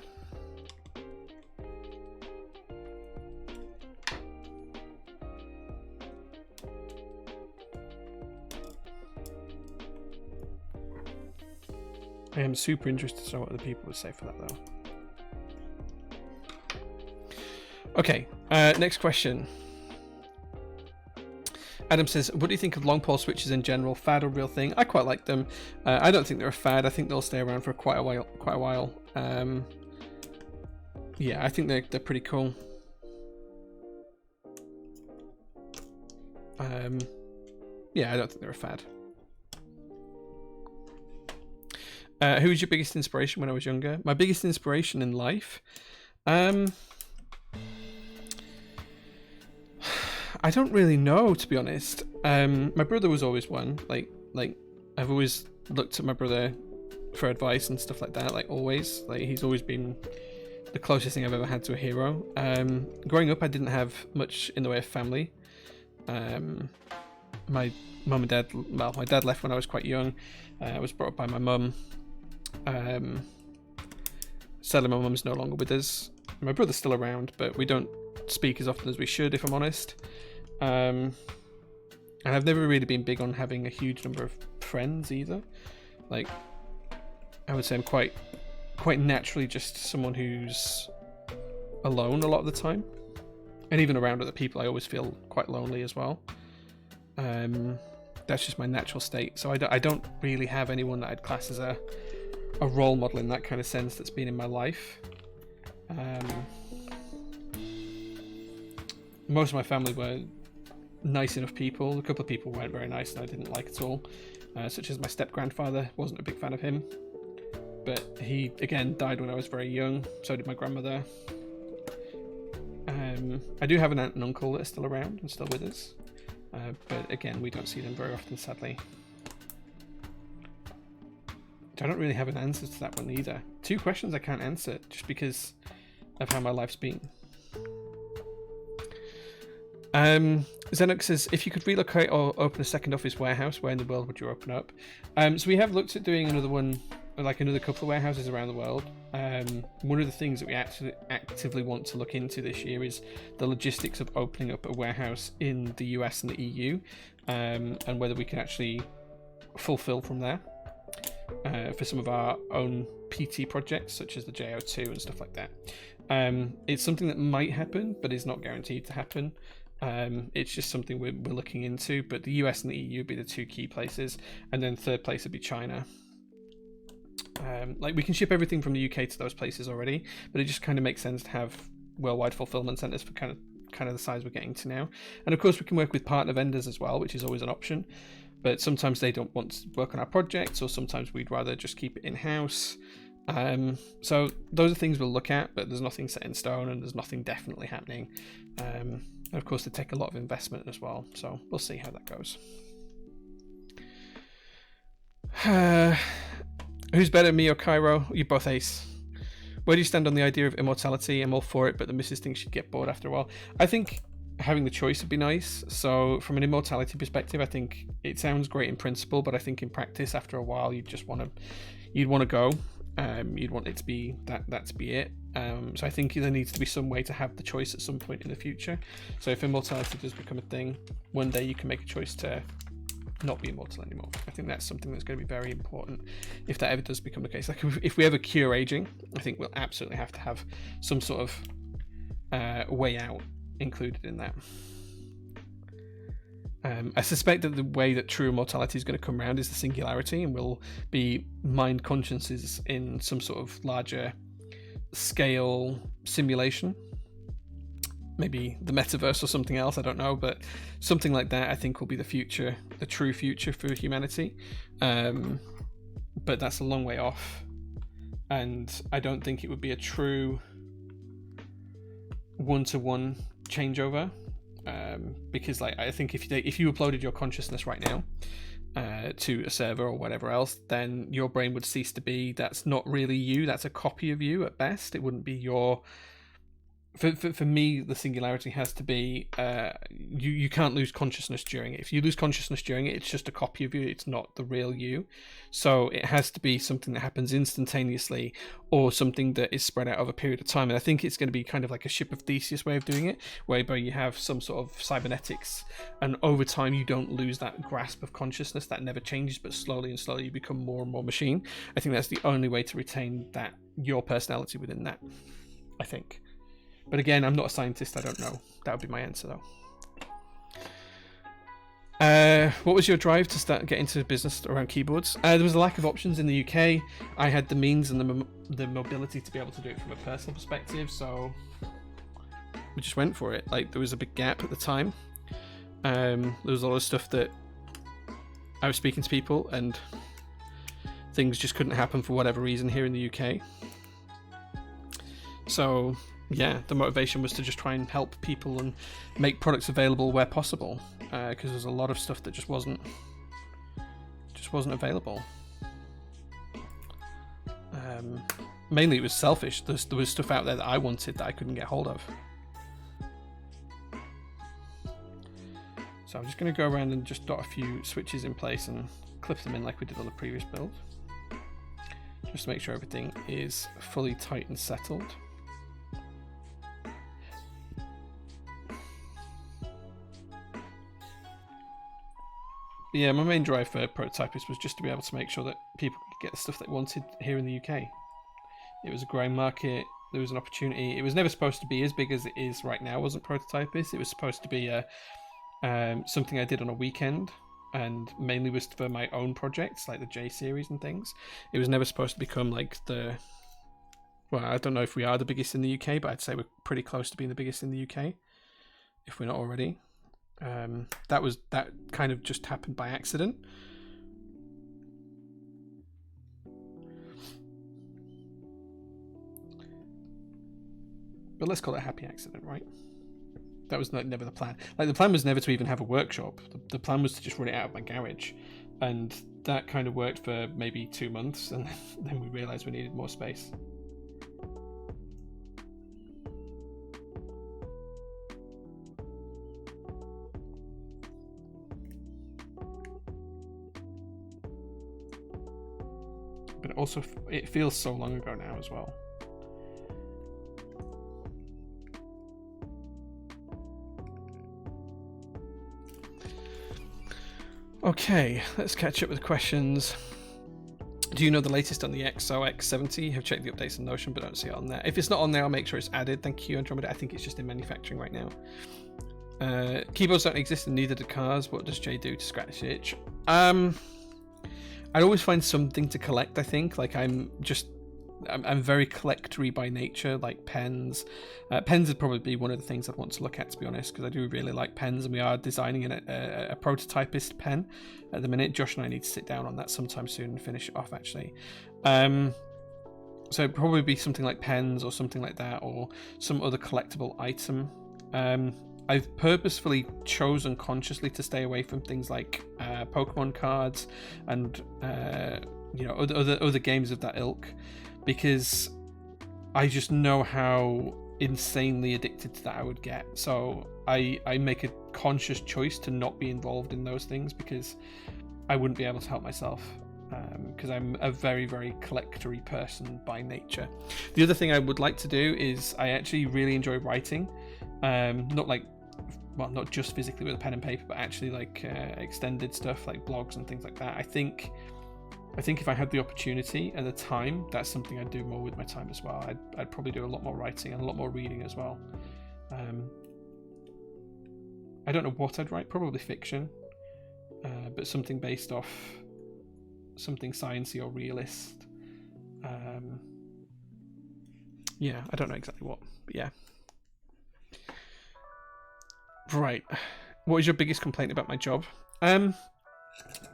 I am super interested to know what other people would say for that, though. Okay, next question. Adam says, what do you think of long pole switches in general? Fad or real thing? I quite like them. I don't think they're a fad. I think they'll stay around for quite a while. Yeah, I think they're pretty cool. Yeah, I don't think they're a fad. Who was your biggest inspiration when I was younger? My biggest inspiration in life? I don't really know, to be honest. My brother was always one. Like I've always looked at my brother for advice and stuff like that. Like, always. Like, he's always been the closest thing I've ever had to a hero. Growing up, I didn't have much in the way of family. My mum and dad. Well, my dad left when I was quite young. I was brought up by my mum. Sadly, my mum's no longer with us. My brother's still around, but we don't speak as often as we should, if I'm honest. And I've never really been big on having a huge number of friends either. Like, I would say I'm quite naturally just someone who's alone a lot of the time, and even around other people I always feel quite lonely as well. That's just my natural state, so I don't really have anyone that I'd class as a role model in that kind of sense that's been in my life. Most of my family were nice enough people. A couple of people weren't very nice and I didn't like at all, such as my step-grandfather. Wasn't a big fan of him, but he again died when I was very young. So did my grandmother. I do have an aunt and uncle that are still around and still with us, but again, we don't see them very often, sadly. I don't really have an answer to that one either. Two questions I can't answer just because of how my life's been. Xenox says, if you could relocate or open a second office warehouse, where in the world would you open up? So we have looked at doing another one, like another couple of warehouses around the world. One of the things that we actually actively want to look into this year is the logistics of opening up a warehouse in the US and the EU, and whether we can actually fulfill from there. For some of our own PT projects, such as the JO2 and stuff like that. It's something that might happen, but is not guaranteed to happen. It's just something we're looking into, but the US and the EU would be the two key places, and then third place would be China. Like, we can ship everything from the UK to those places already, but it just kind of makes sense to have worldwide fulfillment centers for kind of the size we're getting to now. And of course, we can work with partner vendors as well, which is always an option. But sometimes they don't want to work on our projects, or sometimes we'd rather just keep it in-house. So those are things we'll look at, but there's nothing set in stone and there's nothing definitely happening. And of course, they take a lot of investment as well. So we'll see how that goes. Who's better, me or Cairo? You're both ace. Where do you stand on the idea of immortality? I'm all for it, but the missus thinks she'd get bored after a while. I think having the choice would be nice. So from an immortality perspective, I think it sounds great in principle, but I think in practice, after a while, you'd want to go. You'd want it to be that to be it. So I think there needs to be some way to have the choice at some point in the future. So if immortality does become a thing, one day you can make a choice to not be immortal anymore. I think that's something that's going to be very important if that ever does become the case. Like if we ever cure aging, I think we'll absolutely have to have some sort of way out included in that. I suspect that the way that true immortality is going to come around is the singularity, and will be mind consciences in some sort of larger scale simulation. Maybe the metaverse or something else, I don't know, but something like that I think will be the future, the true future for humanity. But that's a long way off, and I don't think it would be a true one-to-one changeover, because like I think if you uploaded your consciousness right now to a server or whatever else, then your brain would cease to be. That's not really you, that's a copy of you at best. It wouldn't be your. For me, the singularity has to be you can't lose consciousness during it. If you lose consciousness during it, it's just a copy of you. It's not the real you. So it has to be something that happens instantaneously, or something that is spread out over a period of time. And I think it's going to be kind of like a Ship of Theseus way of doing it, whereby you have some sort of cybernetics, and over time you don't lose that grasp of consciousness that never changes, but slowly and slowly you become more and more machine. I think that's the only way to retain that your personality within that, I think. But again, I'm not a scientist, I don't know. That would be my answer, though. What was your drive to start getting into business around keyboards? There was a lack of options in the UK. I had the means and the mobility to be able to do it from a personal perspective, so we just went for it. Like, there was a big gap at the time. There was a lot of stuff that I was speaking to people, and things just couldn't happen for whatever reason here in the UK. So yeah, the motivation was to just try and help people and make products available where possible, because there's a lot of stuff that just wasn't available. Mainly it was selfish. There was stuff out there that I wanted that I couldn't get hold of. So I'm just going to go around and just dot a few switches in place and clip them in like we did on the previous build, just to make sure everything is fully tight and settled. Yeah, my main drive for Prototypist was just to be able to make sure that people could get the stuff they wanted here in the UK. It was a growing market, there was an opportunity. It was never supposed to be as big as it is right now, wasn't Prototypist. It was supposed to be something I did on a weekend, and mainly was for my own projects, like the J series and things. It was never supposed to become like the... Well, I don't know if we are the biggest in the UK, but I'd say we're pretty close to being the biggest in the UK, if we're not already. That kind of just happened by accident. But let's call it a happy accident, right? That was never the plan. Like, the plan was never to even have a workshop. The plan was to just run it out of my garage, and that kind of worked for maybe 2 months, and then we realized we needed more space. But also, it feels so long ago now as well. Okay, let's catch up with questions. Do you know the latest on the XOX70? Have checked the updates on Notion, but don't see it on there. If it's not on there, I'll make sure it's added. Thank you, Andromeda. I think it's just in manufacturing right now. Keyboards don't exist, and neither do cars. What does Jay do to scratch the itch? I'd always find something to collect, I think. Like, I'm very collectory by nature, like pens. Pens would probably be one of the things I'd want to look at, to be honest, because I do really like pens, and we are designing a prototypist pen at the minute. Josh and I need to sit down on that sometime soon and finish it off, actually. So it'd probably be something like pens or something like that, or some other collectible item. I've purposefully chosen consciously to stay away from things like Pokemon cards and other games of that ilk, because I just know how insanely addicted to that I would get. So I make a conscious choice to not be involved in those things because I wouldn't be able to help myself, because I'm a very, very collectory person by nature. The other thing I would like to do is I actually really enjoy writing, not just physically with a pen and paper, but actually like extended stuff like blogs and things like that. I think if I had the opportunity and the time, that's something I'd do more with my time as well. I'd probably do a lot more writing and a lot more reading as well. I don't know what I'd write, probably fiction, but something based off something sciencey or realist. Yeah, I don't know exactly what, but yeah. Right. What is your biggest complaint about my job?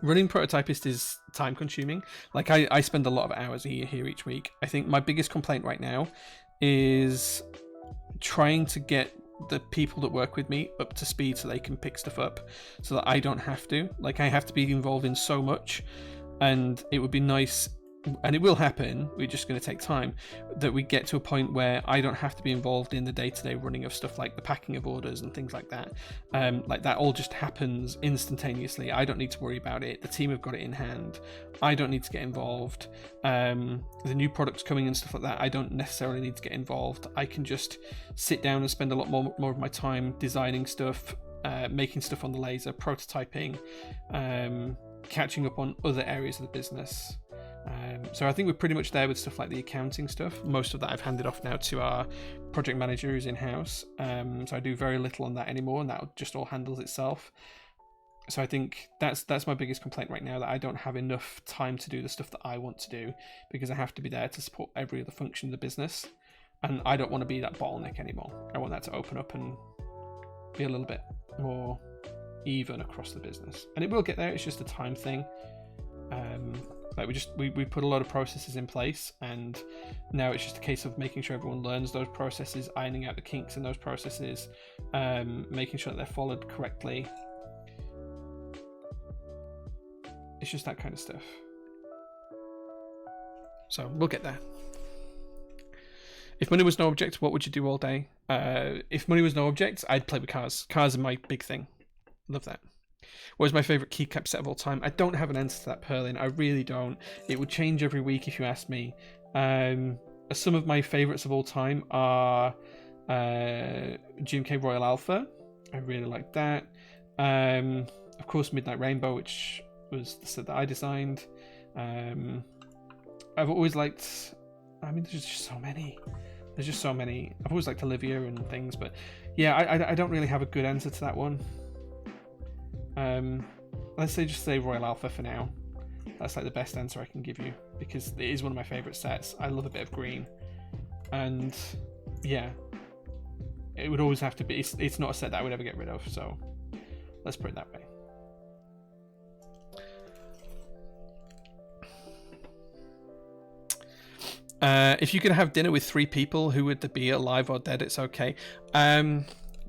Running Prototypist is time consuming. Like I spend a lot of hours here each week. I think my biggest complaint right now is trying to get the people that work with me up to speed so they can pick stuff up so that I don't have to. Like I have to be involved in so much, and it would be nice, and it will happen, we're just going to take time, that we get to a point where I don't have to be involved in the day-to-day running of stuff like the packing of orders and things like that. Like that all just happens instantaneously. I don't need to worry about it. The team have got it in hand. I don't need to get involved. The new products coming and stuff like that, I don't necessarily need to get involved. I can just sit down and spend a lot more of my time designing stuff, making stuff on the laser, prototyping, catching up on other areas of the business. So I think we're pretty much there with stuff like the accounting stuff. Most of that I've handed off now to our project manager who's in-house. So I do very little on that anymore, and that just all handles itself. So I think that's my biggest complaint right now, that I don't have enough time to do the stuff that I want to do because I have to be there to support every other function of the business. And I don't want to be that bottleneck anymore. I want that to open up and be a little bit more even across the business. And it will get there, it's just a time thing. Like we put a lot of processes in place, and now it's just a case of making sure everyone learns those processes, ironing out the kinks in those processes, making sure that they're followed correctly. It's just that kind of stuff. So we'll get there. If money was no object, what would you do all day? If money was no object, I'd play with cars. Cars are my big thing. Love that. What is my favourite keycap set of all time? I don't have an answer to that, Perlin. I really don't. It would change every week if you asked me. Some of my favourites of all time are GMK Royal Alpha. I really like that. Of course, Midnight Rainbow, which was the set that I designed. I've always liked... I mean, there's just so many. I've always liked Olivia and things, but yeah, I don't really have a good answer to that one. Let's just say Royal Alpha for now. That's like the best answer I can give you, because it is one of my favourite sets. I love a bit of green, and yeah, it would always have to be. It's not a set that I would ever get rid of, so let's put it that way. If you could have dinner with 3 people, who would they be, alive or dead? It's okay.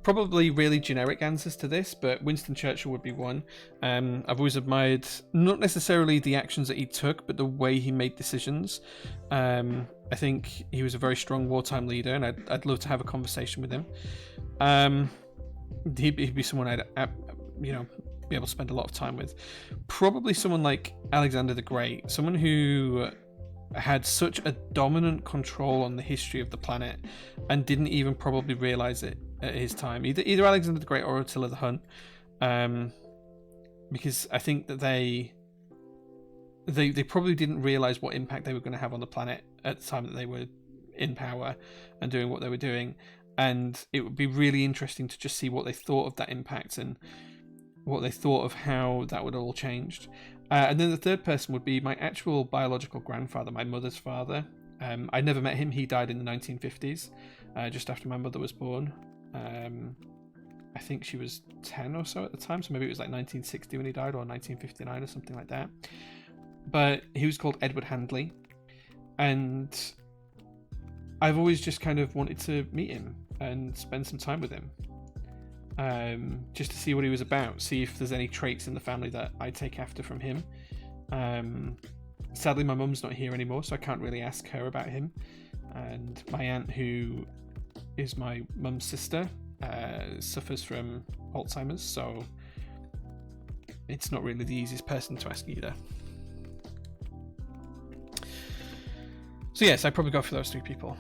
Probably really generic answers to this, but Winston Churchill would be one. I've always admired not necessarily the actions that he took, but the way he made decisions. I think he was a very strong wartime leader, and I'd love to have a conversation with him. He'd be someone I'd be able to spend a lot of time with. Probably someone like Alexander the Great, someone who had such a dominant control on the history of the planet and didn't even probably realize it at his time. Either Alexander the Great or Attila the Hun, because I think that they probably didn't realize what impact they were going to have on the planet at the time that they were in power and doing what they were doing. And it would be really interesting to just see what they thought of that impact and what they thought of how that would all changed. And then the third person would be my actual biological grandfather, my mother's father. I never met him. He died in the 1950s, just after my mother was born. I think she was 10 or so at the time, so maybe it was like 1960 when he died, or 1959 or something like that. But he was called Edward Handley, and I've always just kind of wanted to meet him and spend some time with him. just to see what he was about, see if there's any traits in the family that I take after from him. Sadly, my mum's not here anymore, so I can't really ask her about him. And my aunt, who is my mum's sister, suffers from Alzheimer's, so it's not really the easiest person to ask either. So yes, I'd probably go for those three people.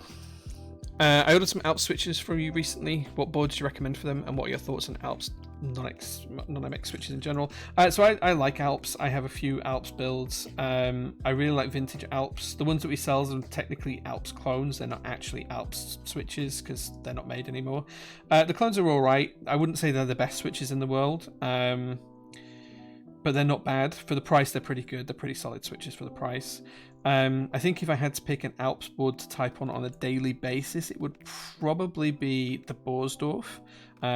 I ordered some Alps switches from you recently. What boards do you recommend for them, and what are your thoughts on Alps non-MX switches in general? So I like Alps. I have a few Alps builds. I really like vintage Alps. The ones that we sell are technically Alps clones. They're not actually Alps switches because they're not made anymore. The clones are all right. I wouldn't say they're the best switches in the world, but they're not bad. For the price, they're pretty good. They're pretty solid switches for the price. I think if I had to pick an Alps board to type on a daily basis, it would probably be the Borsdorf,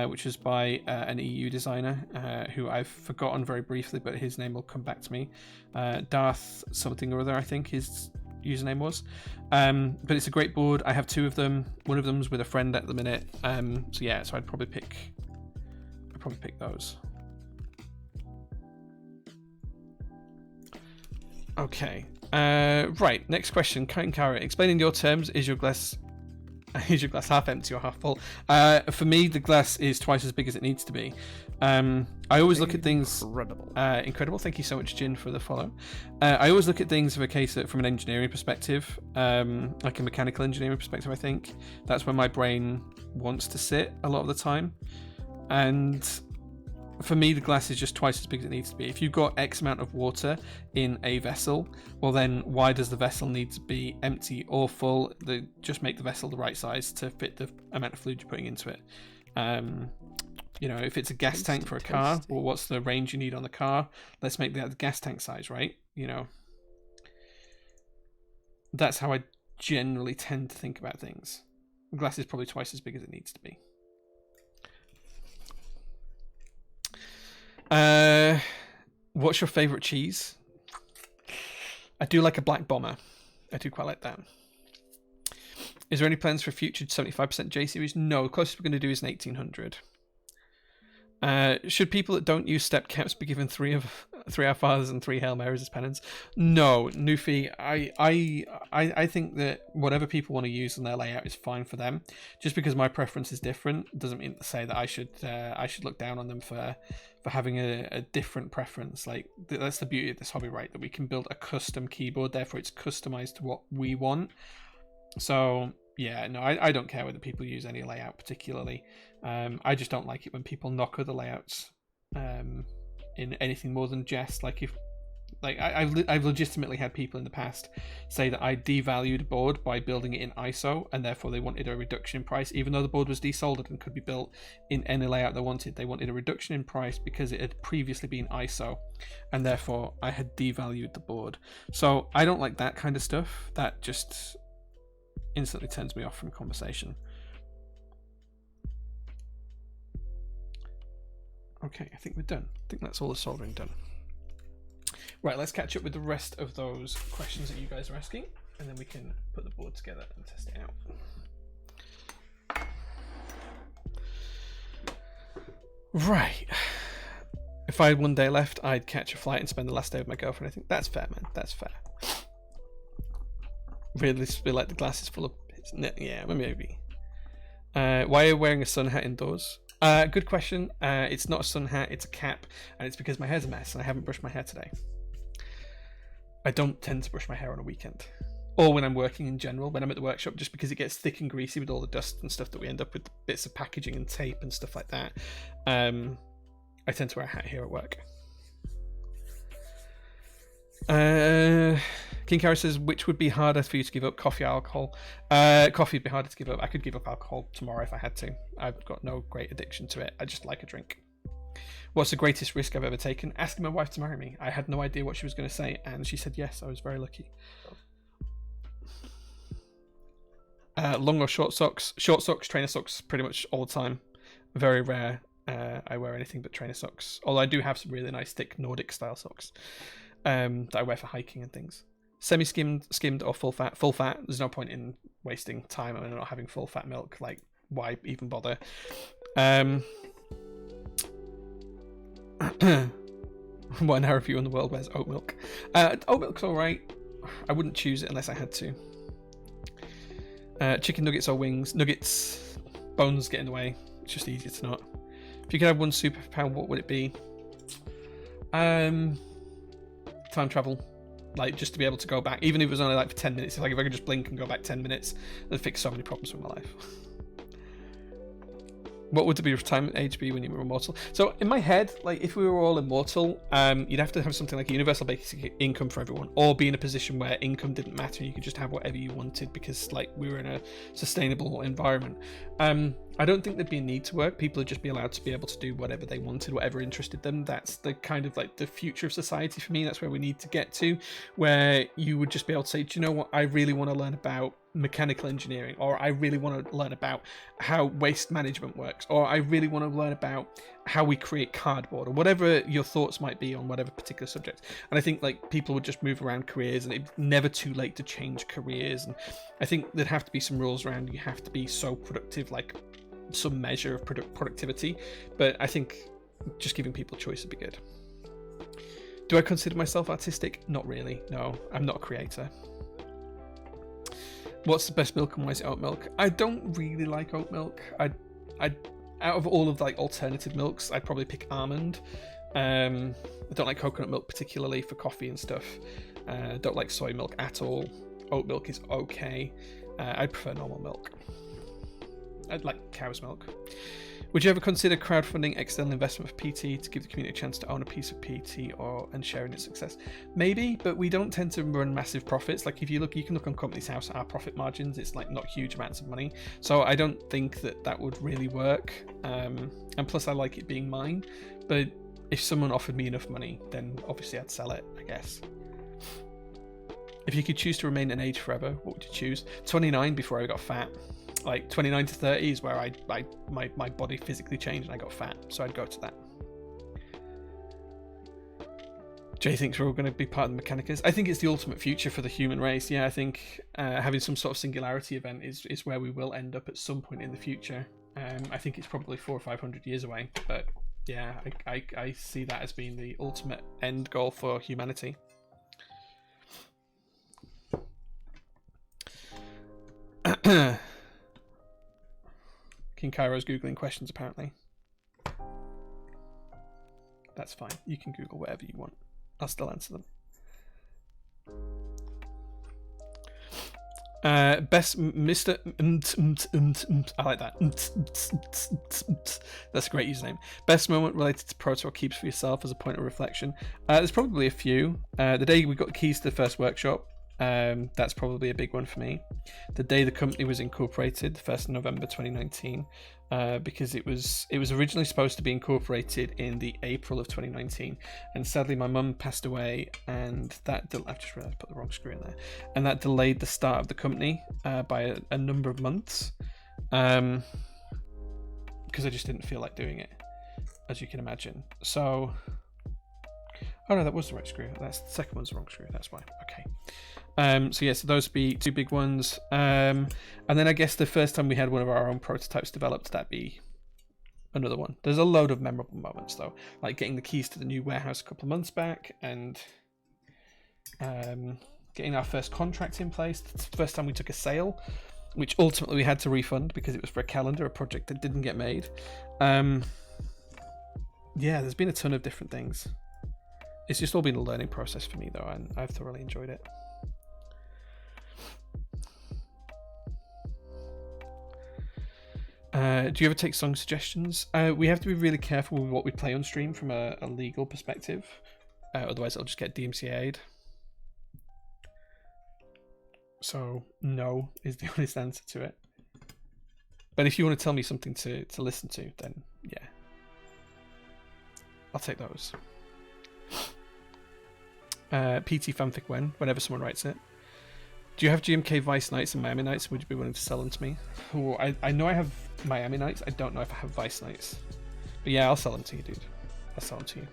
which is by an EU designer who I've forgotten very briefly, but his name will come back to me. Darth something or other, I think his username was. But it's a great board. I have two of them. One of them's with a friend at the minute. So I'd probably pick those. Okay. Right. Next question. Kite and Carrot. Explain in your terms. Is your glass half empty or half full? For me, the glass is twice as big as it needs to be. I always look at things. Incredible. Thank you so much, Jin, for the follow. I always look at things from an engineering perspective, like a mechanical engineering perspective. I think that's where my brain wants to sit a lot of the time, and for me, the glass is just twice as big as it needs to be. If you've got X amount of water in a vessel, well then why does the vessel need to be empty or full? Just make the vessel the right size to fit the amount of fluid you're putting into it. If it's a gas tank for a car, well, what's the range you need on the car? Let's make that the gas tank size, right? That's how I generally tend to think about things. The glass is probably twice as big as it needs to be. What's your favorite cheese? I do like a black bomber. I do quite like that. Is there any plans for future 75% J series? No, the closest we're going to do is an 1800. Should people that don't use step caps be given three Our Fathers and 3 Hail Marys as penance? No, Nufi. I think that whatever people want to use in their layout is fine for them. Just because my preference is different doesn't mean to say that I should look down on them for having a different preference. Like, that's the beauty of this hobby, right? That we can build a custom keyboard, therefore it's customized to what we want. So yeah, no, I don't care whether people use any layout particularly. I just don't like it when people knock other layouts in anything more than jest. I've legitimately had people in the past say that I devalued a board by building it in ISO, and therefore they wanted a reduction in price, even though the board was desoldered and could be built in any layout they wanted. They wanted a reduction in price because it had previously been ISO, and therefore I had devalued the board. So I don't like that kind of stuff. That just instantly turns me off from conversation. Okay, I think we're done. I think that's all the soldering done. Right, let's catch up with the rest of those questions that you guys are asking, and then we can put the board together and test it out. Right. If I had one day left, I'd catch a flight and spend the last day with my girlfriend. I think that's fair, man. That's fair. Really, like the glass is full of pits. Yeah, maybe. Why are you wearing a sun hat indoors? Good question. It's not a sun hat, it's a cap, and it's because my hair's a mess and I haven't brushed my hair today. I don't tend to brush my hair on a weekend, or when I'm working in general, when I'm at the workshop, just because it gets thick and greasy with all the dust and stuff that we end up with, bits of packaging and tape and stuff like that. I tend to wear a hat here at work. King Kara says, which would be harder for you to give up, coffee or alcohol? Coffee would be harder to give up. I could give up alcohol tomorrow if I had to. I've got no great addiction to it. I just like a drink. What's the greatest risk I've ever taken? Asking my wife to marry me. I had no idea what she was going to say, and she said yes. I was very lucky. Long or short socks? Short socks, trainer socks, pretty much all the time. Very rare I wear anything but trainer socks. Although I do have some really nice thick Nordic style socks that I wear for hiking and things. Semi-skimmed or full fat? Full fat. There's no point in wasting time and not having full fat milk. Like, why even bother? What an hour review on the world wears oat milk. Oat milk's alright. I wouldn't choose it unless I had to. Chicken nuggets or wings? Nuggets. Bones get in the way. It's just easier to not. If you could have one superpower, what would it be? Time travel. Like, just to be able to go back. Even if it was only like for 10 minutes. Like, if I could just blink and go back 10 minutes, it'd fix so many problems with my life. What would the retirement age be when you were immortal? So in my head, like if we were all immortal, you'd have to have something like a universal basic income for everyone, or be in a position where income didn't matter. You could just have whatever you wanted because like we were in a sustainable environment. I don't think there'd be a need to work. People would just be allowed to be able to do whatever they wanted, whatever interested them. That's the kind of like the future of society for me. That's where we need to get to, where you would just be able to say, do you know what? I really want to learn about mechanical engineering, or I really want to learn about how waste management works, or I really want to learn about how we create cardboard, or whatever your thoughts might be on whatever particular subject. And I think like people would just move around careers, and it's never too late to change careers. And I think there'd have to be some rules around you have to be so productive, like some measure of productivity. But I think just giving people choice would be good. Do I consider myself artistic? Not really. No, I'm not a creator. What's the best milk and why is it oat milk? I don't really like oat milk. I out of all of like alternative milks, I'd probably pick almond. I don't like coconut milk particularly for coffee and stuff. Don't like soy milk at all. Oat milk is okay. I prefer normal milk. I'd like cow's milk. Would you ever consider crowdfunding external investment for PT to give the community a chance to own a piece of PT and sharing its success? Maybe, but we don't tend to run massive profits. Like if you can look on Companies House, our profit margins, it's like not huge amounts of money. So I don't think that would really work. And plus I like it being mine. But if someone offered me enough money, then obviously I'd sell it, I guess. If you could choose to remain an age forever, what would you choose? 29 before I got fat. Like 29 to 30 is where my body physically changed and I got fat, so I'd go to that. Jay thinks we're all going to be part of the Mechanicus. I think it's the ultimate future for the human race. Yeah, I think having some sort of singularity event is where we will end up at some point in the future. I think it's probably 400 or 500 years away, but yeah, I see that as being the ultimate end goal for humanity. King Cairo's Googling questions, apparently. That's fine. You can Google whatever you want. I'll still answer them. Best Mr. I like that. That's a great username. Best moment related to Proto or keeps for yourself as a point of reflection. There's probably a few. The day we got the keys to the first workshop. That's probably a big one for me. The day the company was incorporated, the 1st of November 2019, because it was originally supposed to be incorporated in the April of 2019, and sadly my mum passed away, and that I've just realized I put the wrong screw in there, and that delayed the start of the company by a number of months, because I just didn't feel like doing it, as you can imagine. So, oh no, that was the right screw. That's the second one's the wrong screw. That's why. Okay. So yeah, so those would be two big ones. And then I guess the first time we had one of our own prototypes developed, that'd be another one. There's a load of memorable moments though, like getting the keys to the new warehouse a couple of months back, and getting our first contract in place. It's the first time we took a sale, which ultimately we had to refund because it was for a calendar, a project that didn't get made. Yeah, there's been a ton of different things. It's just all been a learning process for me though, and I've thoroughly enjoyed it. Do you ever take song suggestions? We have to be really careful with what we play on stream from a legal perspective. Otherwise it'll just get DMCA'd. So no is the honest answer to it. But if you want to tell me something to listen to, then yeah, I'll take those. PT fanfic whenever someone writes it. Do you have GMK Vice Nights and Miami Nights? Would you be willing to sell them to me? Ooh, I know I have Miami Nights. I don't know if I have Vice Nights. But yeah, I'll sell them to you, dude. I'll sell them to you.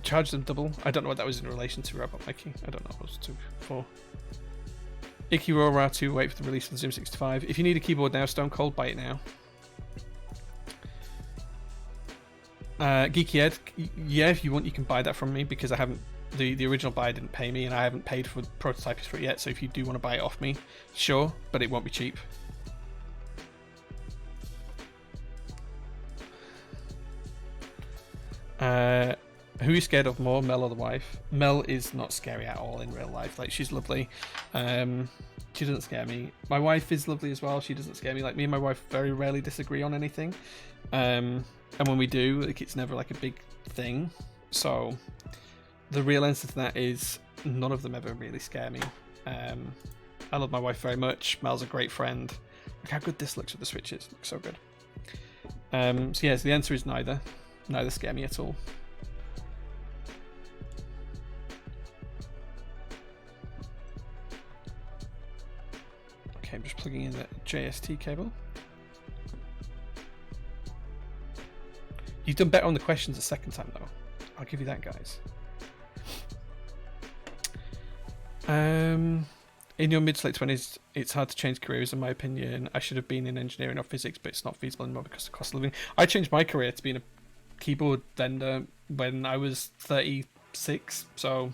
Charge them double. I don't know what that was in relation to Robot Mikey. I don't know what it was for. Icky Rora 2, wait for the release of the Zoom 65. If you need a keyboard now, Stone Cold, buy it now. Geeky Ed, yeah, if you want, you can buy that from me because I haven't. The original buyer didn't pay me, and I haven't paid for prototypes for it yet. So if you do want to buy it off me, sure, but it won't be cheap. Who are you scared of more, Mel or the wife? Mel is not scary at all in real life. Like, she's lovely. She doesn't scare me. My wife is lovely as well. She doesn't scare me. Like, me and my wife very rarely disagree on anything. And when we do, like, it's never like a big thing. So the real answer to that is none of them ever really scare me. I love my wife very much. Mel's a great friend. Look how good this looks with the switches. It looks so good. So yes, the answer is neither. Neither scare me at all. Okay, I'm just plugging in the JST cable. You've done better on the questions the second time though. I'll give you that, guys. In your mid to late 20s, it's hard to change careers, in my opinion. I should have been in engineering or physics, but it's not feasible anymore because of cost of living. I changed my career to being a keyboard vendor when I was 36. So, in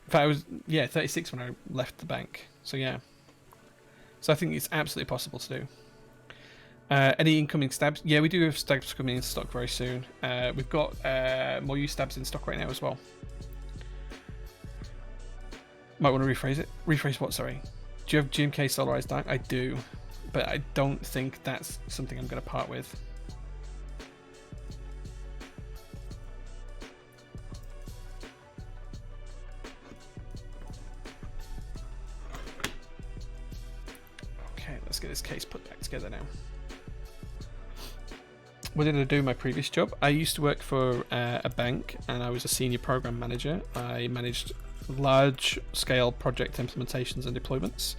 fact, I was 36 when I left the bank. So yeah. So I think it's absolutely possible to do. Any incoming stabs? Yeah, we do have stabs coming in stock very soon. We've got more used stabs in stock right now as well. Might want to rephrase it. Rephrase what, sorry? Do you have GMK solarized die? I do, but I don't think that's something I'm going to part with. Okay, let's get this case put back together now. What did I do in my previous job? I used to work for a bank, and I was a senior program manager. I managed large-scale project implementations and deployments.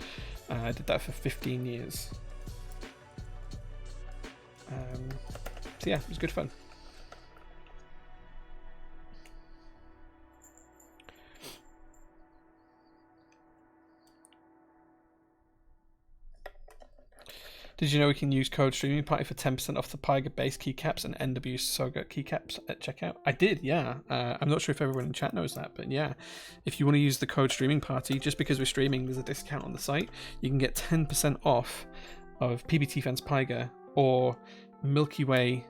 I did that for 15 years. So yeah, it was good fun. Did you know we can use code streaming party for 10% off the Pyga base keycaps and NW Soga keycaps at checkout? I did, yeah. I'm not sure if everyone in chat knows that, but yeah. If you want to use the code streaming party, just because we're streaming, there's a discount on the site. You can get 10% off of PBT Fans Pyga or Milky Way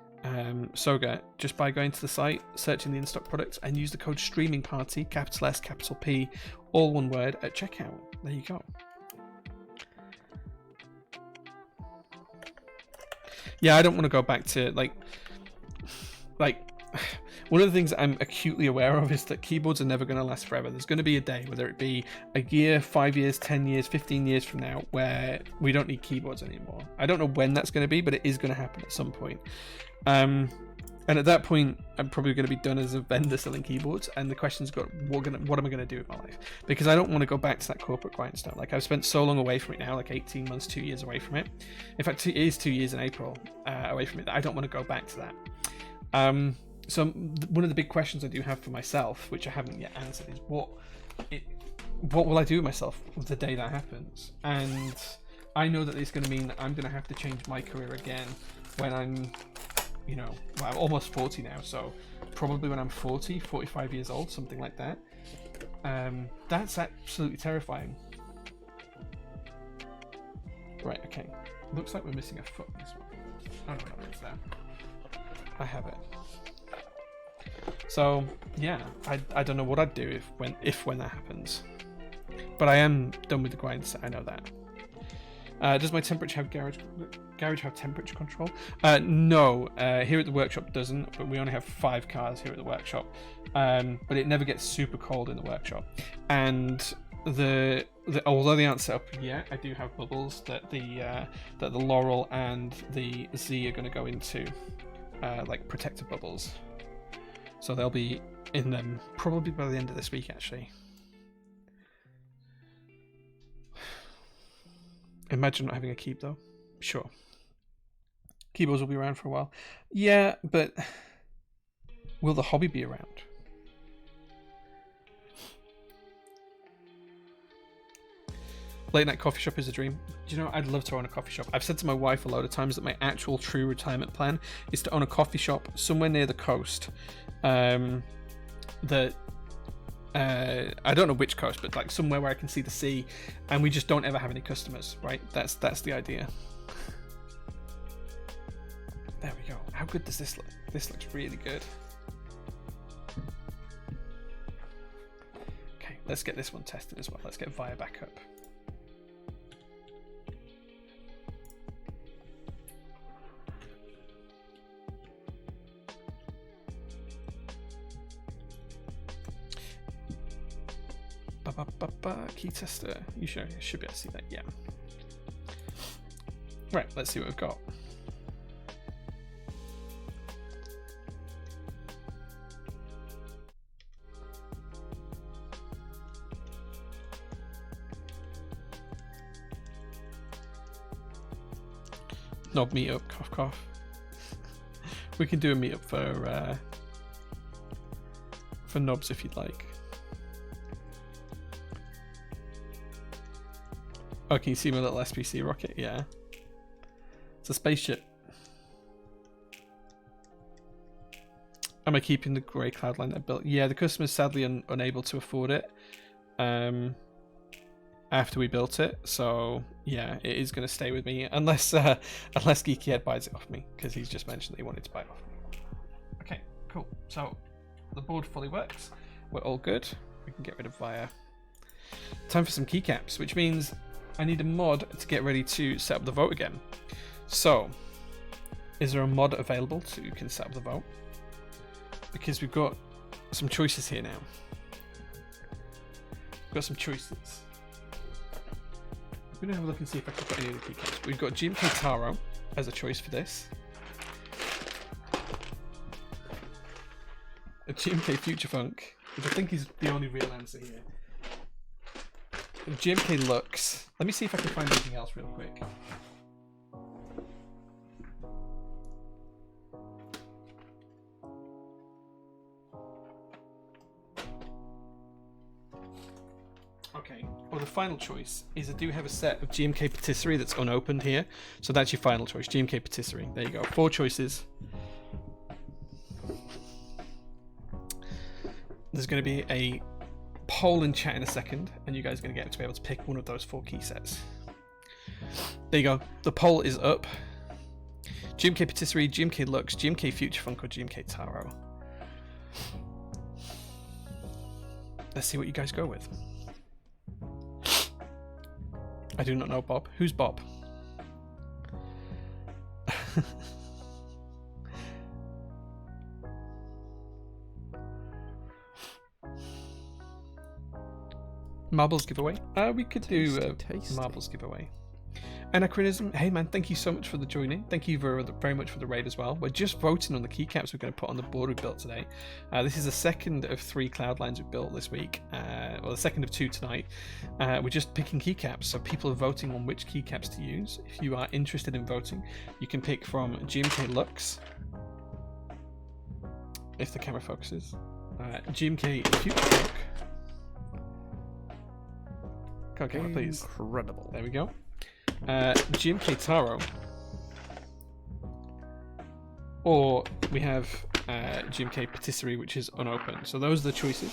Soga just by going to the site, searching the in-stock products, and use the code streaming party, capital S, capital P, all one word at checkout. There you go. Yeah, I don't want to go back to like one of the things I'm acutely aware of is that keyboards are never going to last forever. There's going to be a day, whether it be a year, 5 years, 10 years, 15 years from now, where we don't need keyboards anymore. I don't know when that's going to be, but it is going to happen at some point. And at that point, I'm probably going to be done as a vendor selling keyboards. And the question's got, what am I going to do with my life? Because I don't want to go back to that corporate grindstone. Like, I've spent so long away from it now, like 18 months, 2 years away from it. In fact, it is 2 years in April away from it. I don't want to go back to that. So one of the big questions I do have for myself, which I haven't yet answered, is what will I do with myself the day that happens? And I know that it's going to mean that I'm going to have to change my career again when I'm, you know, well, I'm almost 40 now, so probably when I'm 40, 45 years old, something like that. That's absolutely terrifying. Right, okay. Looks like we're missing a foot in this one. I don't know what it's there. I have it. So yeah, I don't know what I'd do if when that happens. But I am done with the grinds, I know that. Does my temperature have garage have temperature control? No, here at the workshop doesn't, but we only have 5 cars here at the workshop. But it never gets super cold in the workshop. And although they aren't set up yet, I do have bubbles that the Laurel and the Z are going to go into, like protective bubbles. So they'll be in them probably by the end of this week, actually. Imagine not having a keep, though. Sure. Keyboards will be around for a while. Yeah, but will the hobby be around? Late night coffee shop is a dream. Do you know, I'd love to own a coffee shop. I've said to my wife a load of times that my actual true retirement plan is to own a coffee shop somewhere near the coast. That I don't know which coast, but like somewhere where I can see the sea, and we just don't ever have any customers, right? That's the idea. There we go. How good does this look? This looks really good. Okay, let's get this one tested as well. Let's get Via back up. Key tester. You should be able to see that. Yeah. Right. Let's see what we've got. Knob meetup. Cough cough. We can do a meetup for knobs if you'd like. Oh, can you see my little SPC rocket? Yeah. It's a spaceship. Am I keeping the grey Cloudline I built? Yeah, the customer's sadly unable to afford it after we built it. So, yeah, it is going to stay with me unless Geeky Head buys it off me, because he's just mentioned that he wanted to buy it off me. Okay, cool. So, the board fully works. We're all good. We can get rid of Via. Time for some keycaps, which means I need a mod to get ready to set up the vote again. So, is there a mod available who can set up the vote? Because we've got some choices here now. We've got some choices. I'm going to have a look and see if I can put any of the keycaps. We've got GMK Taro as a choice for this. A GMK Future Funk, which I think is the only real answer here. GMK Lux. Let me see if I can find anything else real quick. Okay, well the final choice is I do have a set of GMK Patisserie that's unopened here. So that's your final choice, GMK Patisserie. There you go, 4 choices. There's going to be a poll in chat in a second, and you guys are going to be able to pick one of those 4 key sets. There you go. The poll is up. GMK Patisserie, GMK Lux, GMK Future Funk, or GMK Taro. Let's see what you guys go with. I do not know Bob. Who's Bob? Marbles giveaway. We could do a marbles giveaway. Anachronism. Hey man, thank you so much for the joining. Thank you very much for the raid as well. We're just voting on the keycaps we're going to put on the board we built today. This is the second of 3 Cloudlines we've built this week. Well, the second of 2 tonight. We're just picking keycaps, so people are voting on which keycaps to use. If you are interested in voting, you can pick from GMK Lux, if the camera focuses, GMK Future Funk. Okay, please. Incredible. There we go. GMK Taro. Or we have GMK Patisserie, which is unopened. So those are the choices.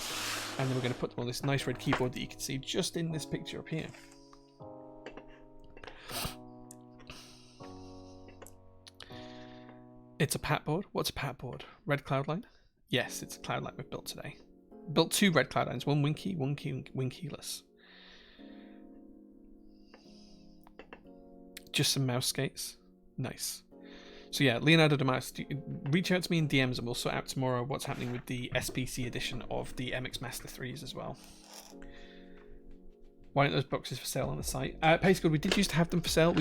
And then we're going to put them on this nice red keyboard that you can see just in this picture up here. It's a pat board. What's a pat board? Red Cloudline? Yes, it's a Cloudline we've built today. Built 2 red Cloudlines, one winky, one winkeyless. Just some mouse skates. Nice. So yeah, Leonardo da Mouse, reach out to me in DMs and we'll sort out tomorrow what's happening with the SPC edition of the MX Master 3s as well. Why aren't those boxes for sale on the site? Pacegold, we did used to have them for sale.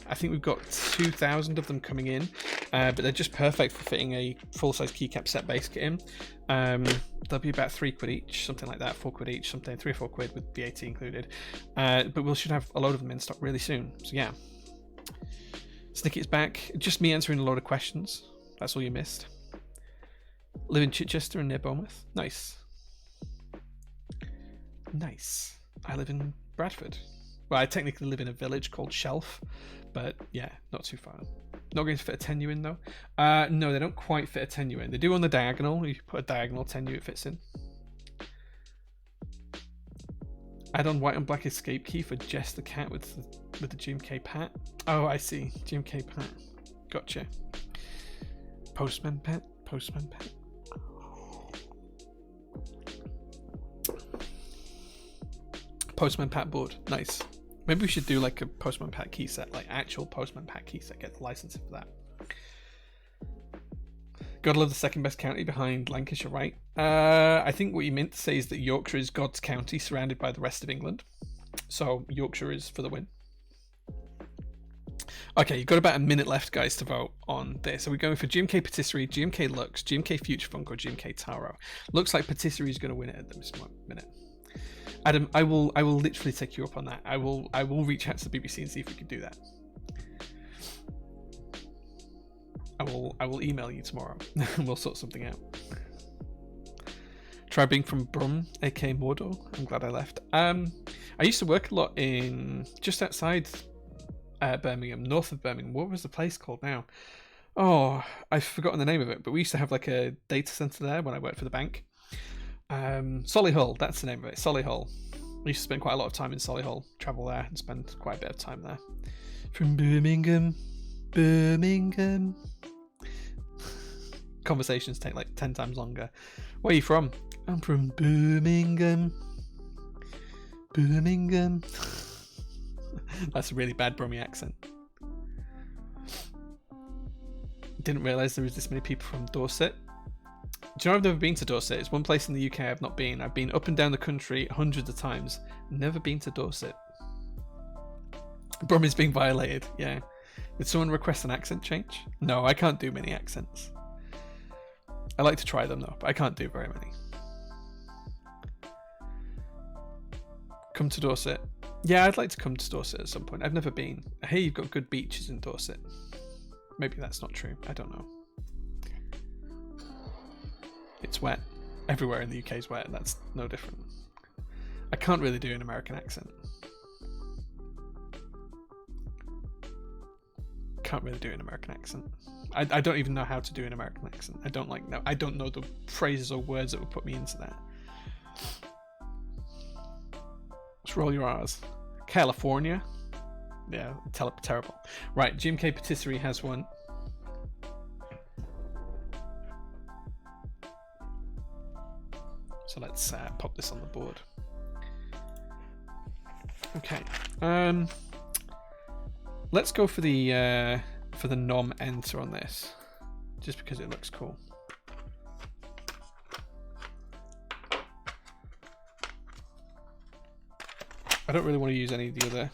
I think we've got 2,000 of them coming in, but they're just perfect for fitting a full-size keycap set base kit in. They'll be about £3 each, something like that, £4 each, something 3 or 4 quid with VAT included. But we should have a load of them in stock really soon. So yeah. Snickett's back. Just me answering a load of questions. That's all you missed. Live in Chichester and near Bournemouth. Nice. Nice. I live in Bradford. Well, I technically live in a village called Shelf, but yeah, not too far. Not going to fit a tenue in though. No, they don't quite fit a tenue in. They do on the diagonal. You put a diagonal tenue, it fits in. Add on white and black escape key for Jess the cat with the GMK Pat. Oh, I see. GMK Pat. Gotcha. Postman Pat. Postman Pat. Postman Pat board. Nice. Maybe we should do like a Postman Pat key set, like actual Postman Pat key set. Get the license for that. Gotta love the second best county behind Lancashire, right? I think what you meant to say is that Yorkshire is God's county surrounded by the rest of England. So Yorkshire is for the win. Okay, you've got about a minute left, guys, to vote on this. Are we going for GMK Patisserie, GMK Lux, GMK Future Funk, or GMK Taro? Looks like Patisserie is going to win it at this minute. Adam, I will literally take you up on that. I will reach out to the BBC and see if we can do that. I will email you tomorrow and we'll sort something out. Try being from Brum, aka Mordor. I'm glad I left. I used to work a lot in just outside Birmingham, north of Birmingham. What was the place called now? Oh, I've forgotten the name of it, but we used to have like a data center there when I worked for the bank. Solihull, that's the name of it. Solihull. I used to spend quite a lot of time in Solihull, travel there and spend quite a bit of time there. From Birmingham. Conversations take like 10 times longer. Where are you from? I'm from Birmingham. That's a really bad Brummie accent. Didn't realise there was this many people from Dorset. Do you know I've never been to Dorset? It's one place in the UK I've not been. I've been up and down the country hundreds of times. Never been to Dorset. Brummie's being violated, yeah. Did someone request an accent change? No, I can't do many accents. I like to try them though, but I can't do very many. Come to Dorset. Yeah, I'd like to come to Dorset at some point. I've never been. I hear you've got good beaches in Dorset. Maybe that's not true. I don't know. It's wet. Everywhere in the UK is wet. That's no different. I can't really do an American accent. Can't really do an American accent. I don't even know how to do an American accent. I don't know the phrases or words that would put me into that. Let's roll your R's. California. Yeah, terrible. Right, GMK Patisserie has one. So let's pop this on the board. Okay. Let's go for the nom enter on this, just because it looks cool. I don't really want to use any of the other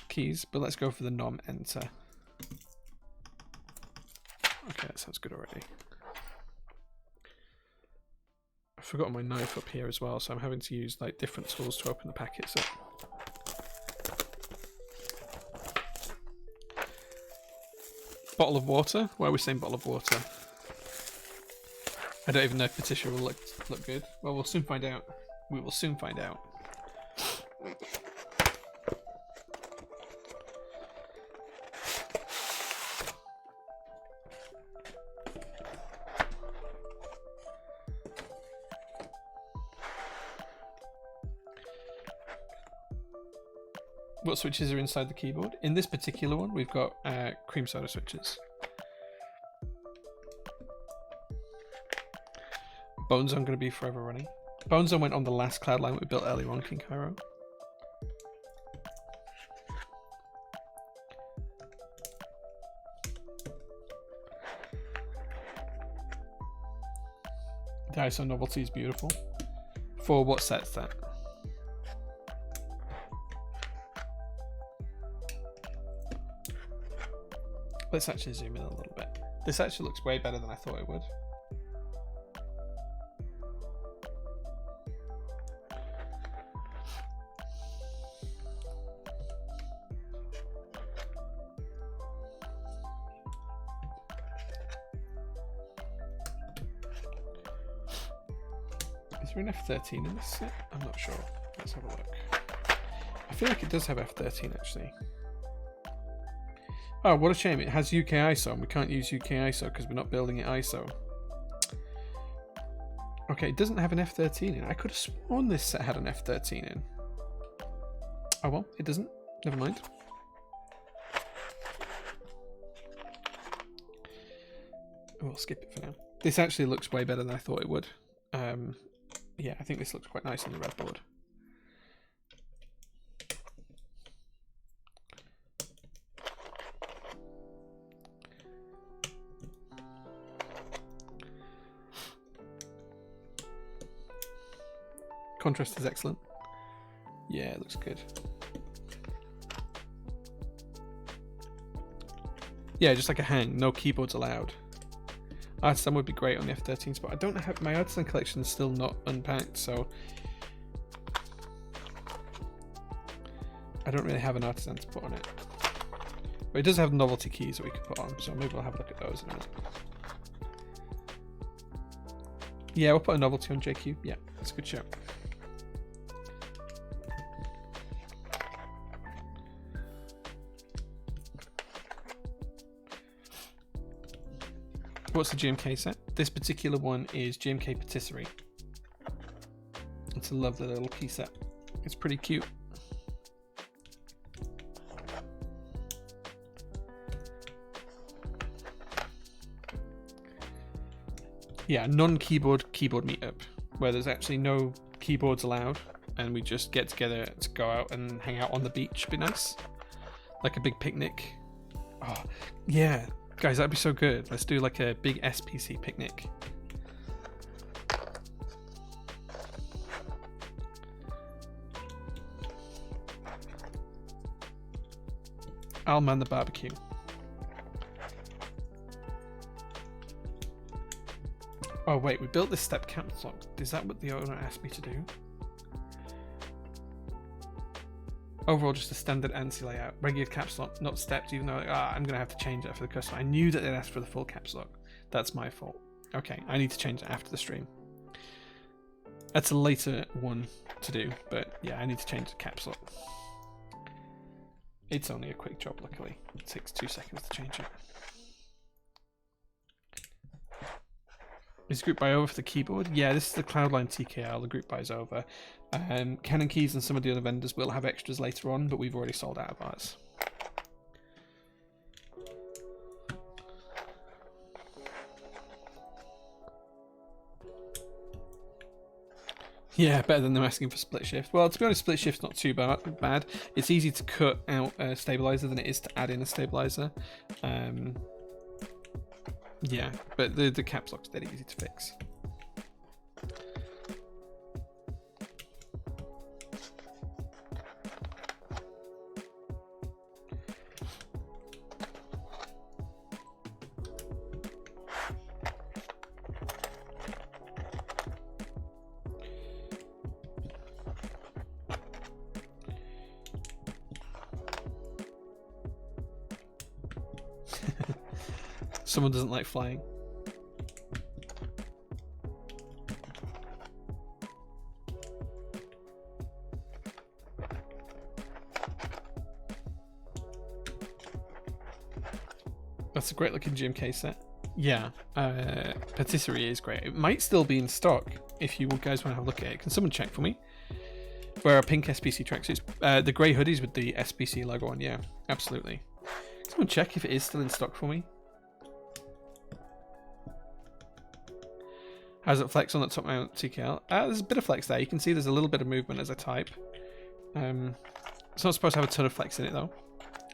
keys, but let's go for the nom enter. Okay, that sounds good already. I've forgotten my knife up here as well, so I'm having to use like different tools to open the packets up. Bottle of water? Why are we saying bottle of water? I don't even know if Patricia will look good. Well, we'll soon find out. We will soon find out. What switches are inside the keyboard? In this particular one, we've got cream soda switches. Bone Zone going to be forever running. Bone Zone went on the last Cloudline we built earlier on King Cairo. The ISO novelty is beautiful. For what set's that? Let's actually zoom in a little bit. This actually looks way better than I thought it would. Is there an F13 in this set? I'm not sure. Let's have a look. I feel like it does have F13 actually. Oh, what a shame. It has UK ISO and we can't use UK ISO because we're not building it ISO. Okay, it doesn't have an F13 in. I could have sworn this set had an F13 in. Oh well, it doesn't. Never mind. We'll skip it for now. This actually looks way better than I thought it would. Yeah, I think this looks quite nice on the red board. Contrast is excellent. Yeah, it looks good. Yeah, just like a hang, no keyboards allowed. Artisan would be great on the F13 spot. I don't have my Artisan collection is still not unpacked, so I don't really have an Artisan to put on it. But it does have novelty keys that we could put on, so maybe we'll have a look at those in a minute. Yeah, we'll put a novelty on JQ. Yeah, that's a good show. What's the GMK set? This particular one is GMK Patisserie. It's a lovely little key set. It's pretty cute. Yeah, non-keyboard meetup, where there's actually no keyboards allowed, and we just get together to go out and hang out on the beach. Be nice, like a big picnic. Oh, yeah. Guys, that'd be so good. Let's do like a big SPC picnic. I'll man the barbecue. Oh wait, we built this step caps lock. Is that what the owner asked me to do? Overall, just a standard ANSI layout. Regular caps lock, not stepped, even though I'm going to have to change that for the customer. I knew that they'd asked for the full caps lock. That's my fault. Okay, I need to change it after the stream. That's a later one to do, but yeah, I need to change the caps lock. It's only a quick job, luckily. It takes 2 seconds to change it. Is group buy over for the keyboard? Yeah, this is the Cloudline TKL. The group buy's over. Canon Keys and some of the other vendors will have extras later on, but we've already sold out of ours. Yeah, better than them asking for split shift. Well, to be honest, split shift's not too bad. It's easy to cut out a stabilizer than it is to add in a stabilizer. Yeah, but the caps lock's dead easy to fix. Someone doesn't like flying. That's a great looking GMK set. Yeah, Patisserie is great. It might still be in stock if you guys want to have a look at it. Can someone check for me? Where are pink SPC tracksuits? The grey hoodies with the SPC logo on, yeah, absolutely. Can someone check if it is still in stock for me? How's it flex on the top mount TKL? There's a bit of flex there. You can see there's a little bit of movement as I type. It's not supposed to have a ton of flex in it though.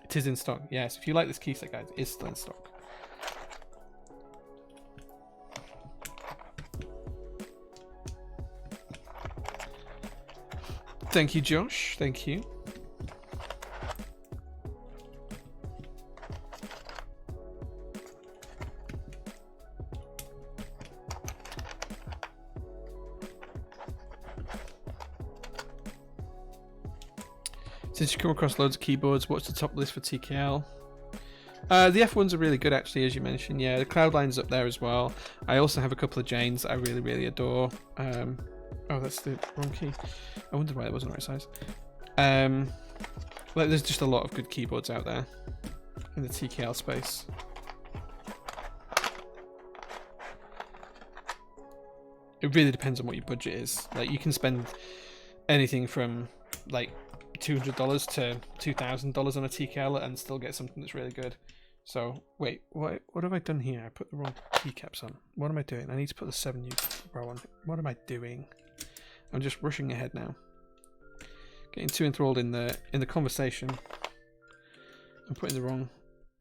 It is in stock. Yes, if you like this keyset, guys, it is still in stock. Thank you, Josh. Thank you. Since you come across loads of keyboards, what's the top list for TKL? The F1s are really good actually, as you mentioned. Yeah, the Cloudline's up there as well. I also have a couple of Janes that I really, really adore. Oh, that's the wrong key. I wondered why that wasn't the right size. Like, there's just a lot of good keyboards out there in the TKL space. It really depends on what your budget is. Like, you can spend anything from like $200 to $2,000 on a TKL and still get something that's really good. So wait, what have I done here? I put the wrong keycaps on. What am I doing? I need to put the 7U row on. What am I doing? I'm just rushing ahead now. Getting too enthralled in the conversation. I'm putting the wrong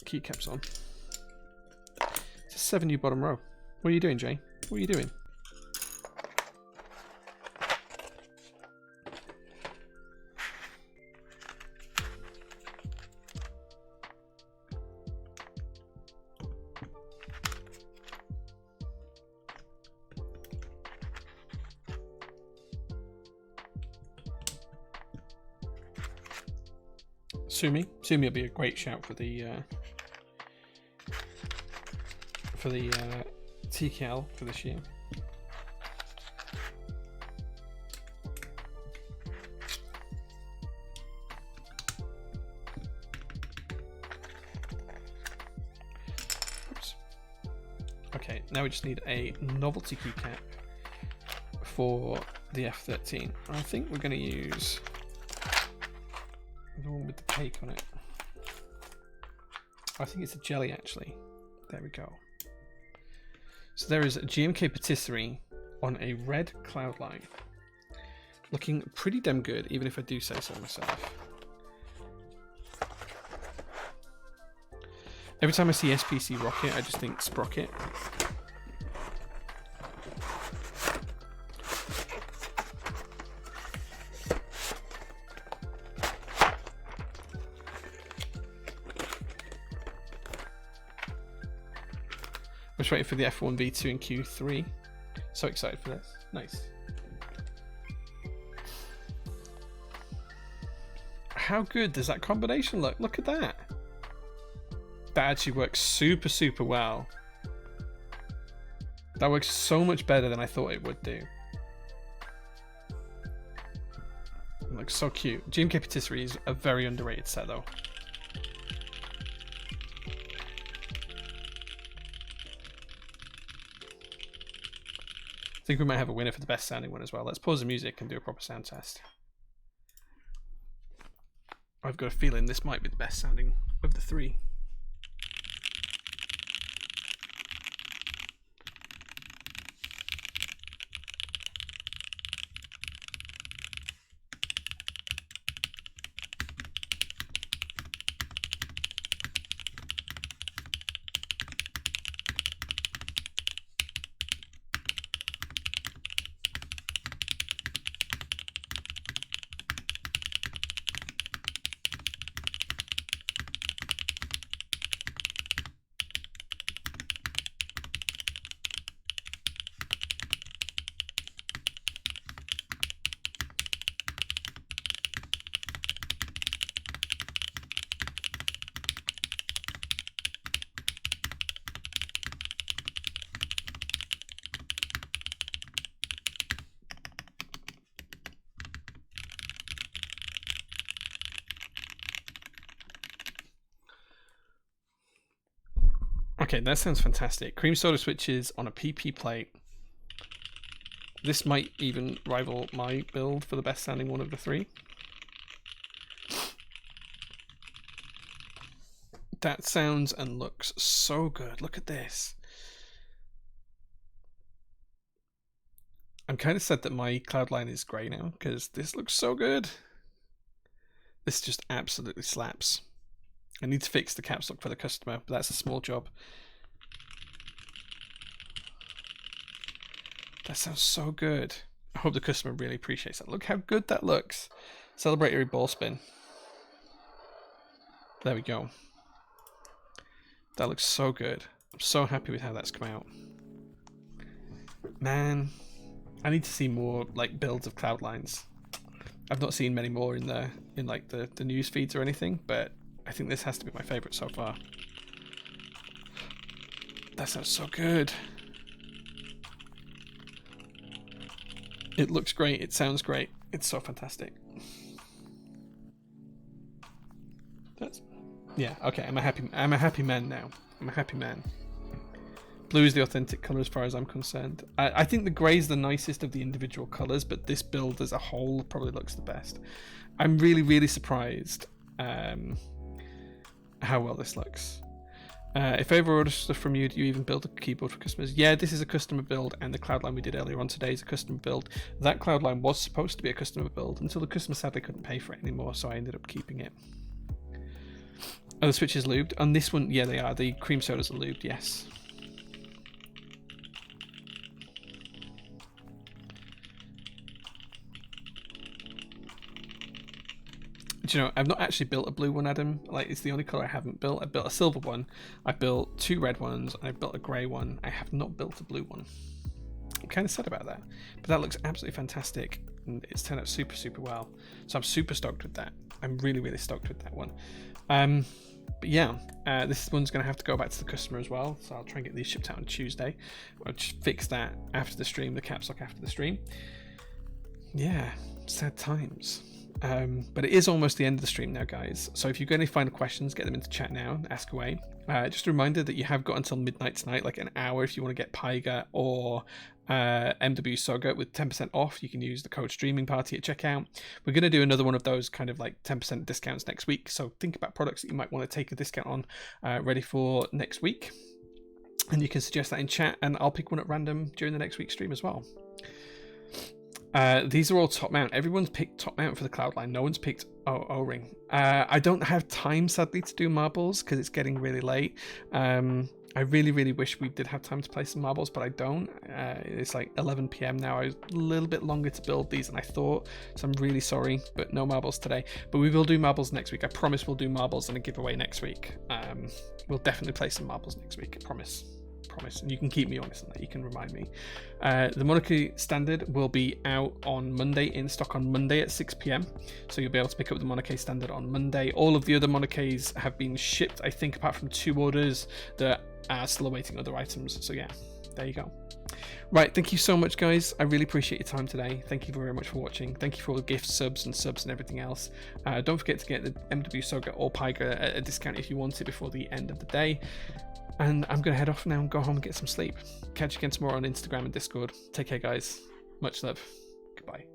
keycaps on. It's a 7U bottom row. What are you doing, Jay? What are you doing? Sumi will be a great shout for the TKL for this year. Oops. Okay, now we just need a novelty keycap for the F13. I think we're going to use the one with the cake on it. I think it's a jelly, actually. There we go. So there is a GMK patisserie on a red Cloudline. Looking pretty damn good, even if I do say so myself. Every time I see SPC Rocket, I just think Sprocket. Just waiting for the F1, V2 and Q3. So excited for this. Nice. How good does that combination look? Look at that. That actually works super, super well. That works so much better than I thought it would do. It looks so cute. GMK Patisserie is a very underrated set though. I think we might have a winner for the best sounding one as well. Let's pause the music and do a proper sound test. I've got a feeling this might be the best sounding of the three. Okay, that sounds fantastic. Cream soda switches on a PP plate. This might even rival my build for the best sounding one of the three. That sounds and looks so good. Look at this. I'm kind of sad that my Cloudline is grey now because this looks so good. This just absolutely slaps. I need to fix the caps lock for the customer, but that's a small job. That sounds so good. I hope the customer really appreciates that. Look how good that looks. Celebratory ball spin. There we go. That looks so good. I'm so happy with how that's come out. Man, I need to see more like builds of Cloudlines. I've not seen many more in the news feeds or anything, but I think this has to be my favorite so far. That sounds so good. It looks great. It sounds great. It's so fantastic. Yeah, okay, I'm a happy man now. I'm a happy man. Blue is the authentic colour as far as I'm concerned. I think the grey is the nicest of the individual colours, but this build as a whole probably looks the best. I'm really, really surprised how well this looks. If I ever order stuff from you, do you even build a keyboard for customers? Yeah, this is a customer build, and the Cloudline we did earlier on today is a customer build. That Cloudline was supposed to be a customer build until the customer sadly couldn't pay for it anymore, so I ended up keeping it. Are the switches lubed? On this one, yeah, they are. The cream sodas are lubed, yes. Do you know, I've not actually built a blue one, Adam. Like, it's the only colour I haven't built. I built a silver one, I built 2 red ones, and I built a grey one. I have not built a blue one. I'm kind of sad about that, but that looks absolutely fantastic, and it's turned out super, super well. So I'm super stoked with that. I'm really, really stoked with that one. But yeah, this one's going to have to go back to the customer as well, so I'll try and get these shipped out on Tuesday. I'll just fix that after the stream, the caps lock after the stream. Yeah, sad times. But it is almost the end of the stream now, guys. So if you've got any final questions, get them into chat now. Ask away. Just a reminder that you have got until midnight tonight, like an hour, if you want to get Pyga or MW Soga with 10% off. You can use the code Streaming Party at checkout. We're going to do another one of those kind of like 10% discounts next week. So think about products that you might want to take a discount on, ready for next week. And you can suggest that in chat, and I'll pick one at random during the next week's stream as well. These are all top mount. Everyone's picked top mount for the Cloudline. No one's picked O-ring. I don't have time, sadly, to do marbles because it's getting really late. I really, really wish we did have time to play some marbles, but I don't. It's like 11 p.m. now. I was a little bit longer to build these than I thought, so I'm really sorry, but no marbles today. But we will do marbles next week. I promise we'll do marbles and a giveaway next week. We'll definitely play some marbles next week. I promise. And you can keep me honest on that. You can remind me. The Monarchy Standard will be out on Monday, in stock on Monday at 6 p.m. So you'll be able to pick up the Monarchy Standard on Monday. All of the other Monarchies have been shipped, I think, apart from 2 orders that are still awaiting other items. So yeah, there you go. Right, thank you so much, guys. I really appreciate your time today. Thank you very much for watching. Thank you for all the gifts, subs and everything else. Don't forget to get the MW Soga or Pyga at a discount if you want it before the end of the day. And I'm going to head off now and go home and get some sleep. Catch you again tomorrow on Instagram and Discord. Take care, guys. Much love. Goodbye.